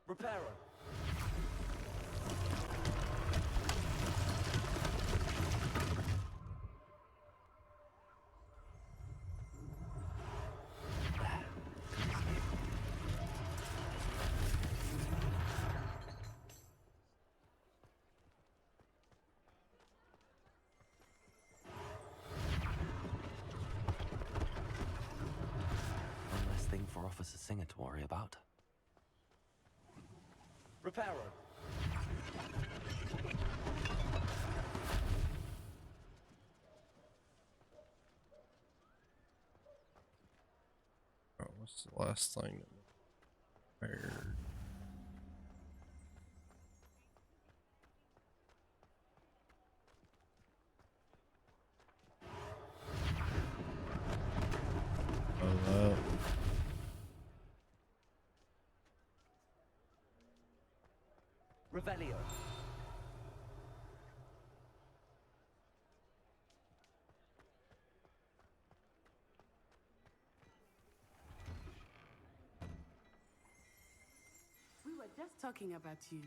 Repairer. One less thing for Officer Singer to worry about. Repairer. Oh, what's the last thing that repaired? Oh, Revelio. We were just talking about you.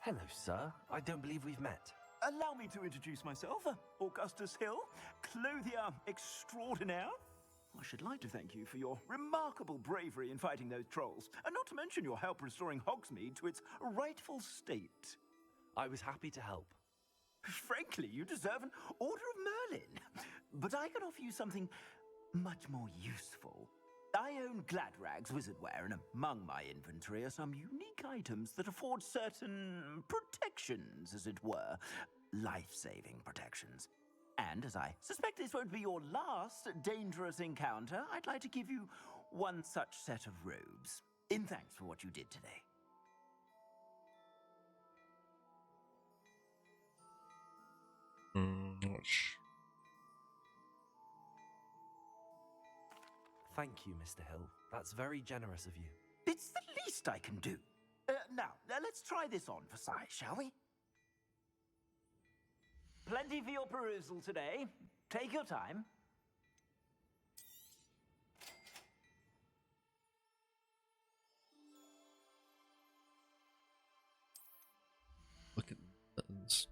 Hello, sir. I don't believe we've met. Allow me to introduce myself, Augustus Hill, clothier extraordinaire. I should like to thank you for your remarkable bravery in fighting those trolls, and not to mention your help restoring Hogsmeade to its rightful state. I was happy to help. Frankly, you deserve an Order of Merlin. But I can offer you something much more useful. I own Gladrag's wizardware, and among my inventory are some unique items that afford certain protections, as it were. Life-saving protections. And as I suspect this won't be your last dangerous encounter, I'd like to give you one such set of robes, in thanks for what you did today. Which... Thank you, Mr. Hill. That's very generous of you. It's the least I can do. Now, let's try this on for size, shall we? Plenty for your perusal today. Take your time. Look at the buttons.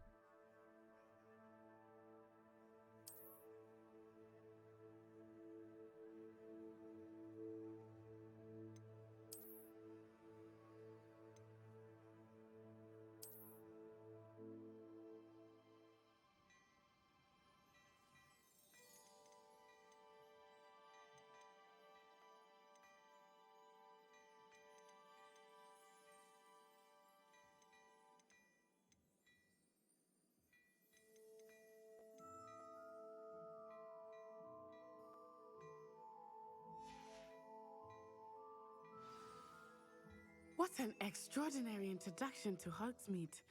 What an extraordinary introduction to Hogsmeade.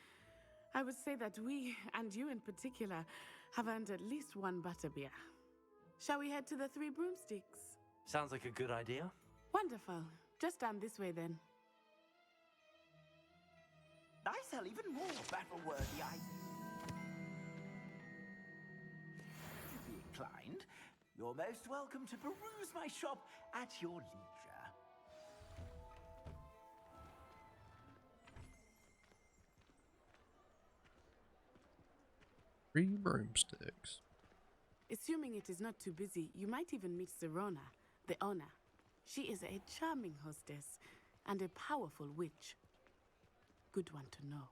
I would say that we, and you in particular, have earned at least one butterbeer. Shall we head to the Three Broomsticks? Sounds like a good idea. Wonderful. Just down this way then. I sell even more battle-worthy items. If you be inclined, you're most welcome to peruse my shop at your leisure. Three broomsticks. Assuming it is not too busy, you might even meet Serona, the owner. She is a charming hostess and a powerful witch. Good one to know.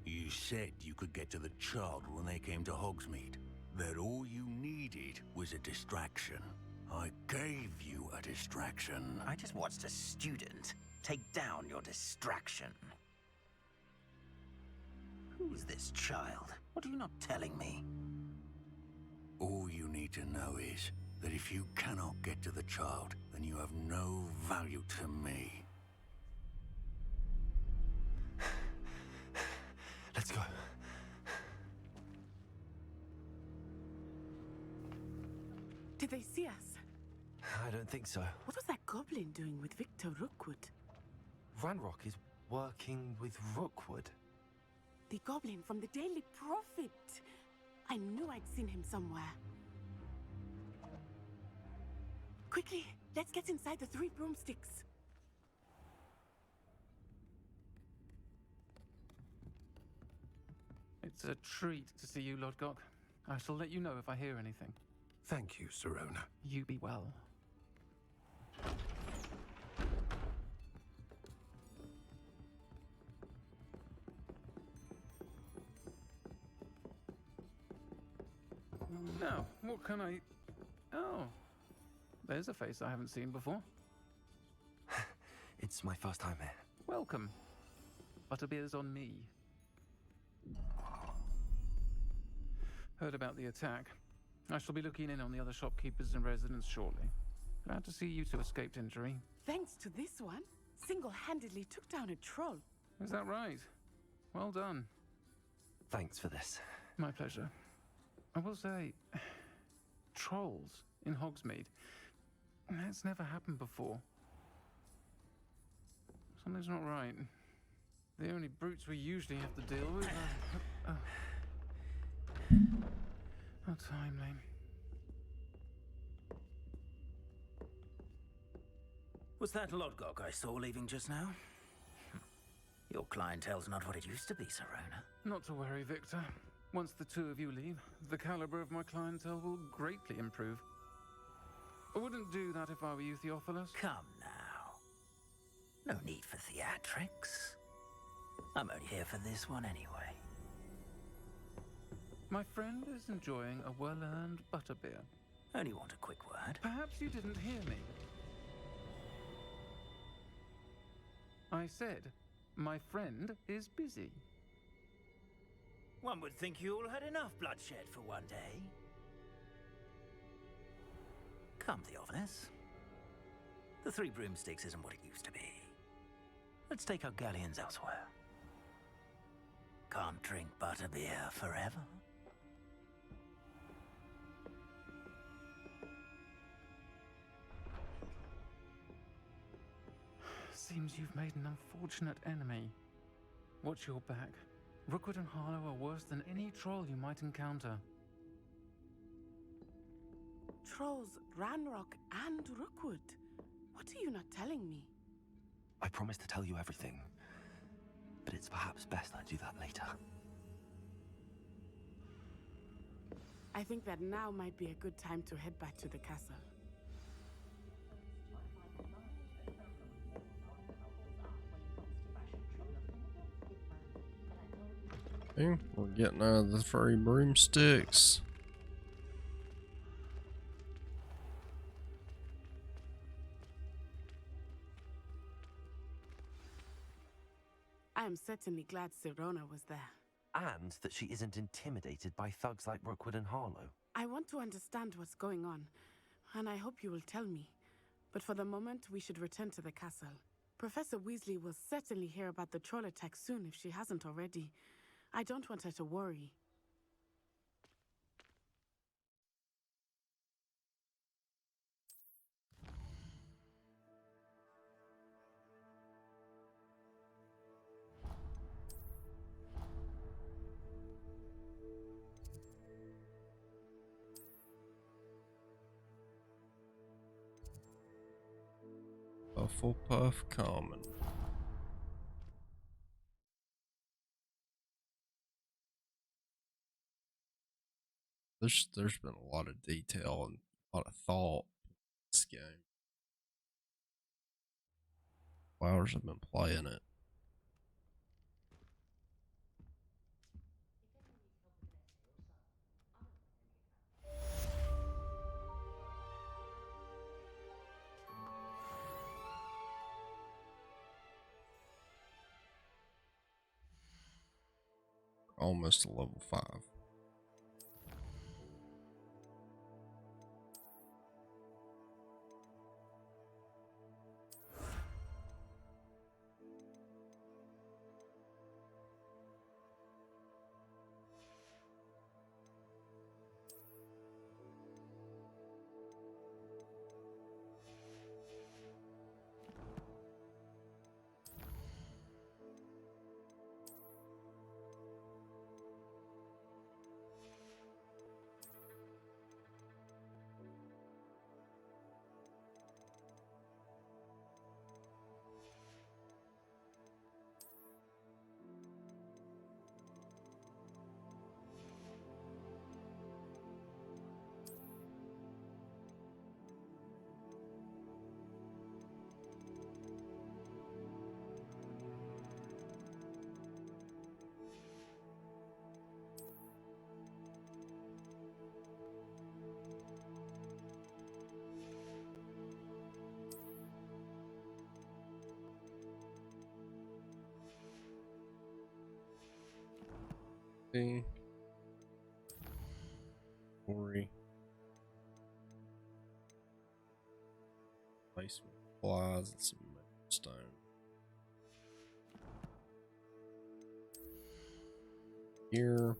You said you could get to the child when they came to Hogsmeade. That all you needed was a distraction. I gave you a distraction. I just watched a student take down your distraction. Who's this child? What are you not telling me? All you need to know is that if you cannot get to the child, then you have no value to me. Let's go. Did they see us? I don't think so. What was that goblin doing with Victor Rookwood? Ranrock is working with Rookwood. The goblin from the Daily Prophet. I knew I'd seen him somewhere. Quickly, let's get inside the Three Broomsticks. It's a treat to see you, Lodgok. I shall let you know if I hear anything. Thank you, Serona. You be well. Now, what can I... Oh, there's a face I haven't seen before. It's my first time here. Welcome. Butterbeer's on me. Heard about the attack. I shall be looking in on the other shopkeepers and residents shortly. Glad to see you two escaped injury. Thanks to this one, single-handedly took down a troll. Is that right? Well done. Thanks for this. My pleasure. I will say, trolls in Hogsmeade. That's never happened before. Something's not right. The only brutes we usually have to deal with are... How timely. Was that Lodgok I saw leaving just now? Your clientele's not what it used to be, Serona. Not to worry, Victor. Once the two of you leave, the caliber of my clientele will greatly improve. I wouldn't do that if I were you, Theophilus. Come now. No need for theatrics. I'm only here for this one anyway. My friend is enjoying a well-earned butterbeer. Only want a quick word. Perhaps you didn't hear me. I said, my friend is busy. One would think you all had enough bloodshed for one day. Come, Theophilus. The Three Broomsticks isn't what it used to be. Let's take our galleons elsewhere. Can't drink butterbeer forever. Seems you've made an unfortunate enemy. Watch your back. Rookwood and Harlow are worse than any troll you might encounter. Trolls, Ranrock, and Rookwood. What are you not telling me? I promise to tell you everything, but it's perhaps best I do that later. I think that now might be a good time to head back to the castle. Okay, we're getting out of the Three Broomsticks. I am certainly glad Sirona was there. And that she isn't intimidated by thugs like Rookwood and Harlow. I want to understand what's going on, and I hope you will tell me. But for the moment, we should return to the castle. Professor Weasley will certainly hear about the troll attack soon if she hasn't already. I don't want her to worry. Hufflepuff Common. There's been a lot of detail and a lot of thought in this game. Hours have been playing it. Almost to level 5. Story. Placement supplies and some stone. Here.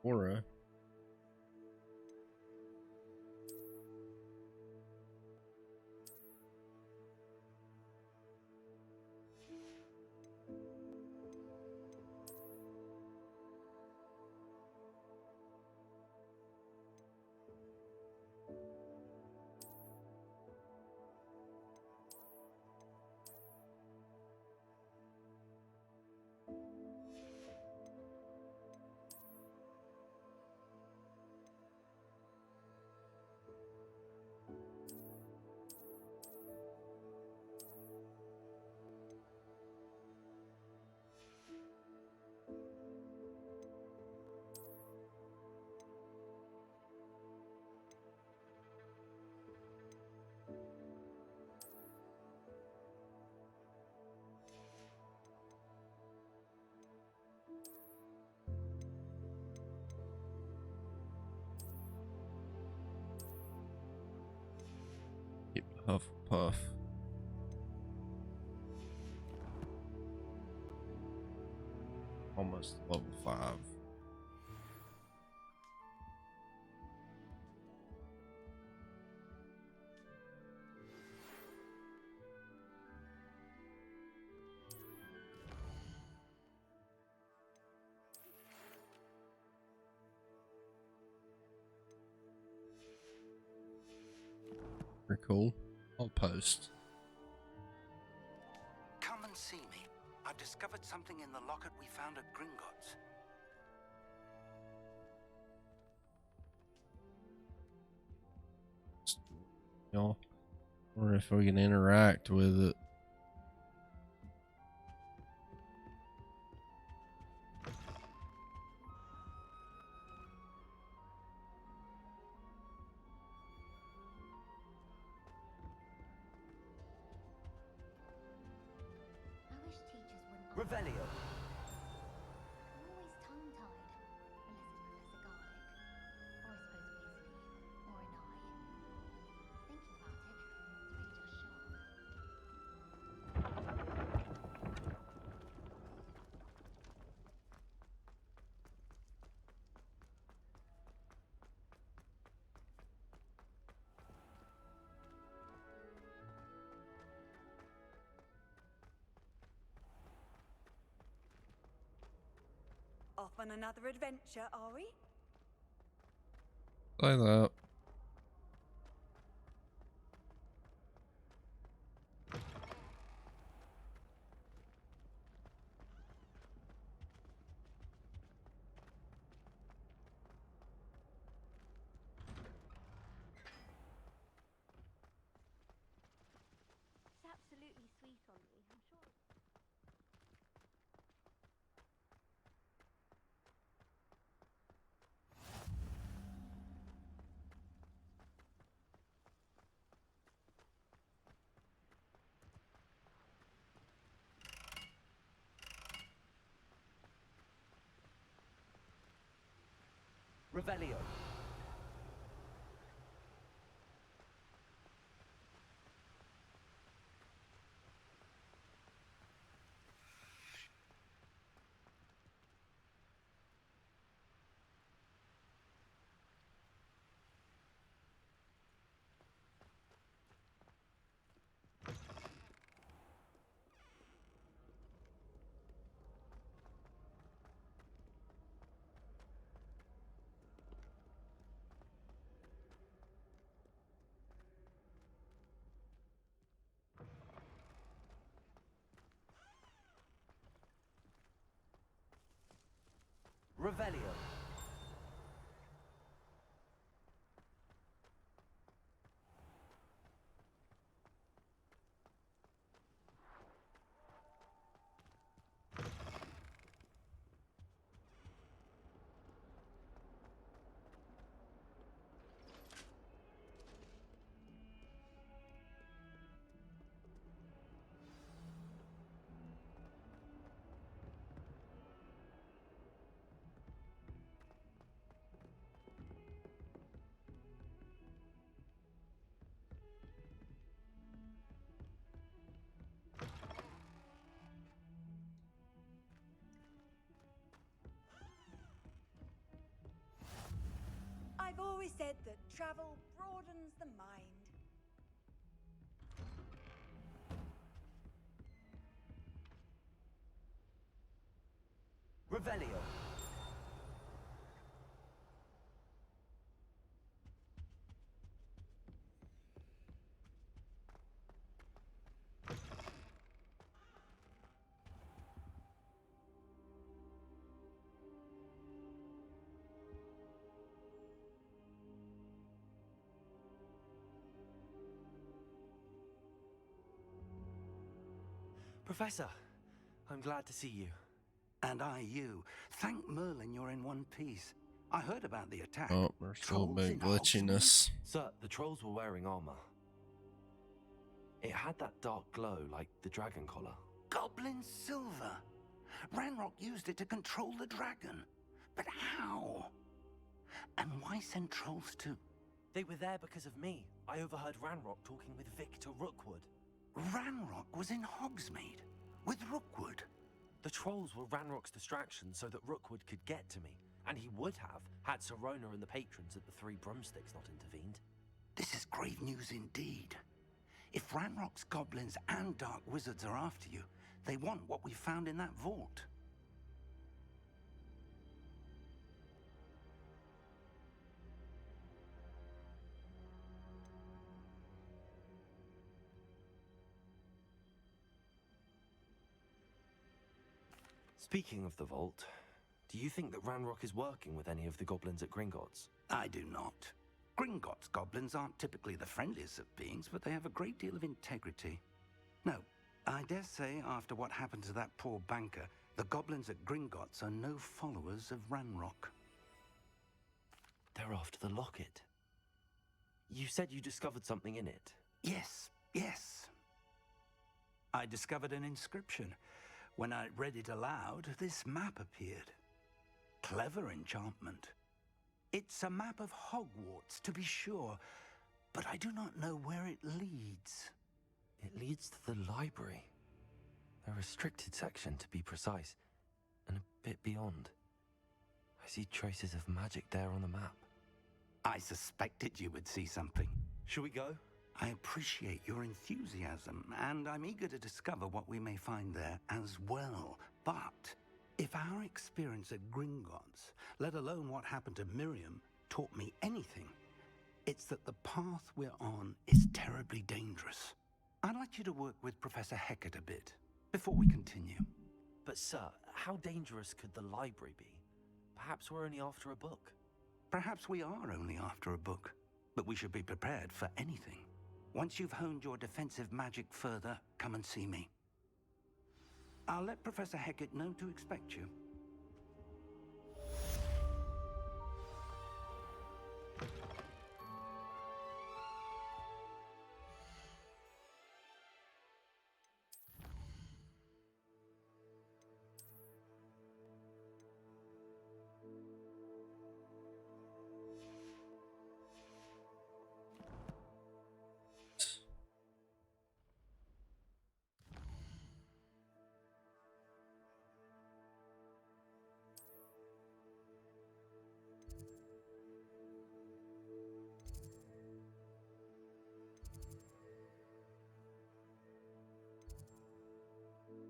Aura. Hufflepuff. Almost level 5. Very cool. I'll post. Come and see me. I've discovered something in the locket we found at Gringotts. Y'all, wonder if we can interact with it. Revelio. I'm always tongue-tied, unless it's Professor Garlic, or I suppose Weasley, or an eye. Thinking about it, it's really just sharp. Off on another adventure, are we? Say that. It's absolutely sweet on me, I'm sure. Revelio. Revelio. I've always said that travel broadens the mind. Revelio. Professor, I'm glad to see you. And I you. Thank Merlin you're in one piece. I heard about the attack. Oh, there's still a Trolls bit in glitchiness. Sir, the trolls were wearing armor. It had that dark glow like the dragon collar. Goblin silver. Ranrock used it to control the dragon. But how? And why send trolls too? They were there because of me. I overheard Ranrock talking with Victor Rookwood. Ranrock was in Hogsmeade with Rookwood. The trolls were Ranrock's distraction so that Rookwood could get to me. And he would have had Serona and the patrons at the Three Broomsticks not intervened. This is grave news indeed. If Ranrock's goblins and dark wizards are after you, they want what we found in that vault. Speaking of the vault, do you think that Ranrock is working with any of the goblins at Gringotts? I do not. Gringotts goblins aren't typically the friendliest of beings, but they have a great deal of integrity. No, I dare say after what happened to that poor banker, the goblins at Gringotts are no followers of Ranrock. They're after the locket. You said you discovered something in it. Yes, yes. I discovered an inscription. When I read it aloud, this map appeared. Clever enchantment. It's a map of Hogwarts, to be sure, but I do not know where it leads. It leads to the library. A restricted section, to be precise, and a bit beyond. I see traces of magic there on the map. I suspected you would see something. Shall we go? I appreciate your enthusiasm, and I'm eager to discover what we may find there as well. But if our experience at Gringotts, let alone what happened to Miriam, taught me anything, it's that the path we're on is terribly dangerous. I'd like you to work with Professor Hecat a bit before we continue. But sir, how dangerous could the library be? Perhaps we're only after a book. Perhaps we are only after a book, but we should be prepared for anything. Once you've honed your defensive magic further, come and see me. I'll let Professor Hecat know to expect you.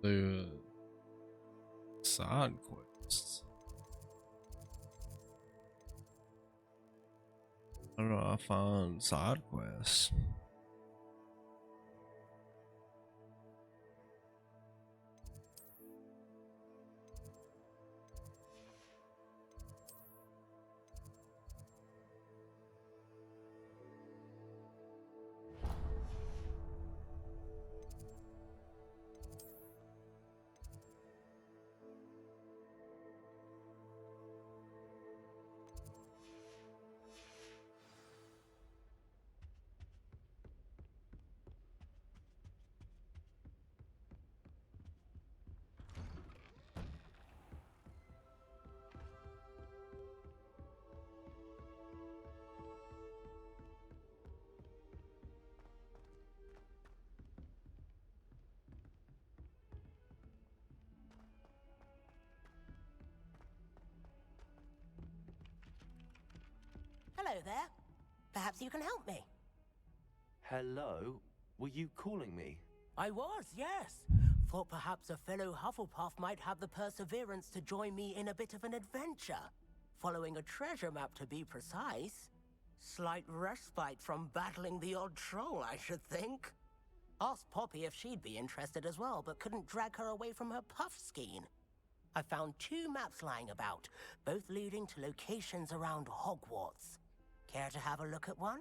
The side quests. I don't know. I find side quests. Hello there. Perhaps you can help me. Hello? Were you calling me? I was, yes. Thought perhaps a fellow Hufflepuff might have the perseverance to join me in a bit of an adventure. Following a treasure map, to be precise. Slight respite from battling the odd troll, I should think. Asked Poppy if she'd be interested as well, but couldn't drag her away from her puff skein. I found 2 maps lying about, both leading to locations around Hogwarts. Care to have a look at one?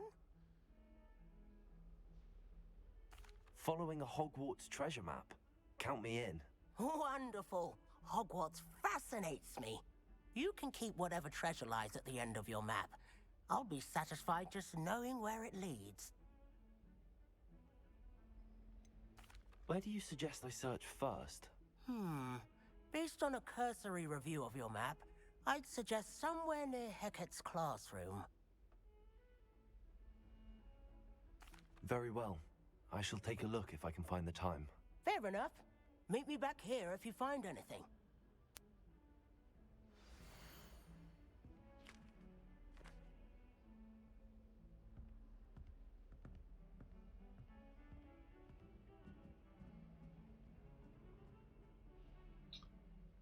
Following a Hogwarts treasure map? Count me in. Wonderful. Hogwarts fascinates me. You can keep whatever treasure lies at the end of your map. I'll be satisfied just knowing where it leads. Where do you suggest I search first? Based on a cursory review of your map, I'd suggest somewhere near Hecat's classroom. Very well. I shall take a look if I can find the time. Fair enough. Meet me back here if you find anything.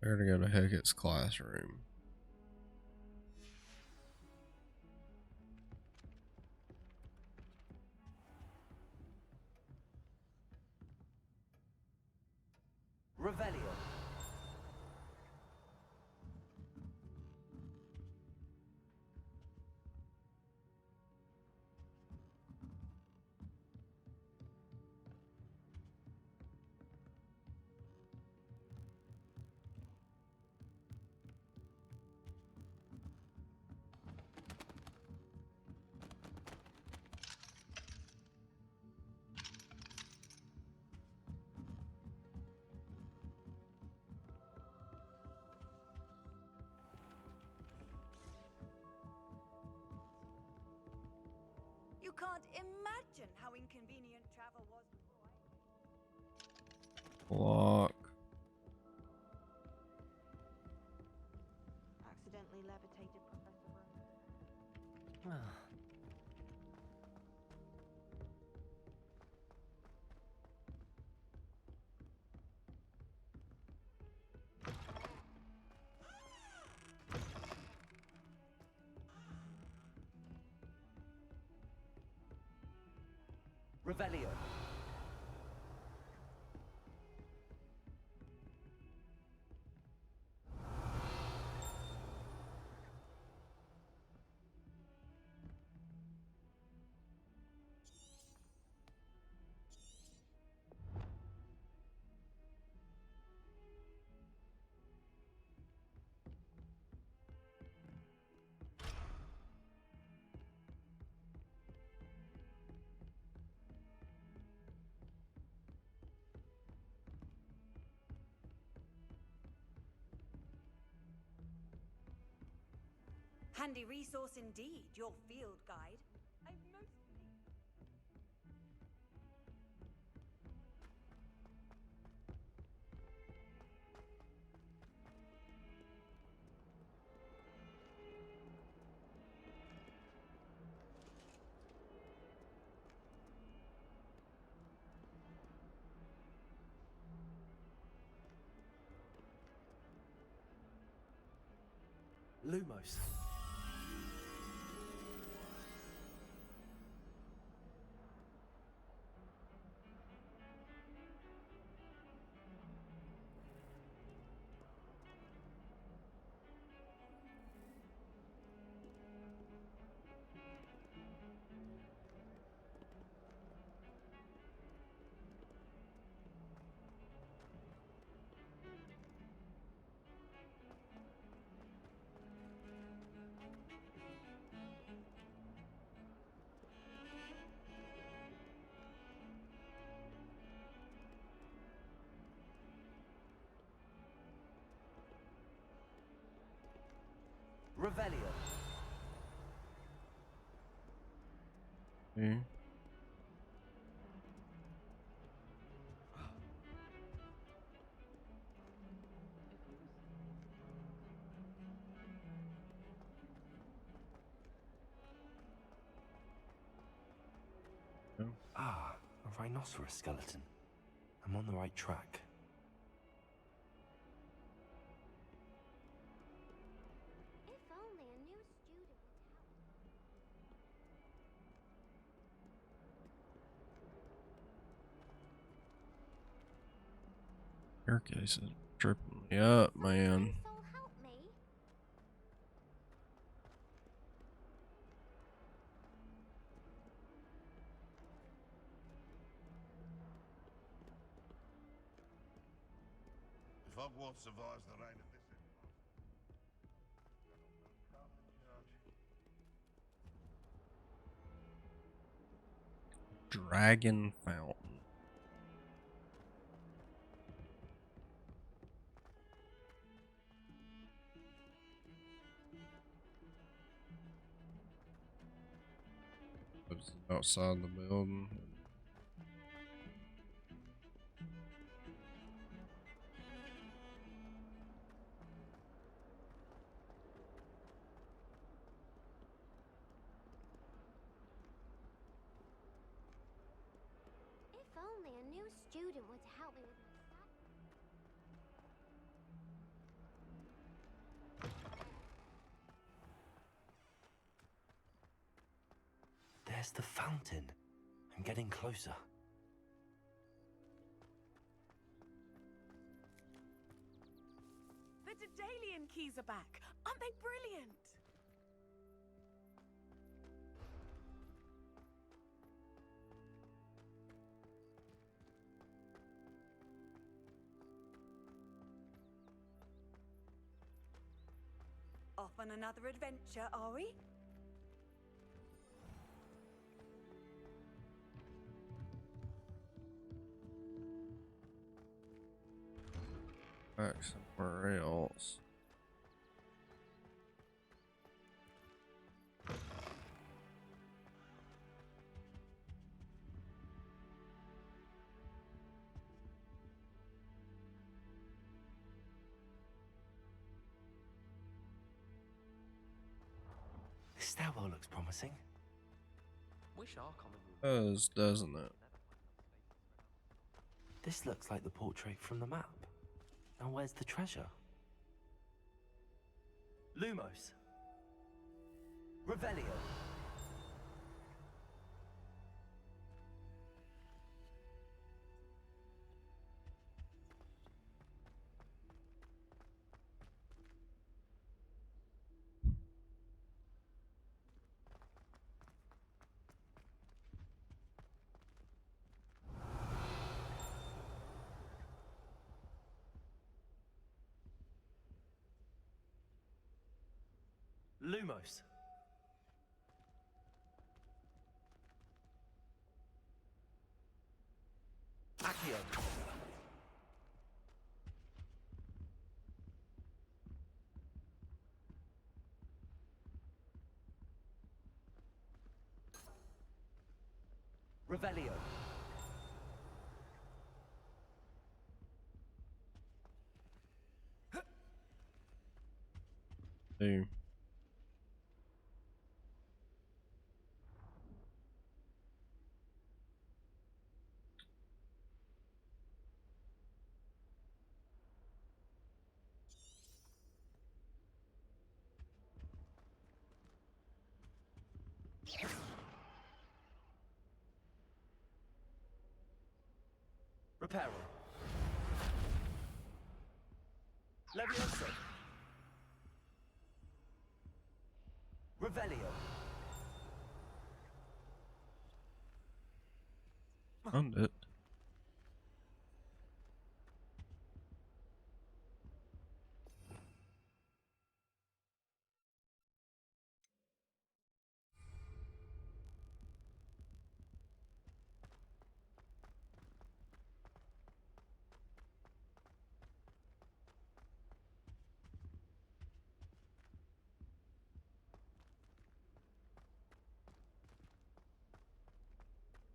We're gonna go to Hecat's classroom. Revelio. can't imagine how inconvenient travel was before Block. Accidentally levitated Professor Room. Revelio. handy resource indeed, your field guide. I've mostly... Lumos. Revelio. Hmm. Ah, a rhinoceros skeleton. I'm on the right track. If only a new student Staircase is tripping me up, man. will help me. If Hogwarts survives the reign of this Dragon Fountain. It's outside the building. If only a new student were to help me with my There's the fountain. I'm getting closer. The Daedalian keys are back. Aren't they brilliant? Off on another adventure, are we? Back somewhere else. This stairwell looks promising. Wish our common room. Doesn't it? This looks like the portrait from the map. Now where's the treasure? Lumos. Revelio. Lumos. Accio. Revelio. Hey. Reparo. Levioso. Revelio. Found it.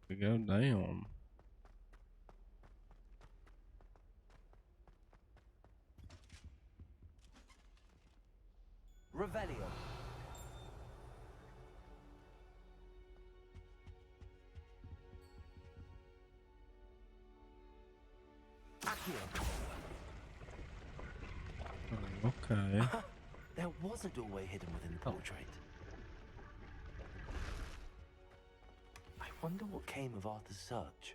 We go down. Revelio. Accio. Okay. There was a doorway hidden within the portrait. I wonder what came of Arthur's search.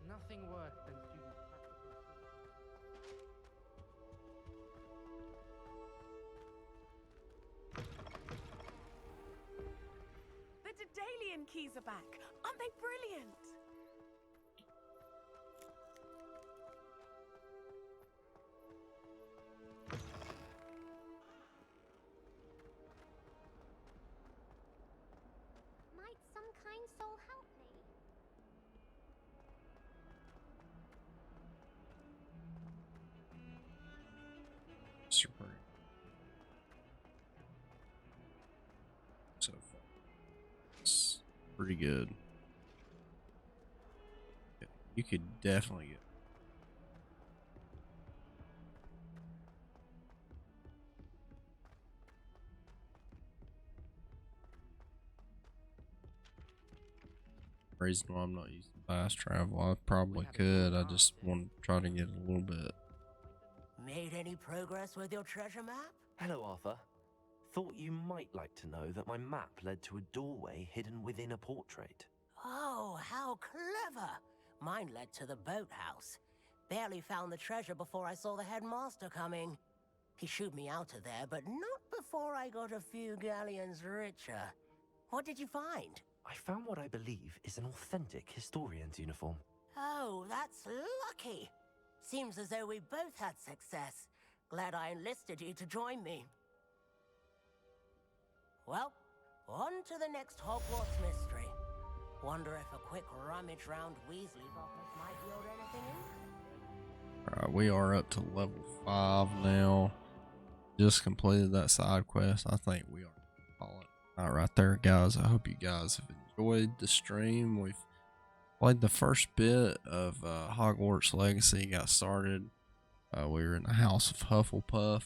Nothing worse than students practicing. The Daedalian keys are back. Aren't they brilliant? Might some kind soul help me? Super. So far, it's pretty good. Yeah, you could definitely get. Reason why I'm not using fast travel, I probably could. I just want to try to get a little bit. Made any progress with your treasure map? Hello, Arthur. Thought you might like to know that my map led to a doorway hidden within a portrait. Oh, how clever! Mine led to the boathouse. Barely found the treasure before I saw the headmaster coming. He shooed me out of there, but not before I got a few galleons richer. What did you find? I found what I believe is an authentic historian's uniform. Oh, that's lucky. Seems as though we both had success. Glad I enlisted you to join me. Well, on to the next Hogwarts mystery. Wonder if a quick rummage round Weasley's office might yield anything interesting. Alright, we are up to level 5 now. Just completed that side quest. I think we are calling it out right there, guys. I hope you guys have enjoyed the stream. We've played the first bit of Hogwarts Legacy, got started We're in the House of Hufflepuff.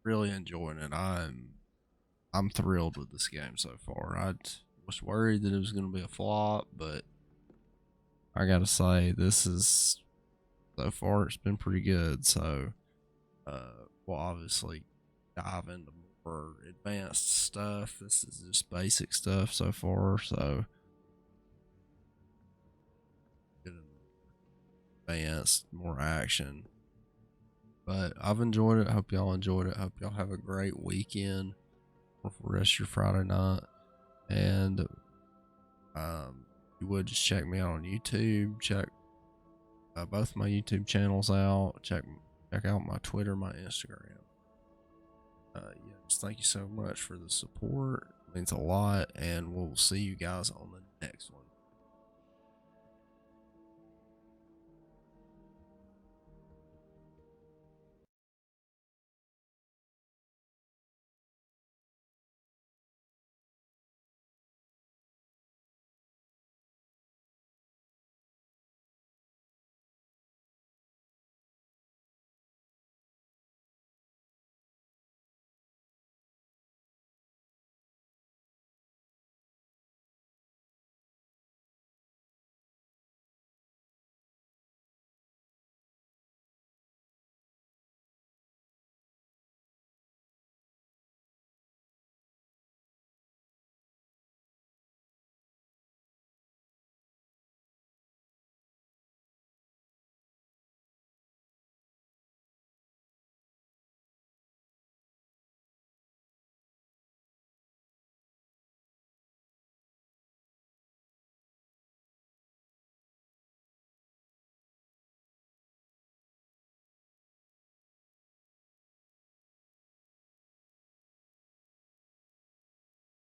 Really enjoying it. I'm thrilled with this game so far. I was worried that it was going to be a flop, but I gotta say, this is, so far, it's been pretty good. So, we'll obviously dive into more advanced stuff. This is just basic stuff so far. So, advanced, more action. But I've enjoyed it. I hope y'all enjoyed it. I hope y'all have a great weekend or for the rest of your Friday night. And you would just check me out on YouTube. Check both my YouTube channels out. Check out my Twitter, my Instagram. Yeah, just thank you so much for the support. It means a lot, and we'll see you guys on the next one.